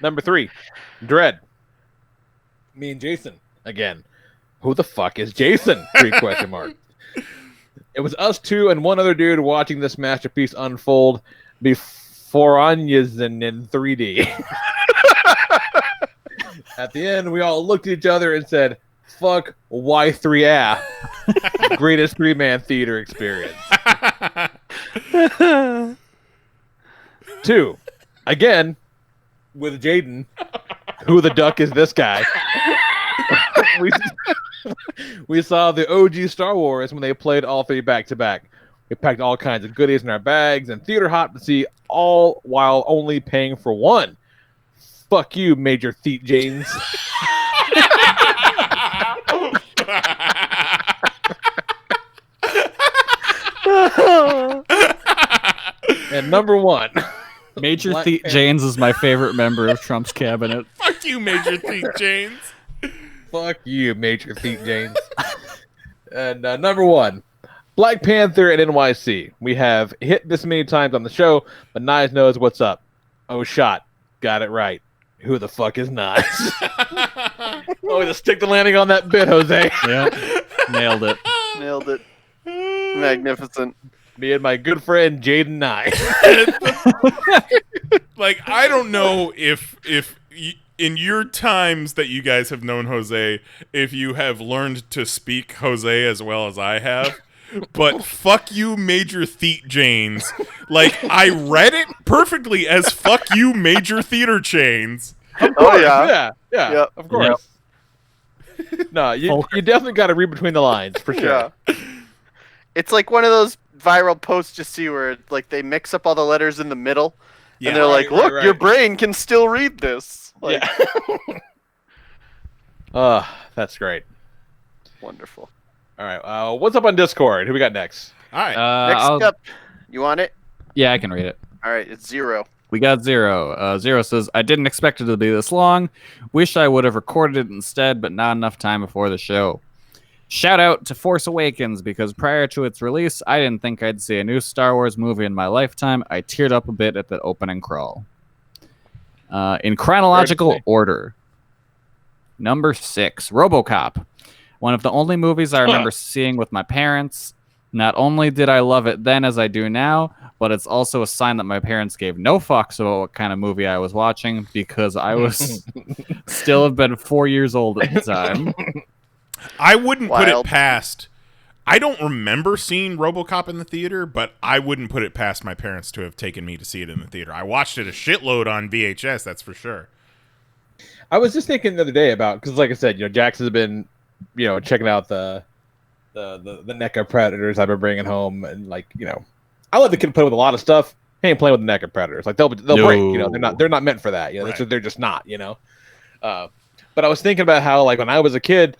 Number 3, Dread. Me and Jason again. Who the fuck is Jason? 3 question mark. It was us 2 and one other dude watching this masterpiece unfold before Anya's in 3D. At the end, we all looked at each other and said, fuck Y3A. Greatest 3-man theater experience. 2, again, with Jaden. Who the duck is this guy? We saw the OG Star Wars when they played all 3 back-to-back. We packed all kinds of goodies in our bags and theater hopped to see all while only paying for 1. Fuck you, Major Theat James. And number 1. Major Theat James is my favorite member of Trump's cabinet. Fuck you, Major Theat James. Fuck you, Major Theat James. And number 1, Black Panther and NYC. We have hit this many times on the show, but Nice knows what's up. Oh, shot. Got it right. Who the fuck is Nice? Oh, just stick the landing on that bit, Jose. Yeah, nailed it. Nailed it. Magnificent. Me and my good friend Jaden Nye. Like, I don't know if in your times that you guys have known Jose, if you have learned to speak Jose as well as I have, but fuck you, Major Theat Janes. Like, I read it perfectly as fuck you, Major Theater Chains. Oh, yeah. Yeah, Yep. of course. Yep. No, you definitely got to read between the lines, for sure. Yeah. It's like one of those viral posts you see where like they mix up all the letters in the middle, and they're like, "Look, your brain can still read this." Like, yeah. That's great. Wonderful. All right. What's up on Discord? Who we got next? All right. Next up, you want it? Yeah, I can read it. All right, it's Zero. We got Zero. Zero says, I didn't expect it to be this long. Wish I would have recorded it instead, but not enough time before the show. Shout out to Force Awakens, because prior to its release, I didn't think I'd see a new Star Wars movie in my lifetime. I teared up a bit at the opening crawl. In chronological order, number 6, RoboCop. One of the only movies I remember seeing with my parents. Not only did I love it then as I do now, but it's also a sign that my parents gave no fucks about what kind of movie I was watching, because I was still have been 4 years old at the time. I wouldn't put it past. I don't remember seeing RoboCop in the theater, but I wouldn't put it past my parents to have taken me to see it in the theater. I watched it a shitload on VHS, that's for sure. I was just thinking the other day about, because like I said, Jackson's been, checking out the NECA Predators I've been bringing home, and I let the kid play with a lot of stuff. He ain't playing with the NECA Predators. Like they'll break. They're not meant for that. Right. They're just not. But I was thinking about how when I was a kid,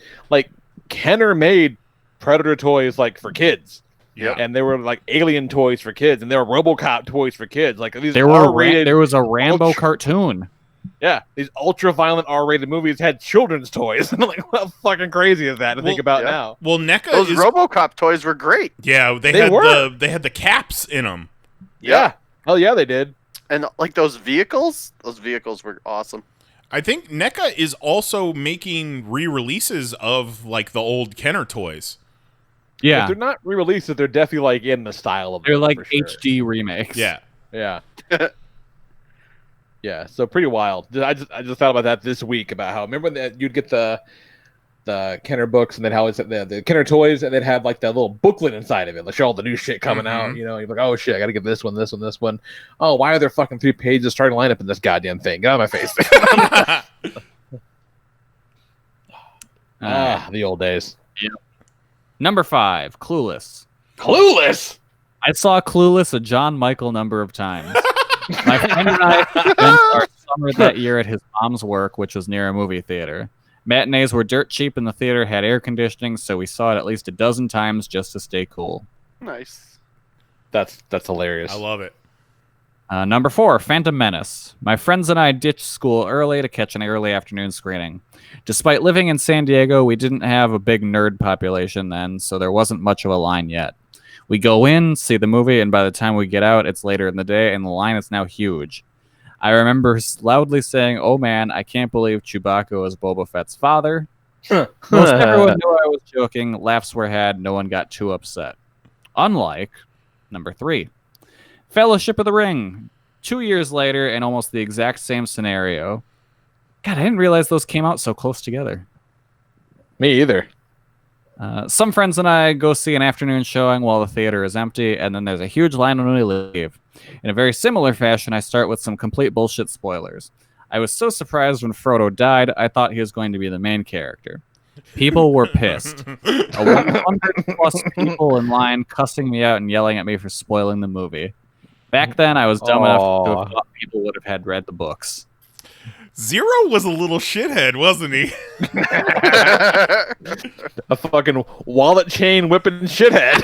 Kenner made Predator toys for kids. Yeah. And there were Alien toys for kids, and there were RoboCop toys for kids. These there was a Rambo cartoon. Yeah, these ultra-violent R-rated movies had children's toys. How fucking crazy is that to think about now? Well, NECA those RoboCop toys were great. Yeah, they had the caps in them. Yeah. Hell yeah, they did. And those vehicles were awesome. I think NECA is also making re-releases of the old Kenner toys. Yeah, if they're not re-releases, they're definitely in the style of. They're them, HD remakes. Yeah. Yeah, so pretty wild. I just thought about that this week, about how remember that you'd get the Kenner books, and then how it's the Kenner toys, and they'd have that little booklet inside of it, show all the new shit coming out. You're like, oh shit, I gotta get this one, this one, this one. Oh, why are there fucking 3 pages starting to line up in this goddamn thing? Get out of my face. The old days. Yeah. Number 5, Clueless. Clueless. I saw Clueless a John Michael number of times. My friend and I spent our summer that year at his mom's work, which was near a movie theater. Matinees were dirt cheap, and the theater had air conditioning, so we saw it at least a dozen times just to stay cool. Nice. That's hilarious. I love it. Number 4, Phantom Menace. My friends and I ditched school early to catch an early afternoon screening. Despite living in San Diego, we didn't have a big nerd population then, so there wasn't much of a line yet. We go in, see the movie, and by the time we get out, it's later in the day, and the line is now huge. I remember loudly saying, "Oh man, I can't believe Chewbacca was Boba Fett's father." Most everyone knew I was joking. Laughs were had. No one got too upset. Unlike number 3, Fellowship of the Ring. 2 years later, and almost the exact same scenario. God, I didn't realize those came out so close together. Me either. Some friends and I go see an afternoon showing while the theater is empty, and then there's a huge line when we leave. In a very similar fashion, I start with some complete bullshit spoilers. I was so surprised when Frodo died, I thought he was going to be the main character. People were pissed. 100+ people in line cussing me out and yelling at me for spoiling the movie. Back then, I was dumb enough to have thought people would have had read the books. Zero was a little shithead, wasn't he? A fucking wallet chain whipping shithead.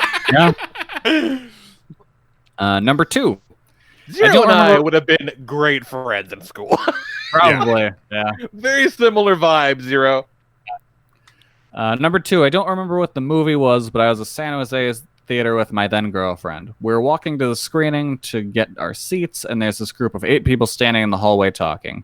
Yeah. Number 2. Zero and I would have been great friends in school. Probably, yeah. Very similar vibe, Zero. Number 2, I don't remember what the movie was, but I was at San Jose's theater with my then girlfriend. We were walking to the screening to get our seats, and there's this group of 8 people standing in the hallway talking.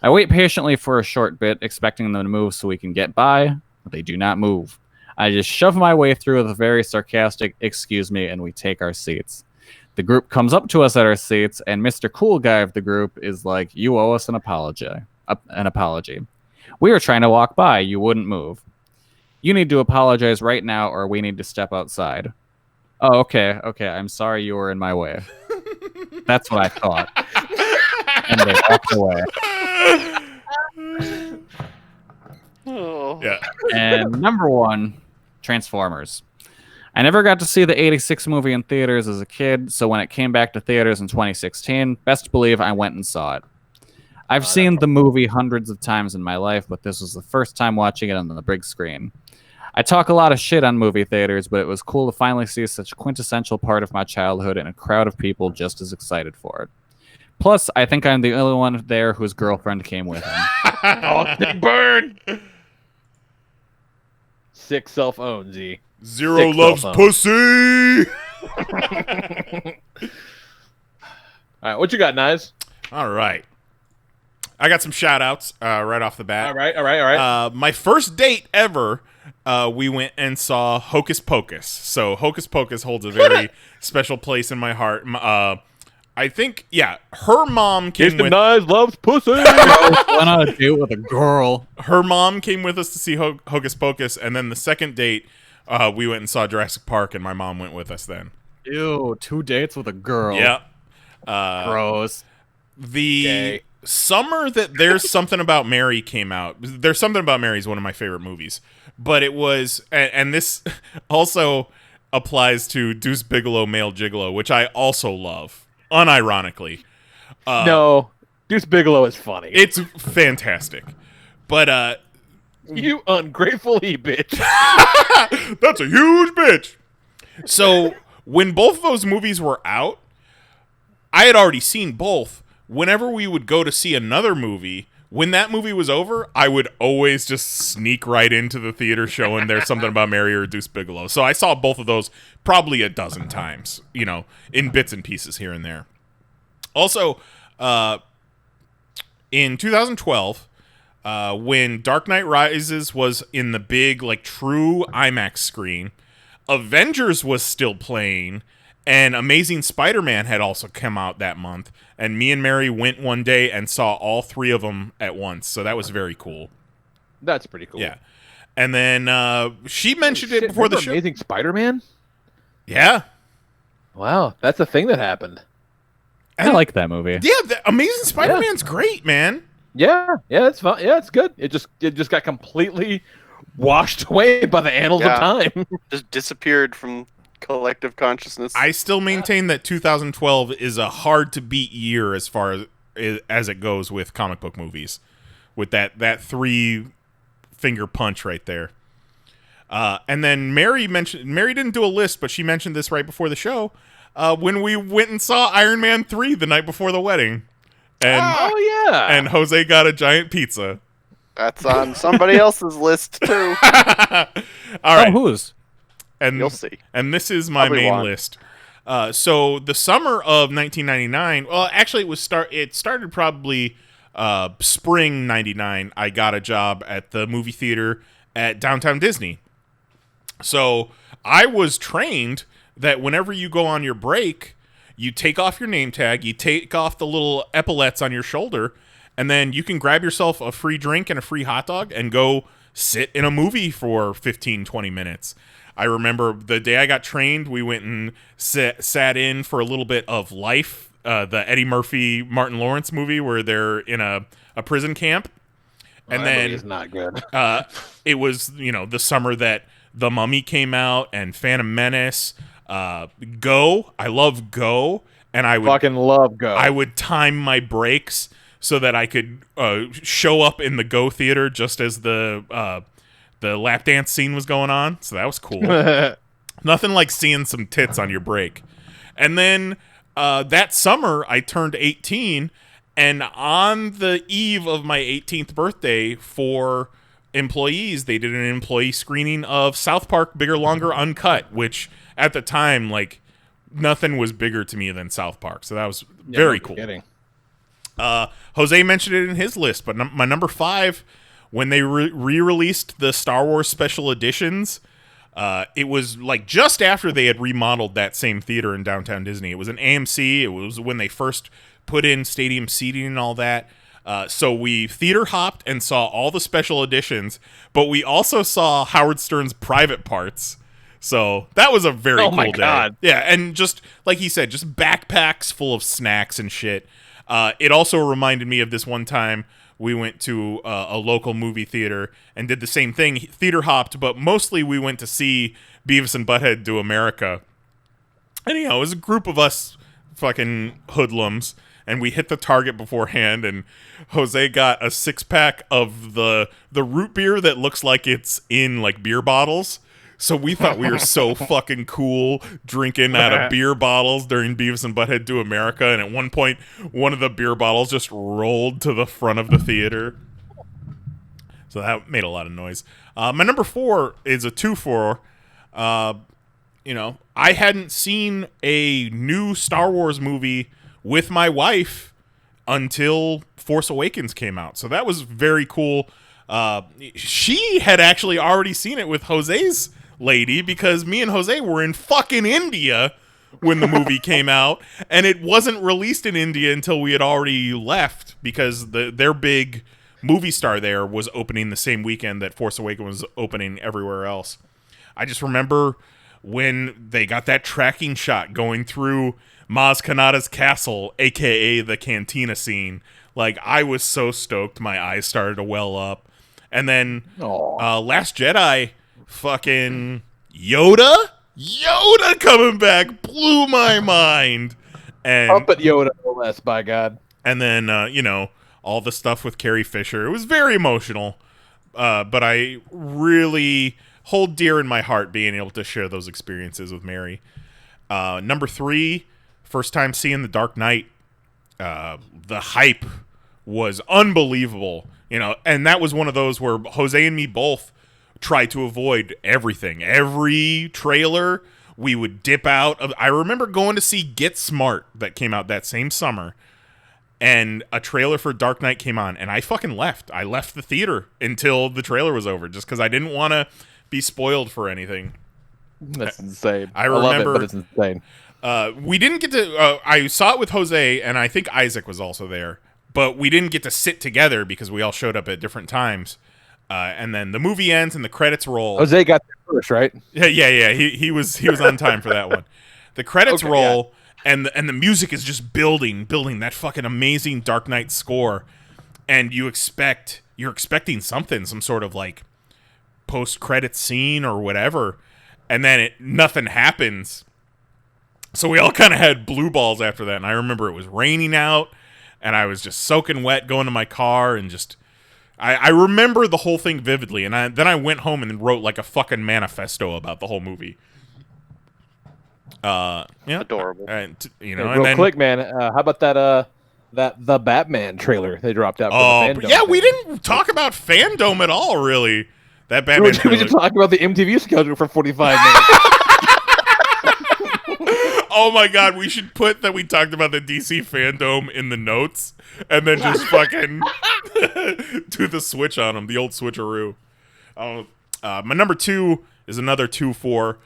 I wait patiently for a short bit, expecting them to move so we can get by, but they do not move. I just shove my way through with a very sarcastic "excuse me," and we take our seats. The group comes up to us at our seats, and Mr. Cool Guy of the group is like, "You owe us an apology. We were trying to walk by. You wouldn't move. You need to apologize right now, or we need to step outside." Oh, okay. I'm sorry you were in my way. That's what I thought. And they walked away. Yeah. And number 1, Transformers. I never got to see the 86 movie in theaters as a kid, so when it came back to theaters in 2016, best believe I went and saw it. I've seen the movie hundreds of times in my life, but this was the first time watching it on the big screen. I talk a lot of shit on movie theaters, but it was cool to finally see such a quintessential part of my childhood and a crowd of people just as excited for it. Plus, I think I'm the only one there whose girlfriend came with him. Oh, sick burn! Sick self-own, Z. Zero Sick loves self-own. pussy. All right, what you got, Nice? All right. I got some shout-outs right off the bat. All right. My first date ever, we went and saw Hocus Pocus. So Hocus Pocus holds a very special place in my heart. I think, her mom came with... Nice loves pussy! Went on a date with a girl. Her mom came with us to see Hocus Pocus, and then the second date, we went and saw Jurassic Park, and my mom went with us then. Ew, 2 dates with a girl. Yep. Gross. The summer that There's Something About Mary came out. There's Something About Mary is one of my favorite movies. But it was, and this also applies to Deuce Bigalow, Male Gigolo, which I also love, unironically. No, Deuce Bigalow is funny. It's fantastic. But, you ungrateful bitch. That's a huge bitch. So, when both of those movies were out, I had already seen both. Whenever we would go to see another movie, when that movie was over, I would always just sneak right into the theater showing There's Something About Mary or Deuce Bigalow. So I saw both of those probably a dozen times, in bits and pieces here and there. Also, in 2012, when Dark Knight Rises was in the big, true IMAX screen, Avengers was still playing, and Amazing Spider-Man had also come out that month, and me and Mary went one day and saw all 3 of them at once, so that was very cool. That's pretty cool. Yeah. And then she mentioned it before the show. Amazing Spider-Man? Yeah. Wow, that's a thing that happened. I like that movie. Yeah, Amazing Spider-Man's great, man. Yeah, it's fun. Yeah, it's good. It just got completely washed away by the annals of time. Just disappeared from collective consciousness. I still maintain that 2012 is a hard to beat year as far as it goes with comic book movies, with that 3-finger punch right there. And then Mary didn't do a list, but she mentioned this right before the show when we went and saw Iron Man 3 the night before the wedding. And, and Jose got a giant pizza. That's on somebody else's list too. All right. Whose? And you'll see. And this is my main list. So the summer of 1999. Well, actually, it started probably spring '99. I got a job at the movie theater at Downtown Disney. So I was trained that whenever you go on your break, you take off your name tag, you take off the little epaulets on your shoulder, and then you can grab yourself a free drink and a free hot dog and go sit in a movie for 15, 20 minutes. I remember the day I got trained, we went and sat in for a little bit of Life, the Eddie Murphy, Martin Lawrence movie where they're in a prison camp. And then it's not good. It was, the summer that The Mummy came out and Phantom Menace, Go. I love Go. And I would fucking love Go. I would time my breaks so that I could show up in the Go theater just as the lap dance scene was going on. So that was cool. Nothing like seeing some tits on your break. And then that summer I turned 18, and on the eve of my 18th birthday for employees, they did an employee screening of South Park Bigger, Longer, Uncut, which at the time, nothing was bigger to me than South Park. So that was very cool. Jose mentioned it in his list, but my number 5, when they re-released the Star Wars special editions, it was just after they had remodeled that same theater in Downtown Disney. It was an AMC. It was when they first put in stadium seating and all that. So we theater hopped and saw all the special editions, but we also saw Howard Stern's Private Parts. So that was a very cool day. God. Yeah, and just like he said, just backpacks full of snacks and shit. It also reminded me of this one time we went to a local movie theater and did the same thing, theater hopped, but mostly we went to see Beavis and Butthead Do America. And, it was a group of us fucking hoodlums, and we hit the Target beforehand, and Jose got a 6-pack of the root beer that looks like it's in like beer bottles. So we thought we were so fucking cool drinking out of beer bottles during Beavis and Butthead Do America, and at one point, one of the beer bottles just rolled to the front of the theater. So that made a lot of noise. My number 4 is a 2-4. I hadn't seen a new Star Wars movie with my wife until Force Awakens came out. So that was very cool. She had actually already seen it with Jose's lady, because me and Jose were in fucking India when the movie came out, and it wasn't released in India until we had already left, because their big movie star there was opening the same weekend that Force Awakens was opening everywhere else. I just remember when they got that tracking shot going through Maz Kanata's castle, aka the cantina scene. Like, I was so stoked, my eyes started to well up. And then Last Jedi, fucking Yoda coming back blew my mind. And Up at Yoda, no less, by God. And then all the stuff with Carrie Fisher. It was very emotional, but I really hold dear in my heart being able to share those experiences with Mary. Number 3, first time seeing The Dark Knight. The hype was unbelievable, and that was one of those where Jose and me both tried to avoid everything. Every trailer, we would dip out of. I remember going to see Get Smart that came out that same summer, and a trailer for Dark Knight came on, and I fucking left. I left the theater until the trailer was over, just because I didn't want to be spoiled for anything. That's insane. I remember, love it, but it's insane. We didn't get to. I saw it with Jose, and I think Isaac was also there, but we didn't get to sit together because we all showed up at different times. And then the movie ends and the credits roll. Jose got there first, right? Yeah. He was on time for that one. The credits roll, and the music is just building that fucking amazing Dark Knight score, and you're expecting something, some sort of like post-credit scene or whatever, and then nothing happens. So we all kind of had blue balls after that, and I remember it was raining out, and I was just soaking wet going to my car, and just I remember the whole thing vividly, and then I went home and wrote like a fucking manifesto about the whole movie. Adorable. And real quick, man. How about that the Batman trailer they dropped out? For the yeah, we didn't talk about FanDome at all, really. That Batman trailer. We should talk about the MTV schedule for 45 minutes. Oh my God, we should put that we talked about the DC FanDome in the notes, and then just fucking do the switch on them, the old switcheroo. My number 2 is another 2-4.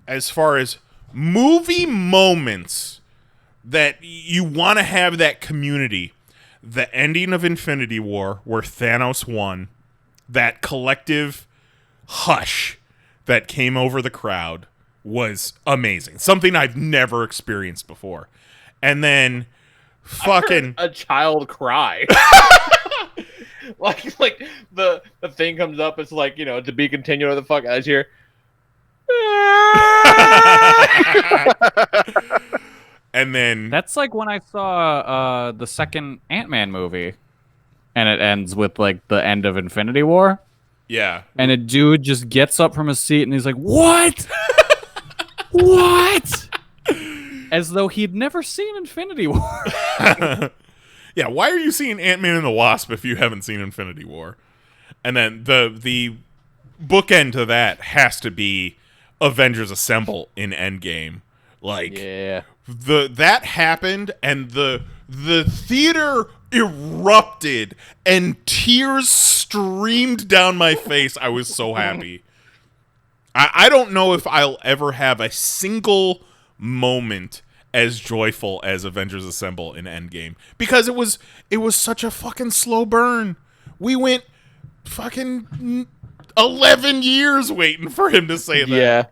As far as movie moments that you want to have that community, the ending of Infinity War where Thanos won, that collective hush that came over the crowd was amazing. Something I've never experienced before. And then fucking a child cry. like the thing comes up, it's like, to be continued, or the fuck as here. And then that's like when I saw the second Ant-Man movie, and it ends with like the end of Infinity War. Yeah. And a dude just gets up from his seat and he's like, "What? What?" As though he'd never seen Infinity War. Yeah, why are you seeing Ant-Man and the Wasp if you haven't seen Infinity War? And then the bookend to that has to be Avengers Assemble in Endgame. Like, yeah, that happened, and the theater erupted, and tears streamed down my face. I was so happy. I don't know if I'll ever have a single moment as joyful as Avengers Assemble in Endgame, because it was such a fucking slow burn. We went fucking 11 years waiting for him to say that. Yeah.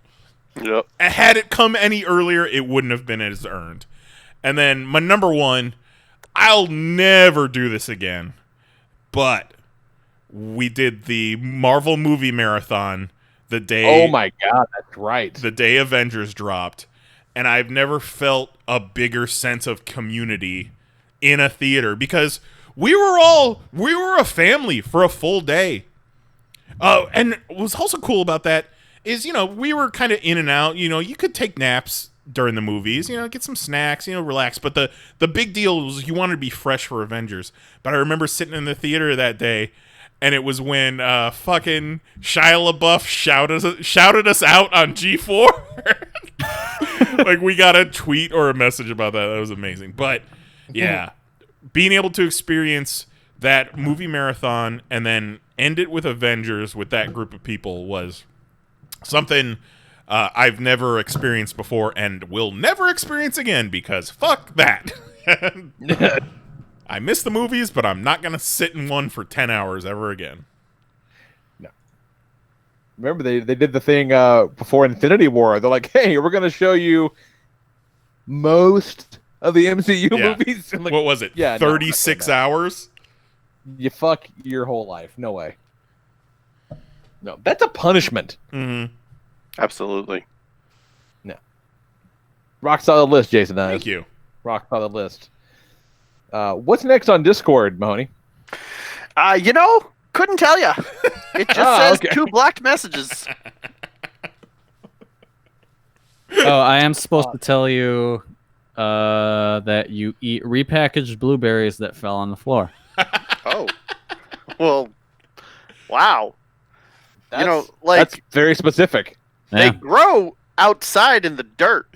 Yep. Had it come any earlier, it wouldn't have been as earned. And then my number 1, I'll never do this again, but we did the Marvel movie marathon the day. Oh my God, that's right. The day Avengers dropped, and I've never felt a bigger sense of community in a theater because we were a family for a full day. And what was also cool about that is, we were kind of in and out. You could take naps during the movies, get some snacks, relax. But the big deal was you wanted to be fresh for Avengers. But I remember sitting in the theater that day, and it was when fucking Shia LaBeouf shouted us out on G4. Like, we got a tweet or a message about that. That was amazing. But, yeah, being able to experience that movie marathon and then end it with Avengers with that group of people was something I've never experienced before and will never experience again because fuck that. I miss the movies, but I'm not going to sit in one for 10 hours ever again. No. Remember, they did the thing before Infinity War. They're like, hey, we're going to show you most of the MCU movies. And like, what was it? Yeah, 36 hours? You fuck your whole life. No way. No, that's a punishment. Mm-hmm. Absolutely. No. Rock solid list, Jason. Thank you. Rock solid list. What's next on Discord, Mahoney? Couldn't tell you. It just says 2 blocked messages. I am supposed to tell you that you eat repackaged blueberries that fell on the floor. Oh. Well, wow. That's very specific. They grow outside in the dirt.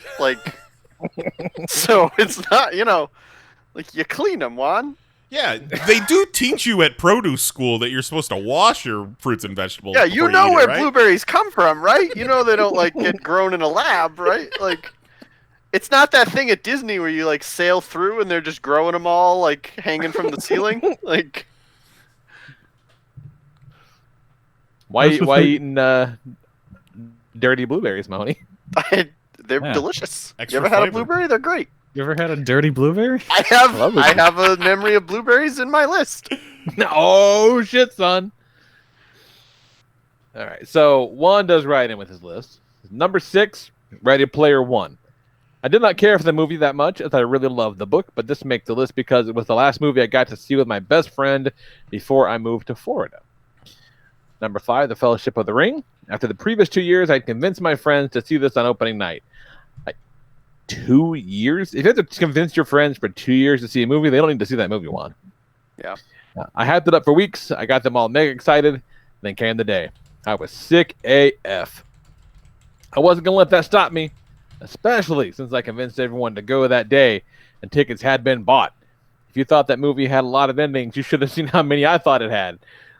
So it's not, you clean them, Juan. Yeah, they do teach you at produce school that you're supposed to wash your fruits and vegetables. Yeah, before you know eat where it, right? blueberries come from, right? You know they don't get grown in a lab, right? It's not that thing at Disney where you sail through and they're just growing them all hanging from the ceiling. Why eating dirty blueberries, Mahoney? They're delicious. You ever had a blueberry? They're great. You ever had a dirty blueberry? I have a memory of blueberries in my list. Oh shit, son. All right, so Juan does right in with his list. Number 6, Ready Player One. I did not care for the movie that much, as I really loved the book, but this makes the list because it was the last movie I got to see with my best friend before I moved to Florida. Number 5, The Fellowship of the Ring. After the previous 2 years, I convinced my friends to see this on opening night. 2 years? If you have to convince your friends for 2 years to see a movie, they don't need to see that movie, Juan. Yeah. I hyped it up for weeks. I got them all mega excited. Then came the day. I was sick AF. I wasn't going to let that stop me, especially since I convinced everyone to go that day and tickets had been bought. If you thought that movie had a lot of endings, you should have seen how many I thought it had.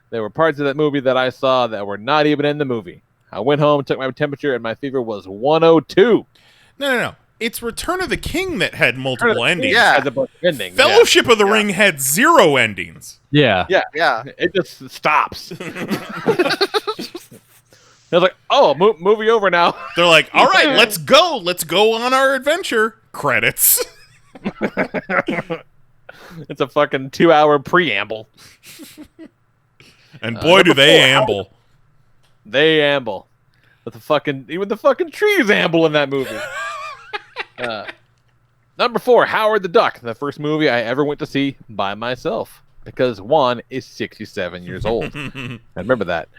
There were parts of that movie that I saw that were not even in the movie. I went home, took my temperature, and my fever was 102. No. It's Return of the King that had multiple endings. Yeah. Fellowship of the Ring had 0 endings. Yeah. It just stops. They're like, oh, movie over now. They're like, all right, let's go. Let's go on our adventure. Credits. It's a fucking 2-hour preamble. And boy, do they amble. They amble. Even the fucking trees amble in that movie. Number 4, Howard the Duck, the first movie I ever went to see by myself because Juan is 67 years old. I remember that.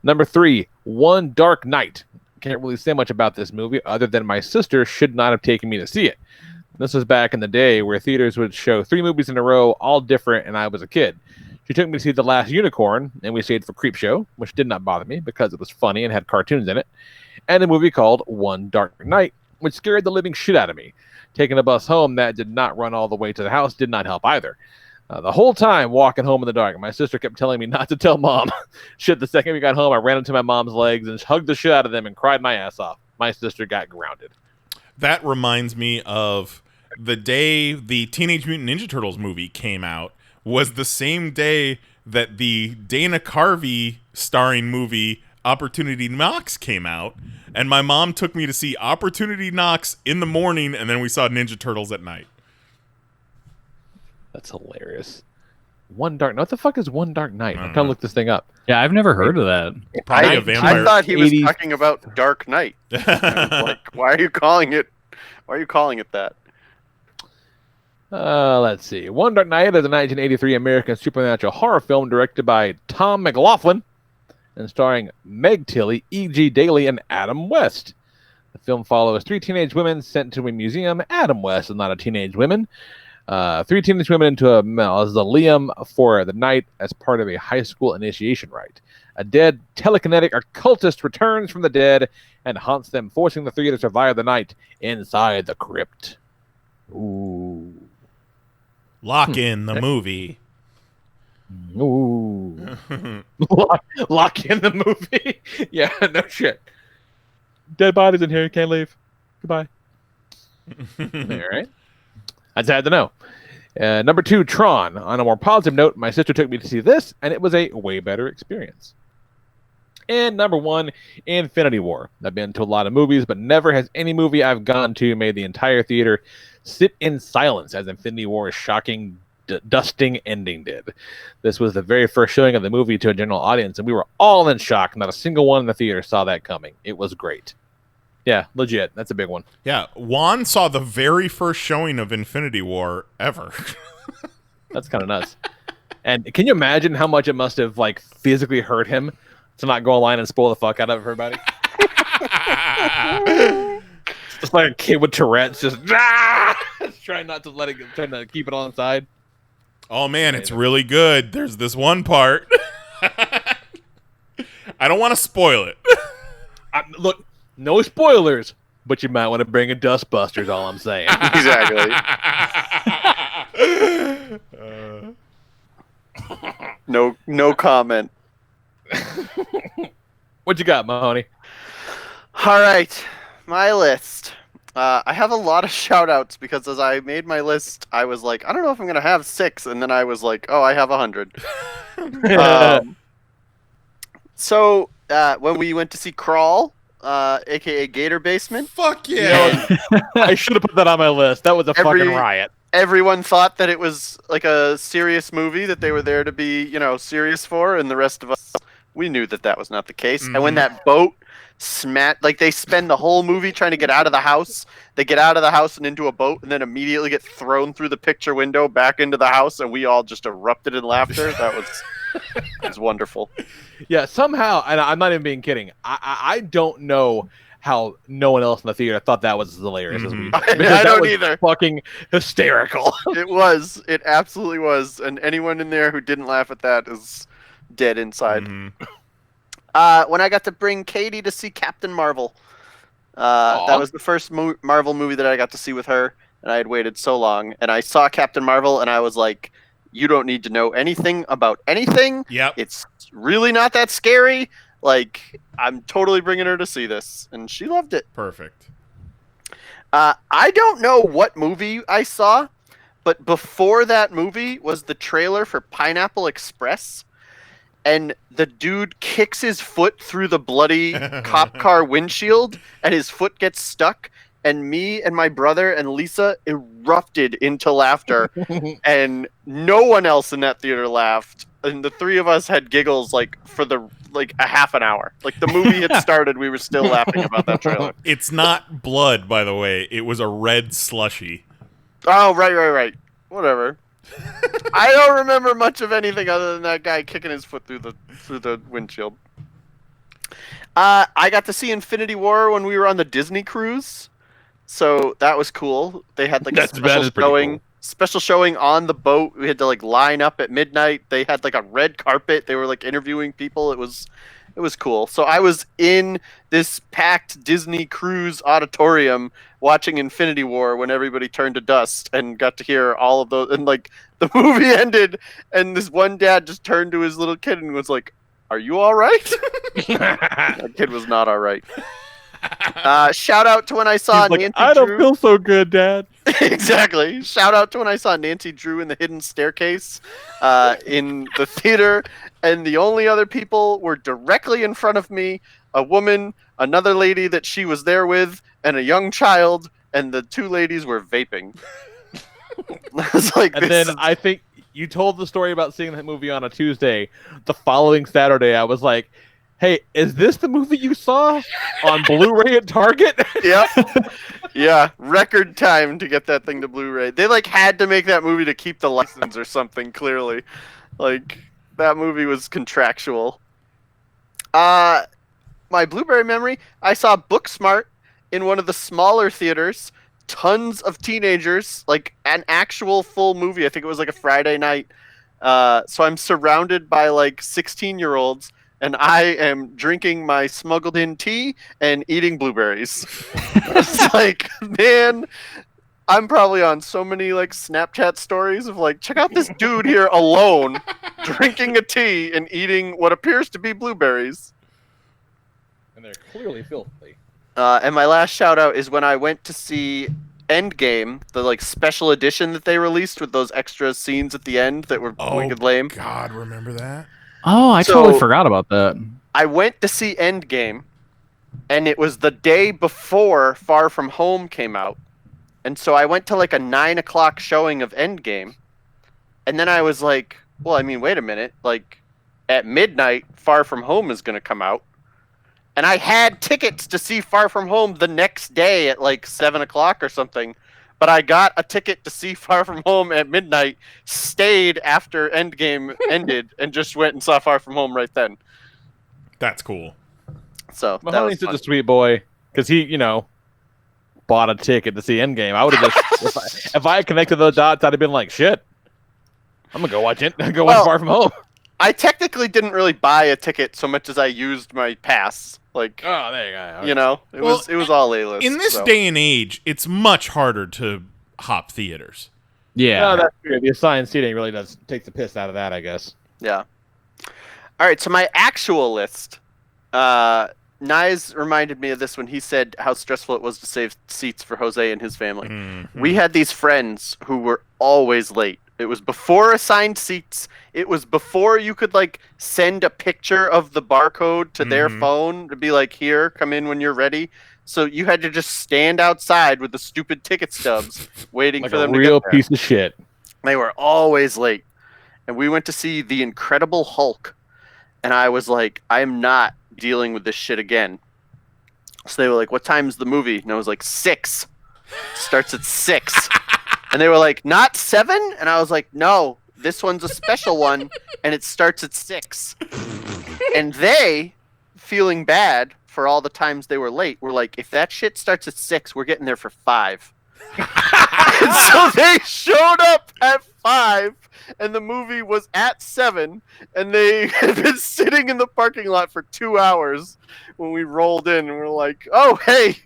Number 3, One Dark Night. Can't really say much about this movie other than my sister should not have taken me to see it. This was back in the day where theaters would show 3 movies in a row, all different, and I was a kid. She took me to see The Last Unicorn, and we stayed for Creepshow, which did not bother me because it was funny and had cartoons in it, and a movie called One Dark Night, which scared the living shit out of me. Taking a bus home that did not run all the way to the house did not help either. The whole time walking home in the dark, my sister kept telling me not to tell Mom. Shit, the second we got home, I ran into my mom's legs and hugged the shit out of them and cried my ass off. My sister got grounded. That reminds me of the day the Teenage Mutant Ninja Turtles movie came out was the same day that the Dana Carvey starring movie Opportunity Knocks came out, and my mom took me to see Opportunity Knocks in the morning, and then we saw Ninja Turtles at night. That's hilarious. What the fuck is One Dark Night? I'm trying to look this thing up. Yeah, I've never heard of that. Probably a vampire. I thought he was talking about Dark Knight. Why are you calling it that? Let's see. One Dark Night is a 1983 American supernatural horror film directed by Tom McLaughlin and starring Meg Tilly, E.G. Daly, and Adam West. The film follows three teenage women sent to a museum. Adam West is not a teenage woman. Three teenage women into a mausoleum for the night as part of a high school initiation rite. A dead telekinetic occultist returns from the dead and haunts them, forcing the three to survive the night inside the crypt. Ooh. Lock in the movie. Ooh. Lock in the movie. Yeah, no shit. Dead bodies in here. You can't leave. Goodbye. All right. I just had to know. Number 2, Tron. On a more positive note, my sister took me to see this, and it was a way better experience. And number 1, Infinity War. I've been to a lot of movies, but never has any movie I've gone to made the entire theater sit in silence as Infinity War's shocking, dusting ending did. This was the very first showing of the movie to a general audience, and we were all in shock. Not a single one in the theater saw that coming. It was great. Yeah, legit. That's a big one. Yeah, Juan saw the very first showing of Infinity War ever. That's kind of nuts. And can you imagine how much it must have like physically hurt him to not go online and spoil the fuck out of everybody? Just like a kid with Tourette's, just trying not to let it, trying to keep it on inside. Oh man, it's really good. There's this one part. I don't want to spoil it. Look, no spoilers, but you might want to bring a Dustbusters. All I'm saying. Exactly. No comment. What you got, Mahoney? All right, my list. I have a lot of shout outs because as I made my list, I was like, I don't know if I'm going to have 6. And then I was like, oh, I have 100. So when we went to see Crawl, a.k.a. Gator Basement. Fuck yeah. I should have put that on my list. That was a fucking riot. Everyone thought that it was like a serious movie that they were there to be, serious for. And the rest of us, we knew that was not the case. And when that boat they spend the whole movie trying to get out of the house. They get out of the house and into a boat and then immediately get thrown through the picture window back into the house, and we all just erupted in laughter. That was wonderful. Yeah, somehow, and I'm not even being kidding, I don't know how no one else in the theater thought that was hilarious as we did. I don't either. Fucking hysterical. It was. It absolutely was. And anyone in there who didn't laugh at that is dead inside. When I got to bring Katie to see Captain Marvel. That was the first Marvel movie that I got to see with her, and I had waited so long. And I saw Captain Marvel, and I was like, you don't need to know anything about anything. Yep. It's really not that scary. Like, I'm totally bringing her to see this. And she loved it. Perfect. I don't know what movie I saw, but before that movie was the trailer for Pineapple Express. And the dude kicks his foot through the bloody cop car windshield, and his foot gets stuck. And me and my brother and Lisa erupted into laughter, and no one else in that theater laughed. And the three of us had giggles for a half an hour. Like the movie had started, we were still laughing about that trailer. It's not blood, by the way. It was a red slushy. Oh, right. Whatever. I don't remember much of anything other than that guy kicking his foot through the windshield. I got to see Infinity War when we were on the Disney cruise, so that was cool. They had a special showing on the boat. We had to line up at midnight. They had a red carpet. They were interviewing people. It was cool. So I was in this packed Disney cruise auditorium watching Infinity War when everybody turned to dust, and got to hear all of those. And the movie ended, and this one dad just turned to his little kid and was like, "Are you all right?" That kid was not all right. Shout out to when I saw Nancy I don't feel so good, Dad. Exactly. Shout out to when I saw Nancy Drew in The Hidden Staircase in the theater, and the only other people were directly in front of me, a woman, another lady that she was there with, and a young child, and the two ladies were vaping. Then I think you told the story about seeing that movie on a Tuesday. The following Saturday, I was like, Hey, is this the movie you saw on Blu-ray at Target? Yep. Yeah, record time to get that thing to Blu-ray. They like had to make that movie to keep the license or something. Clearly, like that movie was contractual. My Blueberry memory: I saw Booksmart in one of the smaller theaters. Tons of teenagers, like an actual full movie. I think it was like a Friday night. So I'm surrounded by like 16-year-olds. And I am drinking my smuggled in tea and eating blueberries. It's like, man, I'm probably on so many like Snapchat stories of like, check out this dude here alone, drinking a tea and eating what appears to be blueberries. And they're clearly filthy. And my last shout out is when I went to see Endgame, the like special edition that they released with those extra scenes at the end that were wicked lame. God, remember that? Oh, I totally forgot about that. I went to see Endgame, and it was the day before Far From Home came out. And so I went to like a 9 o'clock showing of Endgame. And then I was like, well, I mean, wait a minute. Like, at midnight, Far From Home is going to come out. And I had tickets to see Far From Home the next day at like 7 o'clock or something. But I got a ticket to see Far From Home at midnight, stayed after Endgame ended, and just went and saw Far From Home right then. That's cool. So My that was homie's such fun. a sweet boy because he, bought a ticket to see Endgame. I would have just, if I had connected those dots, I'd have been like, shit, I'm gonna go watch it. Go watch Far From Home. I technically didn't really buy a ticket so much as I used my pass. Like, oh, there you go. You know, it was all A-list. In this day and age, it's much harder to hop theaters. Yeah. No, that's true. The assigned seating really does take the piss out of that, I guess. Yeah. All right, so my actual list. Nyes reminded me of this when he said how stressful it was to save seats for Jose and his family. Mm-hmm. We had these friends who were always late. It was before assigned seats. It was before you could like send a picture of the barcode to their phone to be like, here, come in when you're ready. So you had to just stand outside with the stupid ticket stubs waiting Like for a them to real get there. piece of shit. They were always late. And we went to see The Incredible Hulk. And I was like, I am not dealing with this shit again. So they were like, what time's the movie? And I was like, 6. Starts at 6. And they were like, not 7? And I was like, no, this one's a special one, and it starts at 6. And they, feeling bad for all the times they were late, were like, if that shit starts at 6, we're getting there for 5. And so they showed up at 5, and the movie was at 7, and they had been sitting in the parking lot for 2 hours when we rolled in, and we're like, oh, hey,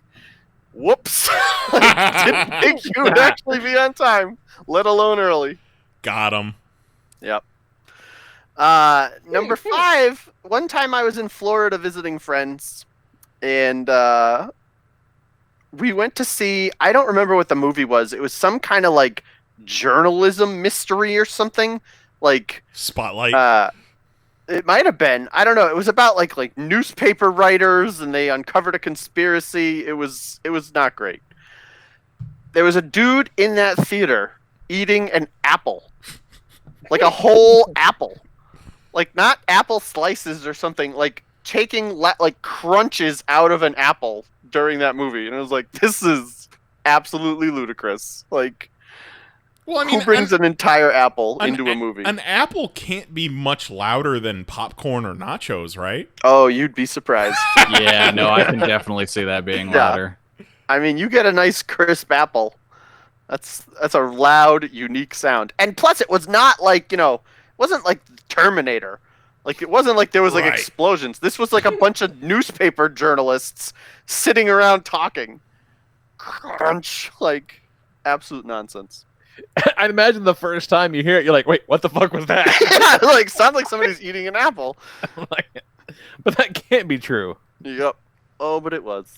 whoops. I didn't think you would actually be on time, let alone early. Got him. Yep. Number 5, one time I was in Florida visiting friends, and we went to see, I don't remember what the movie was. It was some kind of like journalism mystery or something. Like Spotlight. It might have been. I don't know. It was about like newspaper writers, and they uncovered a conspiracy. It was not great. There was a dude in that theater eating an apple. Like a whole apple. Like not apple slices or something, like taking like crunches out of an apple during that movie. And I was like, this is absolutely ludicrous. Like, well, I mean, who brings an entire apple into a movie? An apple can't be much louder than popcorn or nachos, right? Oh, you'd be surprised. Yeah, no, I can definitely see that being louder. I mean, you get a nice crisp apple. That's a loud, unique sound. And plus, it was not like, it wasn't like Terminator. Like, it wasn't like there was like explosions. This was like a bunch of newspaper journalists sitting around talking. Crunch. Like, absolute nonsense. I'd imagine the first time you hear it, you're like, wait, what the fuck was that? Yeah, like, sounds like somebody's eating an apple. But that can't be true. Yep. Oh, but it was.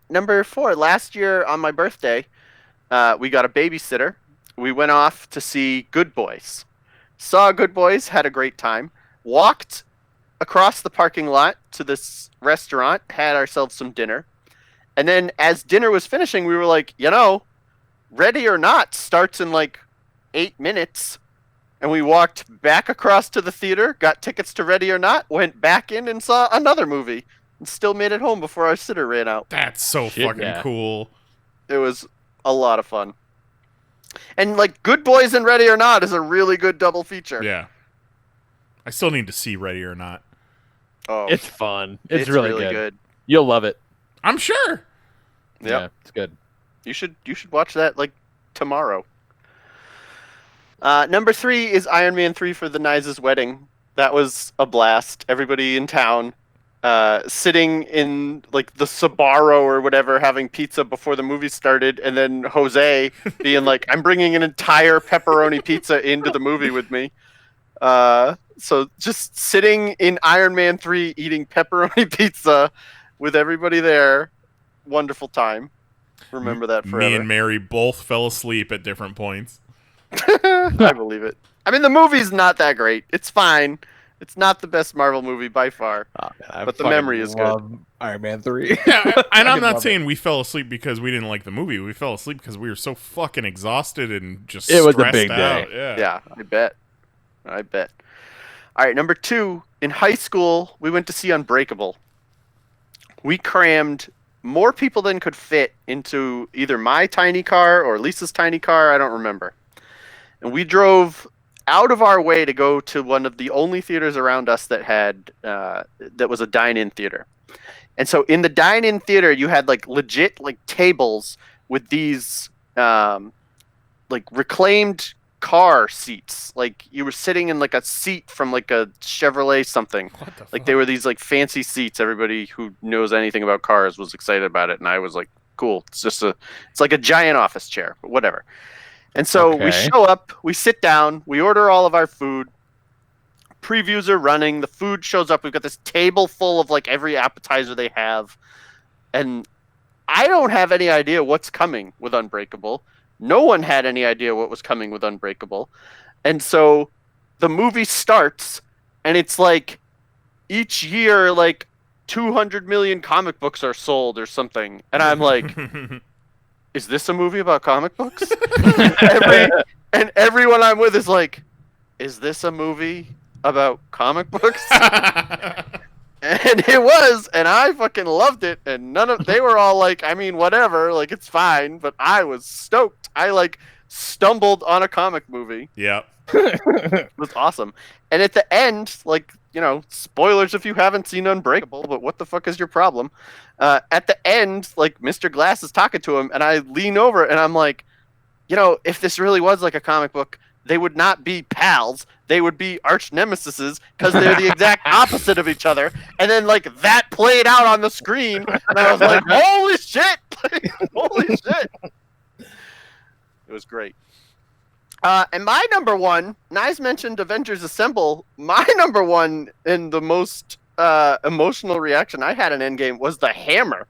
Number 4, last year on my birthday, we got a babysitter. We went off to see Good Boys. Saw Good Boys, had a great time. Walked across the parking lot to this restaurant, had ourselves some dinner. And then as dinner was finishing, we were like, Ready or Not starts in like 8 minutes. and we walked back across to the theater, got tickets to Ready or Not, went back in and saw another movie, and still made it home before our sitter ran out. That's so fucking cool. It was a lot of fun. And like Good Boys and Ready or Not is a really good double feature. Yeah. I still need to see Ready or Not. Oh, It's fun. It's really good. You'll love it. I'm sure. Yep. Yeah, it's good. You should watch that like tomorrow. Number 3 is Iron Man 3 for the Nice's wedding. That was a blast. Everybody in town sitting in like the Sbarro or whatever, having pizza before the movie started, and then Jose being like, "I'm bringing an entire pepperoni pizza into the movie with me." So just sitting in Iron Man 3 eating pepperoni pizza with everybody there, wonderful time. Remember that forever. Me and Mary both fell asleep at different points. I believe it. I mean, the movie's not that great. It's fine. It's not the best Marvel movie by far, but the memory is good. Iron Man 3. Yeah, and I'm not saying we fell asleep because we didn't like the movie. We fell asleep because we were so fucking exhausted and just It was a stressed big out. day. Yeah. I bet. All right, number 2. In high school, we went to see Unbreakable. We crammed more people than could fit into either my tiny car or Lisa's tiny car. I don't remember. And we drove out of our way to go to one of the only theaters around us that had that was a dine-in theater. And so in the dine-in theater, you had like legit like tables with these like reclaimed car seats. Like you were sitting in like a seat from like a Chevrolet something. Like they were these like fancy seats. Everybody who knows anything about cars was excited about it, and I was like, cool. It's like a giant office chair, but whatever. And so we show up, we sit down, we order all of our food. Previews are running, the food shows up. We've got this table full of like every appetizer they have. And I don't have any idea what's coming with Unbreakable. No one had any idea what was coming with Unbreakable. And so the movie starts, and it's like each year, like 200 million comic books are sold or something. And I'm like, is this a movie about comic books? and everyone I'm with is like, is this a movie about comic books? And it was, and I fucking loved it. And they were all like, I mean, whatever, like it's fine. But I was stoked. I like stumbled on a comic movie. Yep. It was awesome. And at the end, like, you know, spoilers if you haven't seen Unbreakable, but what the fuck is your problem? At the end, like, Mr. Glass is talking to him, and I lean over, and I'm like, you know, if this really was like a comic book, they would not be pals. They would be arch nemesises because they're the exact opposite of each other. And then, like, that played out on the screen, and I was like, holy shit! Like, holy shit! It was great. And my number one, Nice mentioned Avengers Assemble. My number one and the most emotional reaction I had in Endgame was the hammer.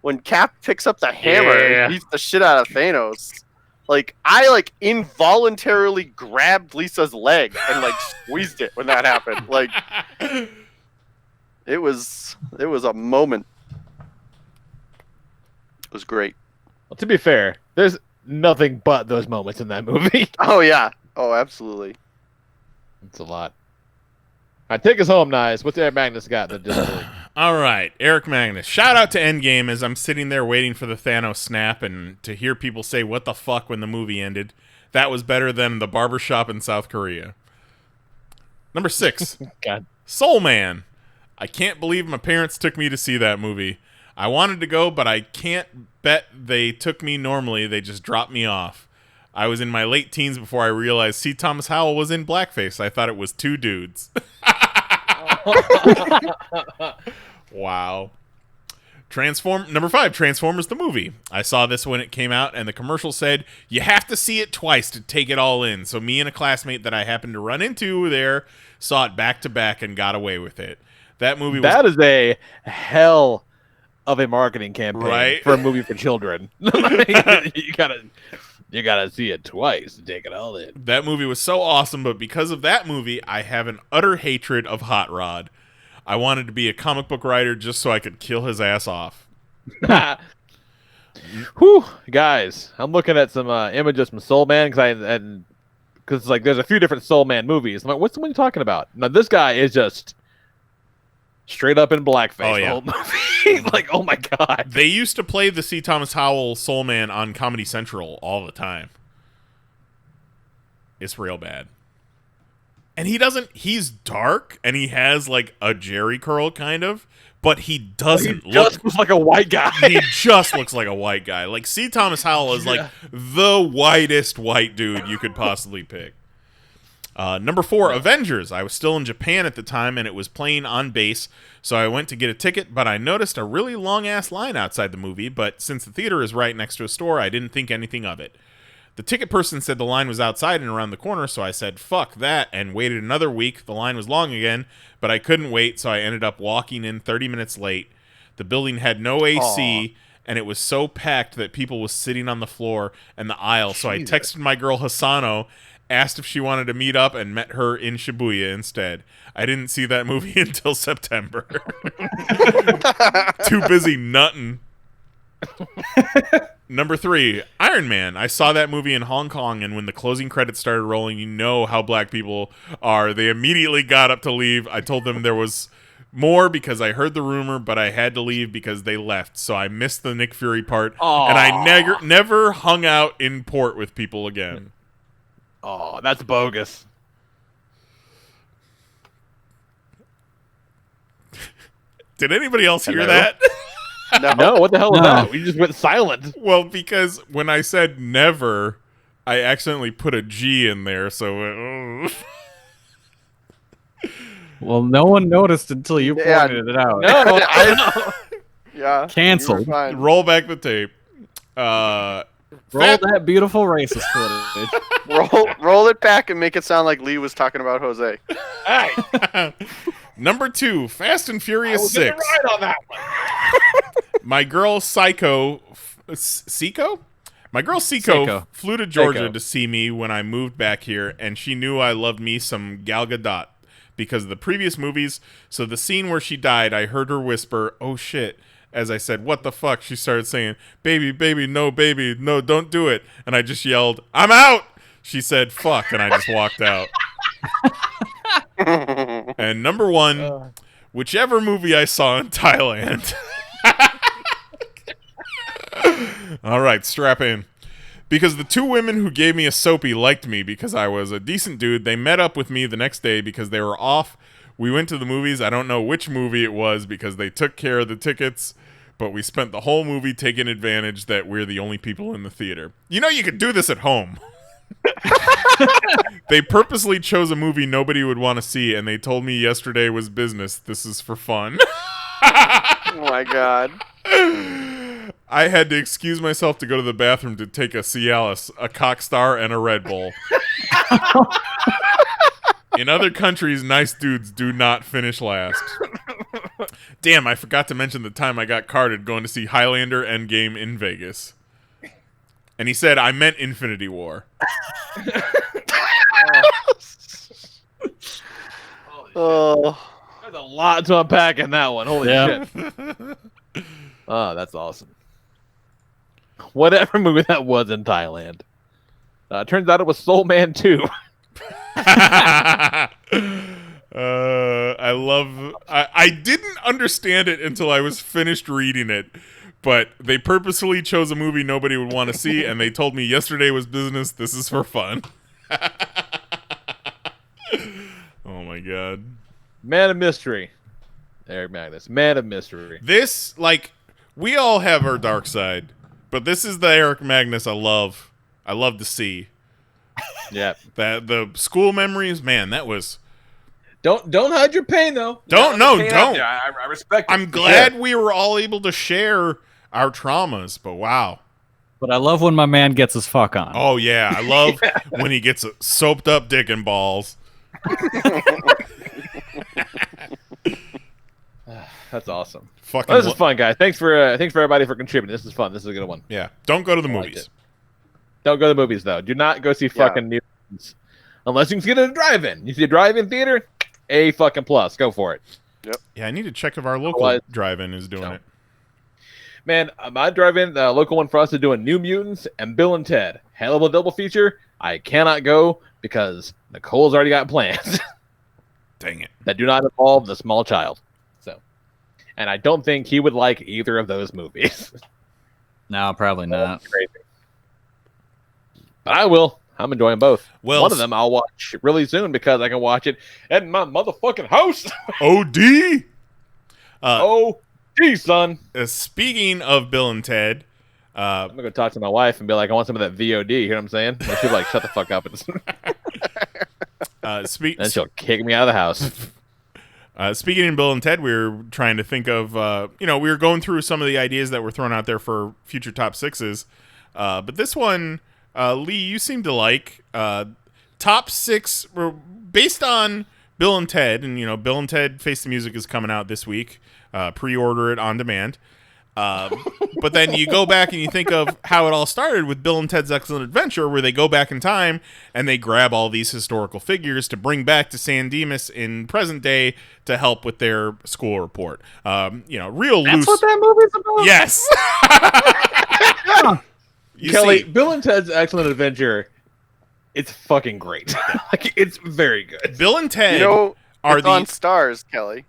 When Cap picks up the hammer and beats the shit out of Thanos. Like, I like involuntarily grabbed Lisa's leg and like squeezed it when that happened. Like, it was a moment. It was great. Well, to be fair, there's nothing but those moments in that movie. Oh yeah. Oh, absolutely. It's a lot. All right, take us home, Nice. What's Eric Magnus got? That All right, Eric Magnus. Shout out to Endgame as I'm sitting there waiting for the Thanos snap and to hear people say, what the fuck, when the movie ended. That was better than the barbershop in South Korea. Number 6. God. Soul Man. I can't believe my parents took me to see that movie. I wanted to go, but I can't bet they took me normally. They just dropped me off. I was in my late teens before I realized C. Thomas Howell was in blackface. I thought it was 2 dudes. Wow. Number 5, Transformers the movie. I saw this when it came out, and the commercial said, you have to see it twice to take it all in. So me and a classmate that I happened to run into there saw it back to back and got away with it. That movie was... That is a hell of a marketing campaign, right? For a movie for children. You gotta see it twice to take it all in. That movie was so awesome, but because of that movie, I have an utter hatred of Hot Rod. I wanted to be a comic book writer just so I could kill his ass off. Whew, guys, I'm looking at some images from Soul Man and because like there's a few different Soul Man movies. I'm like, what's the one you talking about? Now this guy is just straight up in blackface the whole movie. Like, oh my god. They used to play the C. Thomas Howell Soul Man on Comedy Central all the time. It's real bad. And he's dark, and he has, like, a Jerry curl, kind of, but he doesn't looks like a white guy. He just looks like a white guy. Like, C. Thomas Howell is, like, the whitest white dude you could possibly pick. Number 4, Avengers. I was still in Japan at the time, and it was playing on base, so I went to get a ticket, but I noticed a really long-ass line outside the movie, but since the theater is right next to a store, I didn't think anything of it. The ticket person said the line was outside and around the corner, so I said, fuck that, and waited another week. The line was long again, but I couldn't wait, so I ended up walking in 30 minutes late. The building had no AC, and it was so packed that people was sitting on the floor and the aisle, so I texted my girl Hasano, asked if she wanted to meet up, and met her in Shibuya instead. I didn't see that movie until September. Too busy nutting. Number 3, Iron Man. I saw that movie in Hong Kong, and when the closing credits started rolling, you know how black people are. They immediately got up to leave. I told them there was more because I heard the rumor, but I had to leave because they left. So I missed the Nick Fury part, and I never hung out in port with people again. Oh, that's bogus. Did anybody else hear that? No, what the hell was that? We just went silent. Well, because when I said never, I accidentally put a G in there, so... Well, no one noticed until you pointed it out. No, yeah. Canceled. Roll back the tape. Roll that beautiful racist footage. roll it back and make it sound like Lee was talking about Jose. Number 2, Fast and Furious 6. Right on that one. My girl Seiko flew to Georgia to see me when I moved back here, and she knew I loved me some Gal Gadot because of the previous movies. So the scene where she died, I heard her whisper, "Oh shit." As I said, "What the fuck?" She started saying, baby, no, don't do it." And I just yelled, "I'm out!" She said, "Fuck," and I just walked out. And number 1, whichever movie I saw in Thailand. All right, strap in. Because the 2 women who gave me a soapy liked me because I was a decent dude. They met up with me the next day because they were off. We went to the movies. I don't know which movie it was because they took care of the tickets, but we spent the whole movie taking advantage that we're the only people in the theater. You know you could do this at home. They purposely chose a movie nobody would want to see, and they told me yesterday was business. This is for fun. Oh my god. I had to excuse myself to go to the bathroom to take a Cialis, a Cockstar, and a Red Bull. In other countries, nice dudes do not finish last. Damn, I forgot to mention the time I got carded going to see Highlander Endgame in Vegas. And he said, I meant Infinity War. Oh. There's a lot to unpack in that one. Holy shit. Oh, that's awesome. Whatever movie that was in Thailand. Turns out it was Soul Man 2. I didn't understand it until I was finished reading it, but they purposefully chose a movie nobody would want to see, and they told me yesterday was business, this is for fun. Oh my god. Man of Mystery. Eric Magnus. Man of Mystery. This, like, we all have our dark side, but this is the Eric Magnus I love. I love to see. Yeah. The school memories, man, that was... Don't hide your pain, though. Don't. I respect it. I'm glad we were all able to share our traumas, but wow. But I love when my man gets his fuck on. Oh, yeah. I love when he gets a soaped up dick and balls. That's awesome. Fucking this is fun, guys. Thanks for everybody for contributing. This is fun. This is a good one. Yeah. Don't go to the movies. Don't go to the movies, though. Do not go see fucking new ones. Unless you can get it at a drive-in. You see a drive-in theater? A fucking plus. Go for it. Yep. Yeah, I need to check if our local drive-in is doing it. Man, my drive-in, local one for us is doing New Mutants and Bill and Ted. Hell of a double feature. I cannot go, because Nicole's already got plans. Dang it. That do not involve the small child. So, and I don't think he would like either of those movies. No, probably not. Crazy. But I will. I'm enjoying both. Well, one of them I'll watch really soon because I can watch it at my motherfucking house. OD. OD, son. Speaking of Bill and Ted, I'm gonna go talk to my wife and be like, I want some of that VOD. You hear what I'm saying? And she'll be like, shut the fuck up. Then she'll kick me out of the house. Speaking in Bill and Ted, we were trying to think of, we were going through some of the ideas that were thrown out there for future top sixes. But this one, Lee, you seem to like. Top six were based on Bill and Ted. And, Bill and Ted Face the Music is coming out this week. Pre-order it on demand. But then you go back and you think of how it all started with Bill and Ted's Excellent Adventure, where they go back in time and they grab all these historical figures to bring back to San Dimas in present day to help with their school report. Real That's loose. what that movie's about? Yes. Kelly, Bill and Ted's Excellent Adventure, it's fucking great. It's very good. Bill and Ted it's on Stars, Kelly.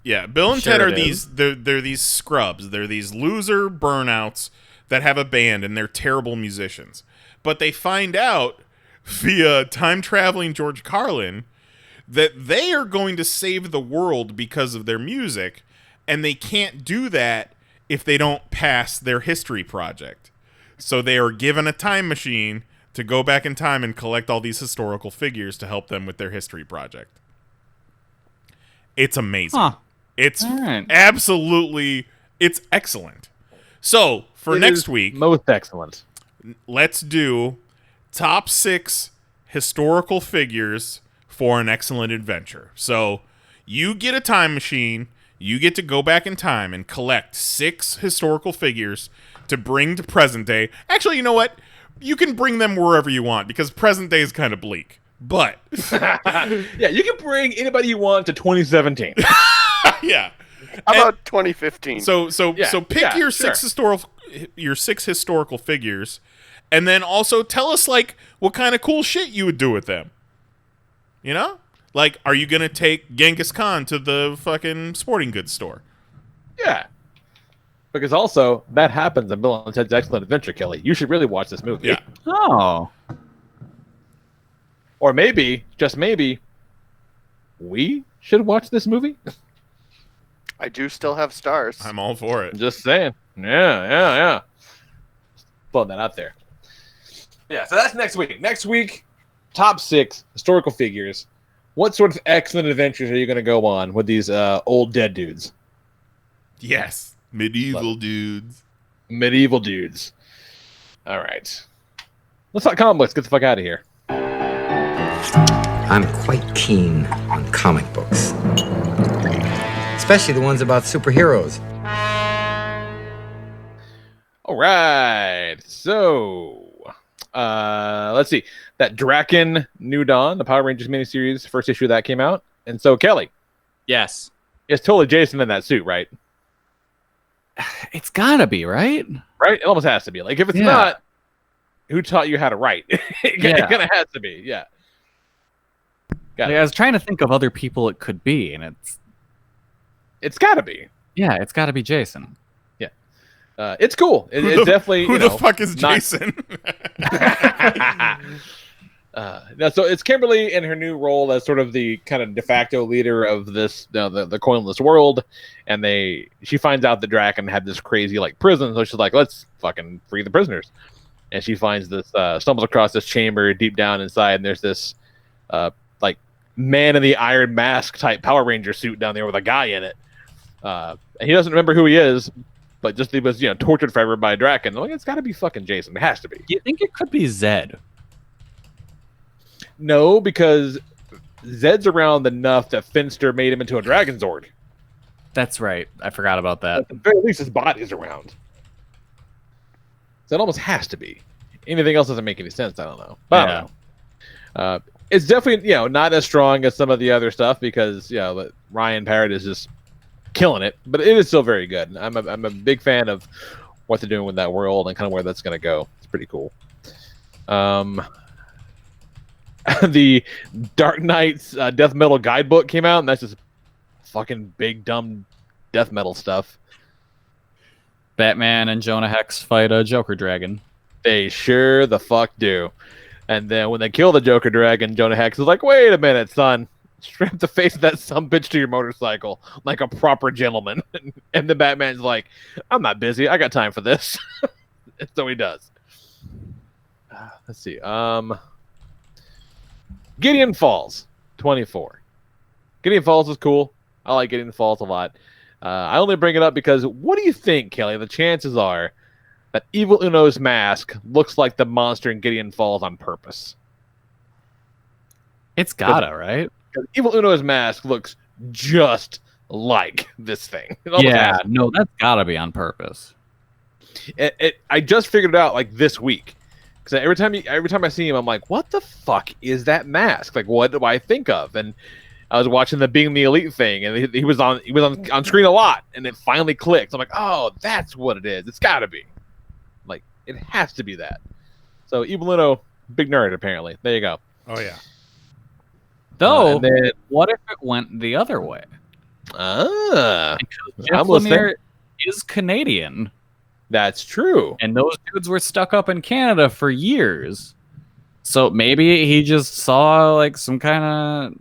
Yeah, Bill and Sure Ted are it is. they're these scrubs. They're these loser burnouts that have a band and they're terrible musicians. But they find out via time-traveling George Carlin that they are going to save the world because of their music, and they can't do that if they don't pass their history project. So they are given a time machine to go back in time and collect all these historical figures to help them with their history project. It's amazing. Huh. It's absolutely, it's excellent. So for It next is week, most excellent. let's do top 6 historical figures for an excellent adventure. So you get a time machine, you get to go back in time and collect 6 historical figures to bring to present day. Actually, you know what? You can bring them wherever you want because present day is kind of bleak. But yeah, you can bring anybody you want to 2017. Yeah. How about 2015? So pick your six historical figures, and then also tell us what kind of cool shit you would do with them. Are you gonna take Genghis Khan to the fucking sporting goods store? Yeah. Because also that happens in Bill and Ted's Excellent Adventure, Kelly. You should really watch this movie. Yeah. Oh. Or maybe, just maybe, we should watch this movie. I do still have Stars. I'm all for it. Just saying. Yeah. Throwing that out there. Yeah, so that's next week. Next week, top 6 historical figures. What sort of excellent adventures are you going to go on with these old dead dudes? Yes. Medieval dudes. Medieval dudes. All right. Let's talk comic books. Get the fuck out of here. I'm quite keen on comic books, especially the ones about superheroes. All right. So, let's see. That Draken New Dawn, the Power Rangers miniseries, first issue of that came out. And so, Kelly. Yes. It's totally Jason in that suit, right? It's gotta be, right? Right? It almost has to be. If it's not, who taught you how to write? It kind of has to be. Yeah. I was trying to think of other people it could be, and it's got to be. Yeah, it's got to be Jason. Yeah, it's cool. It's definitely. Who the fuck is Jason? So it's Kimberly in her new role as sort of the kind of de facto leader of this the coinless world, and she finds out that Draken had this crazy prison, so she's like, let's fucking free the prisoners, and she finds this stumbles across this chamber deep down inside, and there's this man in the Iron Mask type Power Ranger suit down there with a guy in it. And he doesn't remember who he is, but just he was tortured forever by Draken. It's got to be fucking Jason. It has to be. Do you think it could be Zed? No, because Zed's around enough that Finster made him into a Dragon Zord. That's right. I forgot about that. At the very least, his body's around. So it almost has to be. Anything else doesn't make any sense. I don't know. But I don't know. It's definitely not as strong as some of the other stuff because Ryan Parrott is just killing it, but it is still very good. I'm a big fan of what they're doing with that world and kind of where that's going to go. It's pretty cool. the Dark Knight's death metal guidebook came out, and that's just fucking big dumb death metal stuff. Batman and Jonah Hex fight a Joker dragon. They sure the fuck do. And then when they kill the Joker dragon, Jonah Hex is like, "Wait a minute, son. Strap the face of that sumbitch to your motorcycle like a proper gentleman." And the Batman's like, "I'm not busy. I got time for this." And so he does. Let's see. Gideon Falls 24. Gideon Falls is cool. I like Gideon Falls a lot. I only bring it up because what do you think, Kelly? The chances are that Evil Uno's mask looks like the monster in Gideon Falls on purpose. It's gotta, right? Evil Uno's mask looks just like this thing. Yeah, no, that's gotta be on purpose. I just figured it out like this week, because every time I see him, I'm like, what the fuck is that mask? Like, what do I think of? And I was watching the Being the Elite thing, and he was on screen a lot, and it finally clicked. I'm like, oh, that's what it is. It's got to be. Like, it has to be that. So Evil Uno, big nerd apparently. There you go. Oh yeah. Though, what if it went the other way? Because Jeff Lemire is Canadian. That's true. And those dudes were stuck up in Canada for years. So maybe he just saw like some kind of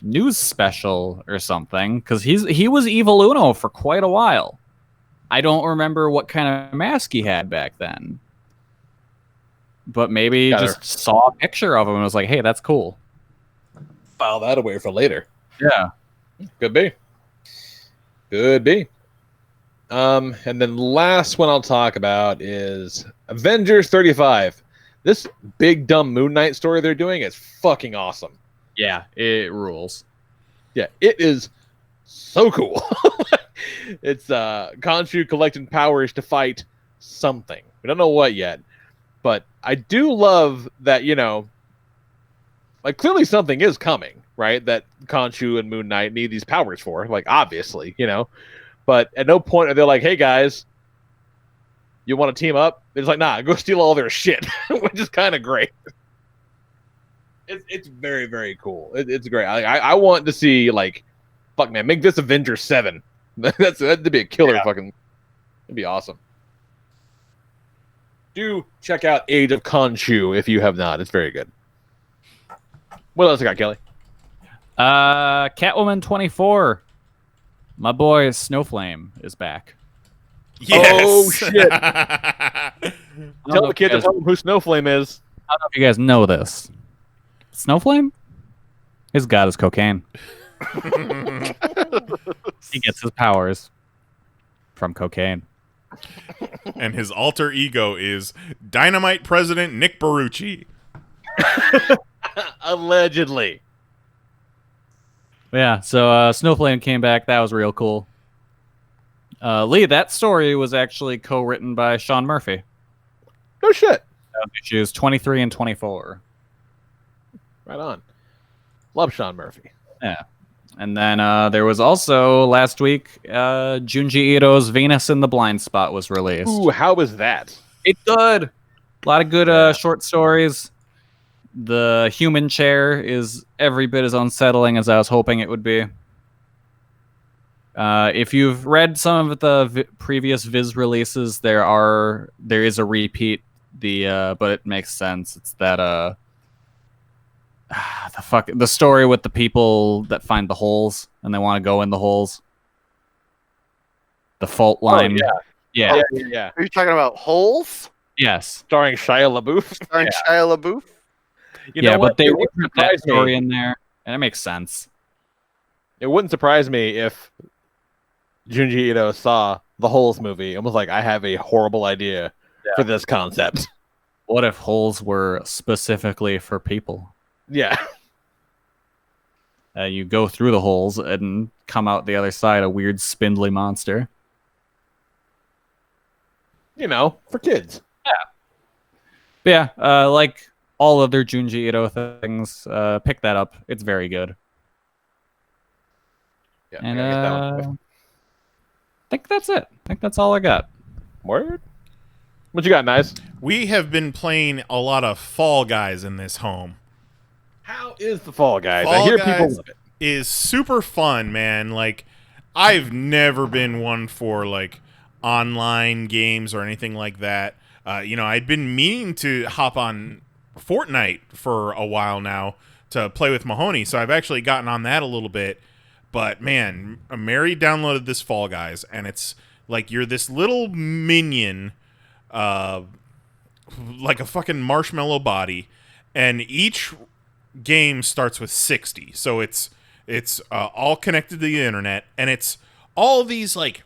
news special or something, because he was Evil Uno for quite a while. I don't remember what kind of mask he had back then. But maybe he just saw a picture of him and was like, hey, that's cool. File that away for later. Yeah. Could be. Could be. And then last one I'll talk about is Avengers 35. This big dumb Moon Knight story they're doing is fucking awesome. Yeah, it rules. Yeah, it is so cool. It's Khonshu collecting powers to fight something. We don't know what yet. But I do love that, like, clearly something is coming, right? That Khonshu and Moon Knight need these powers for, like, obviously, But at no point are they like, hey, guys, you want to team up? They're just like, nah, go steal all their shit, which is kind of great. It's very, very cool. It's great. I want to see, like, fuck, man, make this Avengers 7. That'd be a killer fucking... It'd be awesome. Do check out Age of Khonshu if you have not. It's very good. What else I got, Kelly? Catwoman 24. My boy Snowflame is back. Yes. Oh shit! Tell the kid to tell him who Snowflame is. I don't know if you guys know this. Snowflame? His god is cocaine. He gets his powers from cocaine. And his alter ego is Dynamite President Nick Barucci. Allegedly. Yeah, so Snowflame came back. That was real cool. Lee, that story was actually co-written by Sean Murphy. No shit. Issues 23 and 24. Right on. Love Sean Murphy. Yeah. And then there was also, last week, Junji Ito's Venus in the Blind Spot was released. Ooh, how was that? It's good. A lot of good short stories. The human chair is every bit as unsettling as I was hoping it would be. If you've read some of the previous Viz releases, there is a repeat. But it makes sense. It's that the story with the people that find the holes and they want to go in the holes. The fault line. Oh, yeah. Are you talking about Holes? Yes. Starring Shia LaBeouf. Starring Shia LaBeouf? You know what? But they It put wouldn't that surprise story me. in there, and it makes sense. It wouldn't surprise me if Junji Ito saw the Holes movie and was like, I have a horrible idea for this concept. What if holes were specifically for people? Yeah. You go through the holes and come out the other side a weird spindly monster. For kids. But yeah, like all other Junji Ito things, pick that up. It's very good. Yeah, And I gotta get that one. I think that's it. I think that's all I got. Word? What you got, Nice? We have been playing a lot of Fall Guys in this home. How is the Fall Guys? I Fall hear Guys people love it. is super fun, man. Like, I've never been one for like online games or anything like that. I'd been meaning to hop on Fortnite for a while now to play with Mahoney, so I've actually gotten on that a little bit. But man, Mary downloaded this Fall Guys, and it's like you're this little minion, like a fucking marshmallow body, and each game starts with 60. So it's all connected to the internet, and it's all these like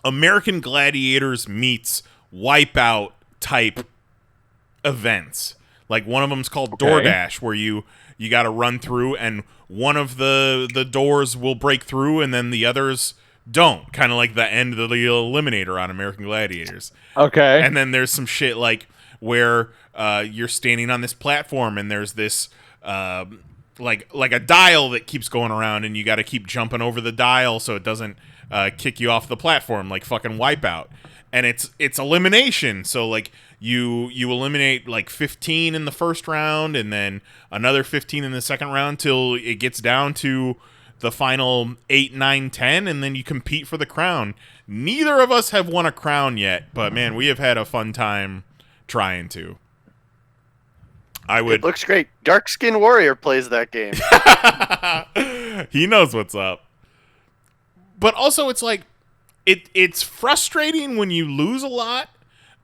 American Gladiators meets Wipeout type events. Like one of them's called DoorDash, where you got to run through, and one of the doors will break through, and then the others don't. Kind of like the end of the Eliminator on American Gladiators. Okay. And then there's some shit like where you're standing on this platform, and there's this like a dial that keeps going around, and you got to keep jumping over the dial so it doesn't kick you off the platform like fucking Wipeout. And it's elimination, so like you eliminate like 15 in the first round, and then another 15 in the second round till it gets down to the final 8, 9, 10, and then you compete for the crown. Neither of us have won a crown yet, but man, we have had a fun time trying to. It looks great. Dark Skin Warrior plays that game. He knows what's up. But also, it's like it's frustrating when you lose a lot,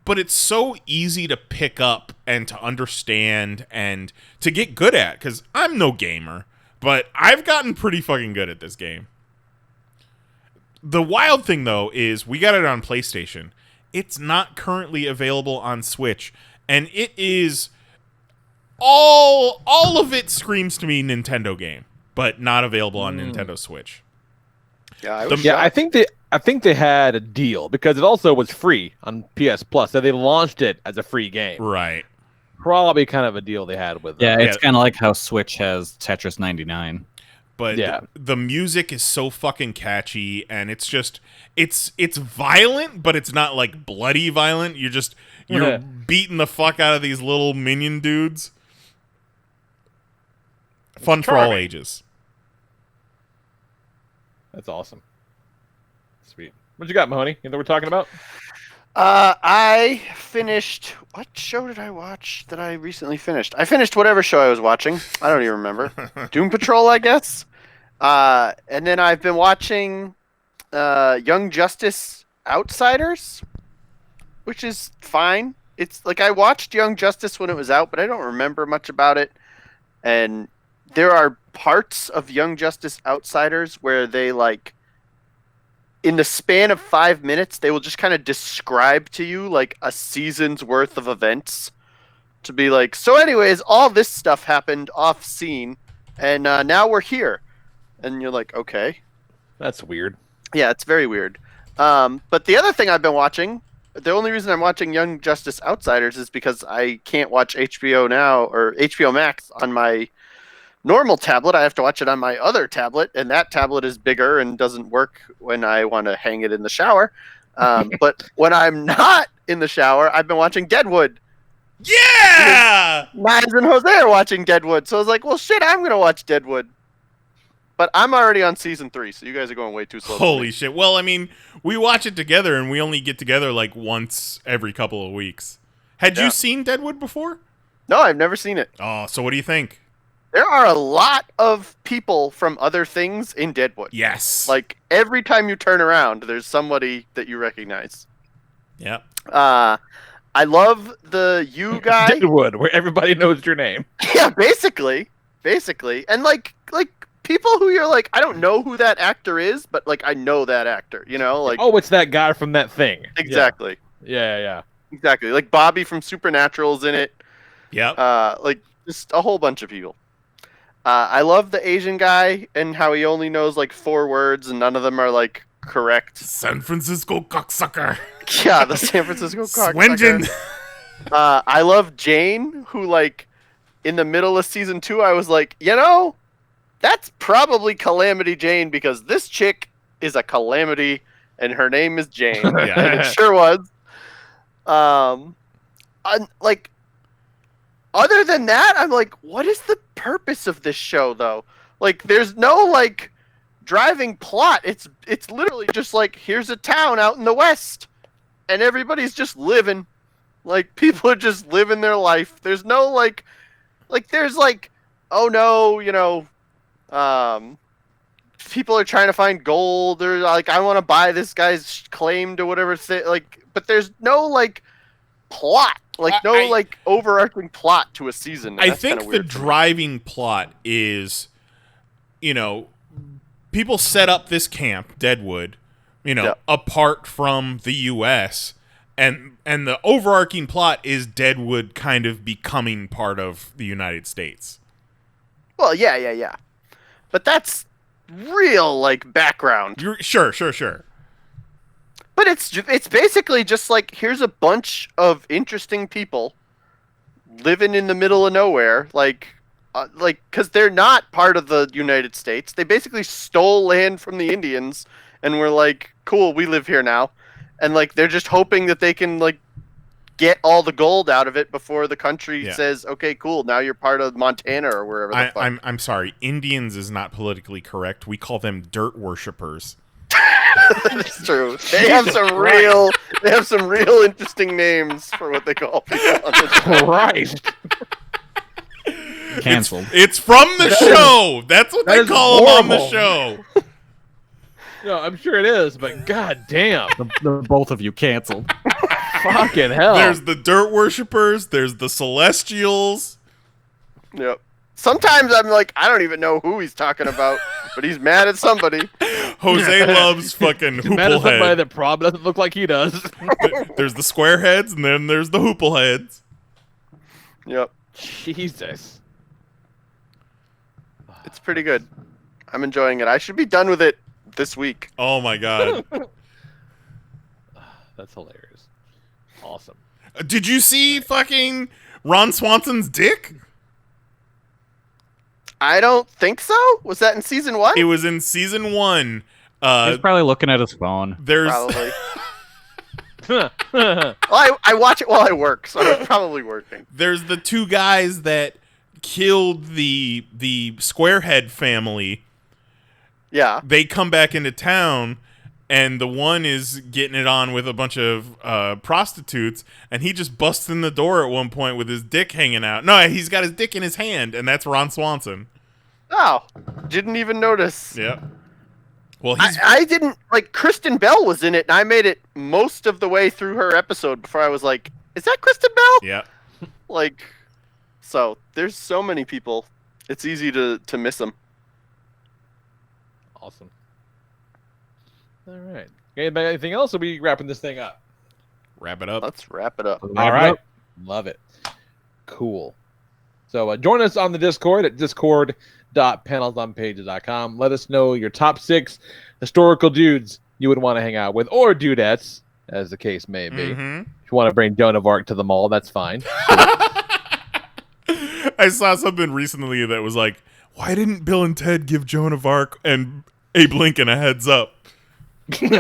but it's so easy to pick up and to understand and to get good at, because I'm no gamer, but I've gotten pretty fucking good at this game. The wild thing, though, is we got it on PlayStation. It's not currently available on Switch, and it is all of it screams to me Nintendo game, but not available on Nintendo Switch. Yeah, I think they had a deal, because it also was free on PS Plus, so they launched it as a free game. Right. Probably kind of a deal they had with Yeah, them. it's kind of like how Switch has Tetris 99. But yeah, the music is so fucking catchy, and it's just it's violent, but it's not like bloody violent. You're beating the fuck out of these little minion dudes. Fun for all ages. That's awesome. Sweet. What you got, Mahoney? You know what we're talking about? I finished. What show did I watch that I recently finished? I finished whatever show I was watching. I don't even remember. Doom Patrol, I guess. And then I've been watching Young Justice Outsiders, which is fine. It's like I watched Young Justice when it was out, but I don't remember much about it. And there are parts of Young Justice Outsiders where they like, in the span of 5 minutes, they will just kind of describe to you like a season's worth of events, to be like, so anyways, all this stuff happened off scene, and now we're here. And you're like, okay. That's weird. Yeah, it's very weird. But the other thing I've been watching, the only reason I'm watching Young Justice Outsiders is because I can't watch HBO Now or HBO Max on my normal tablet. I have to watch it on my other tablet, and that tablet is bigger and doesn't work when I want to hang it in the shower. But when I'm not in the shower, I've been watching Deadwood. Yeah! Miles and Jose are watching Deadwood, so I was like, well, shit, I'm going to watch Deadwood. But I'm already on season 3, so you guys are going way too slow. Holy shit. Well, I mean, we watch it together, and we only get together like once every couple of weeks. Had you seen Deadwood before? No, I've never seen it. Oh, so what do you think? There are a lot of people from other things in Deadwood. Yes. Like, every time you turn around, there's somebody that you recognize. Yep. I love the you guy. Deadwood, where everybody knows your name. Yeah, basically. And, like people who you're like, I don't know who that actor is, but, like, I know that actor, you know? Like, oh, it's that guy from that thing. Exactly. Yeah. Exactly. Like, Bobby from Supernatural's in it. Yep. Like, just a whole bunch of people. I love the Asian guy and how he only knows like 4 words and none of them are like correct. San Francisco cocksucker. Yeah, the San Francisco cocksucker. Swingen. I love Jane, who like in the middle of season 2, I was like, you know, that's probably Calamity Jane because this chick is a calamity and her name is Jane. And it sure was. Like other than that, I'm like, what is the purpose of this show, though? Like, there's no, like, driving plot. It's literally just like, here's a town out in the West, and everybody's just living. Like, people are just living their life. There's no, like there's, like, oh, no, you know, people are trying to find gold, or, like, I want to buy this guy's claim to whatever, like, but there's no, like, plot. Like, no, like, overarching plot to a season. I think the driving plot is, you know, people set up this camp, Deadwood, you know, apart from the U.S., and the overarching plot is Deadwood kind of becoming part of the United States. Well, yeah. But that's real, like, background. Sure. But it's basically just like, here's a bunch of interesting people living in the middle of nowhere, like, because they're not part of the United States. They basically stole land from the Indians, and were like, cool, we live here now. And, like, they're just hoping that they can, like, get all the gold out of it before the country says, okay, cool, now you're part of Montana or wherever the fuck. I'm sorry, Indians is not politically correct. We call them dirt worshippers. That's true. They have some real interesting names for what they call people on the show. Christ. Canceled. It's from the show. That's what they call them on the show. No, I'm sure it is, but god damn. The both of you canceled. Fucking hell. There's the dirt worshippers, there's the celestials. Yep. Sometimes I'm like, I don't even know who he's talking about, but he's mad at somebody. Jose loves fucking He's mad at somebody hooplehead. that probably doesn't look like he does. There's the square heads, and then there's the hoopleheads. Yep. Jesus. It's pretty good. I'm enjoying it. I should be done with it this week. Oh my god. That's hilarious. Awesome. Did you see fucking Ron Swanson's dick? I don't think so. Was that in season 1? It was in season 1. He's probably looking at his phone. There's Probably. Well, I watch it while I work, so I'm probably working. There's the two guys that killed the Squarehead family. Yeah. They come back into town, and the one is getting it on with a bunch of prostitutes, and he just busts in the door at one point with his dick hanging out. No, he's got his dick in his hand, and that's Ron Swanson. Oh, didn't even notice. Yeah. Well, I didn't, like, Kristen Bell was in it, and I made it most of the way through her episode before I was like, is that Kristen Bell? Yeah. Like, so, there's so many people. It's easy to miss them. Awesome. All right. Anybody got anything else, or are we wrapping this thing up? Wrap it up. Let's wrap it up. All right. Love it. Cool. So join us on the Discord at discord.panelsonpages.com. Let us know your top 6 historical dudes you would want to hang out with, or dudettes, as the case may be. Mm-hmm. If you want to bring Joan of Arc to the mall, that's fine. I saw something recently that was like, why didn't Bill and Ted give Joan of Arc and Abe Lincoln a heads up? You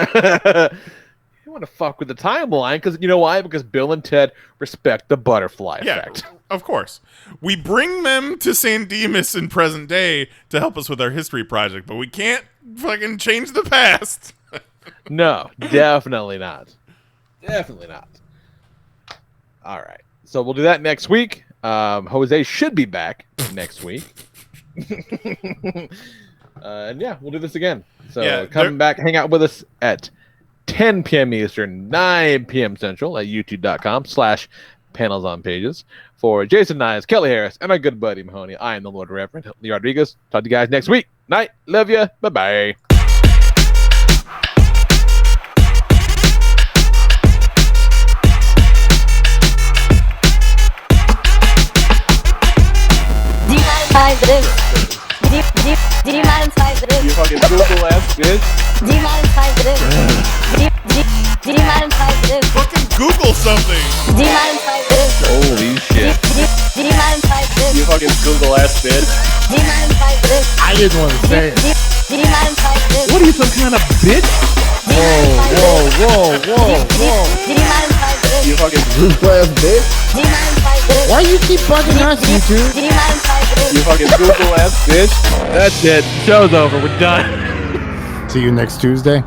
want to fuck with the timeline, because you know why? Because Bill and Ted respect the butterfly effect. Of course. We bring them to San Dimas in present day to help us with our history project, but we can't fucking change the past. No, definitely not. Definitely not. All right. So we'll do that next week. Jose should be back next week. And yeah, we'll do this again. So come back, hang out with us at 10 p.m. Eastern, 9 p.m. Central at youtube.com/panelsonpages. For Jason Nyes, Kelly Harris, and my good buddy Mahoney, I am the Lord Reverend Lee Rodriguez. Talk to you guys next week. Night. Love ya. Bye-bye. Do you mind if I this? You fucking Google ass bitch. Do you mind if I this? Do you mind if I this? Fucking Google something. Do you mind if I this? Holy shit. Do you mind if I this? You fucking Google ass bitch. Do you mind if I this? I didn't want to say it. Do you mind if I this? What are you, some kind of bitch? Whoa. Do you mind if I this? You fucking Google ass bitch. Do you mind if I Why you keep bugging us, you two? Do you mind if I do? You fucking Google ass bitch. That's it. Show's over. We're done. See you next Tuesday.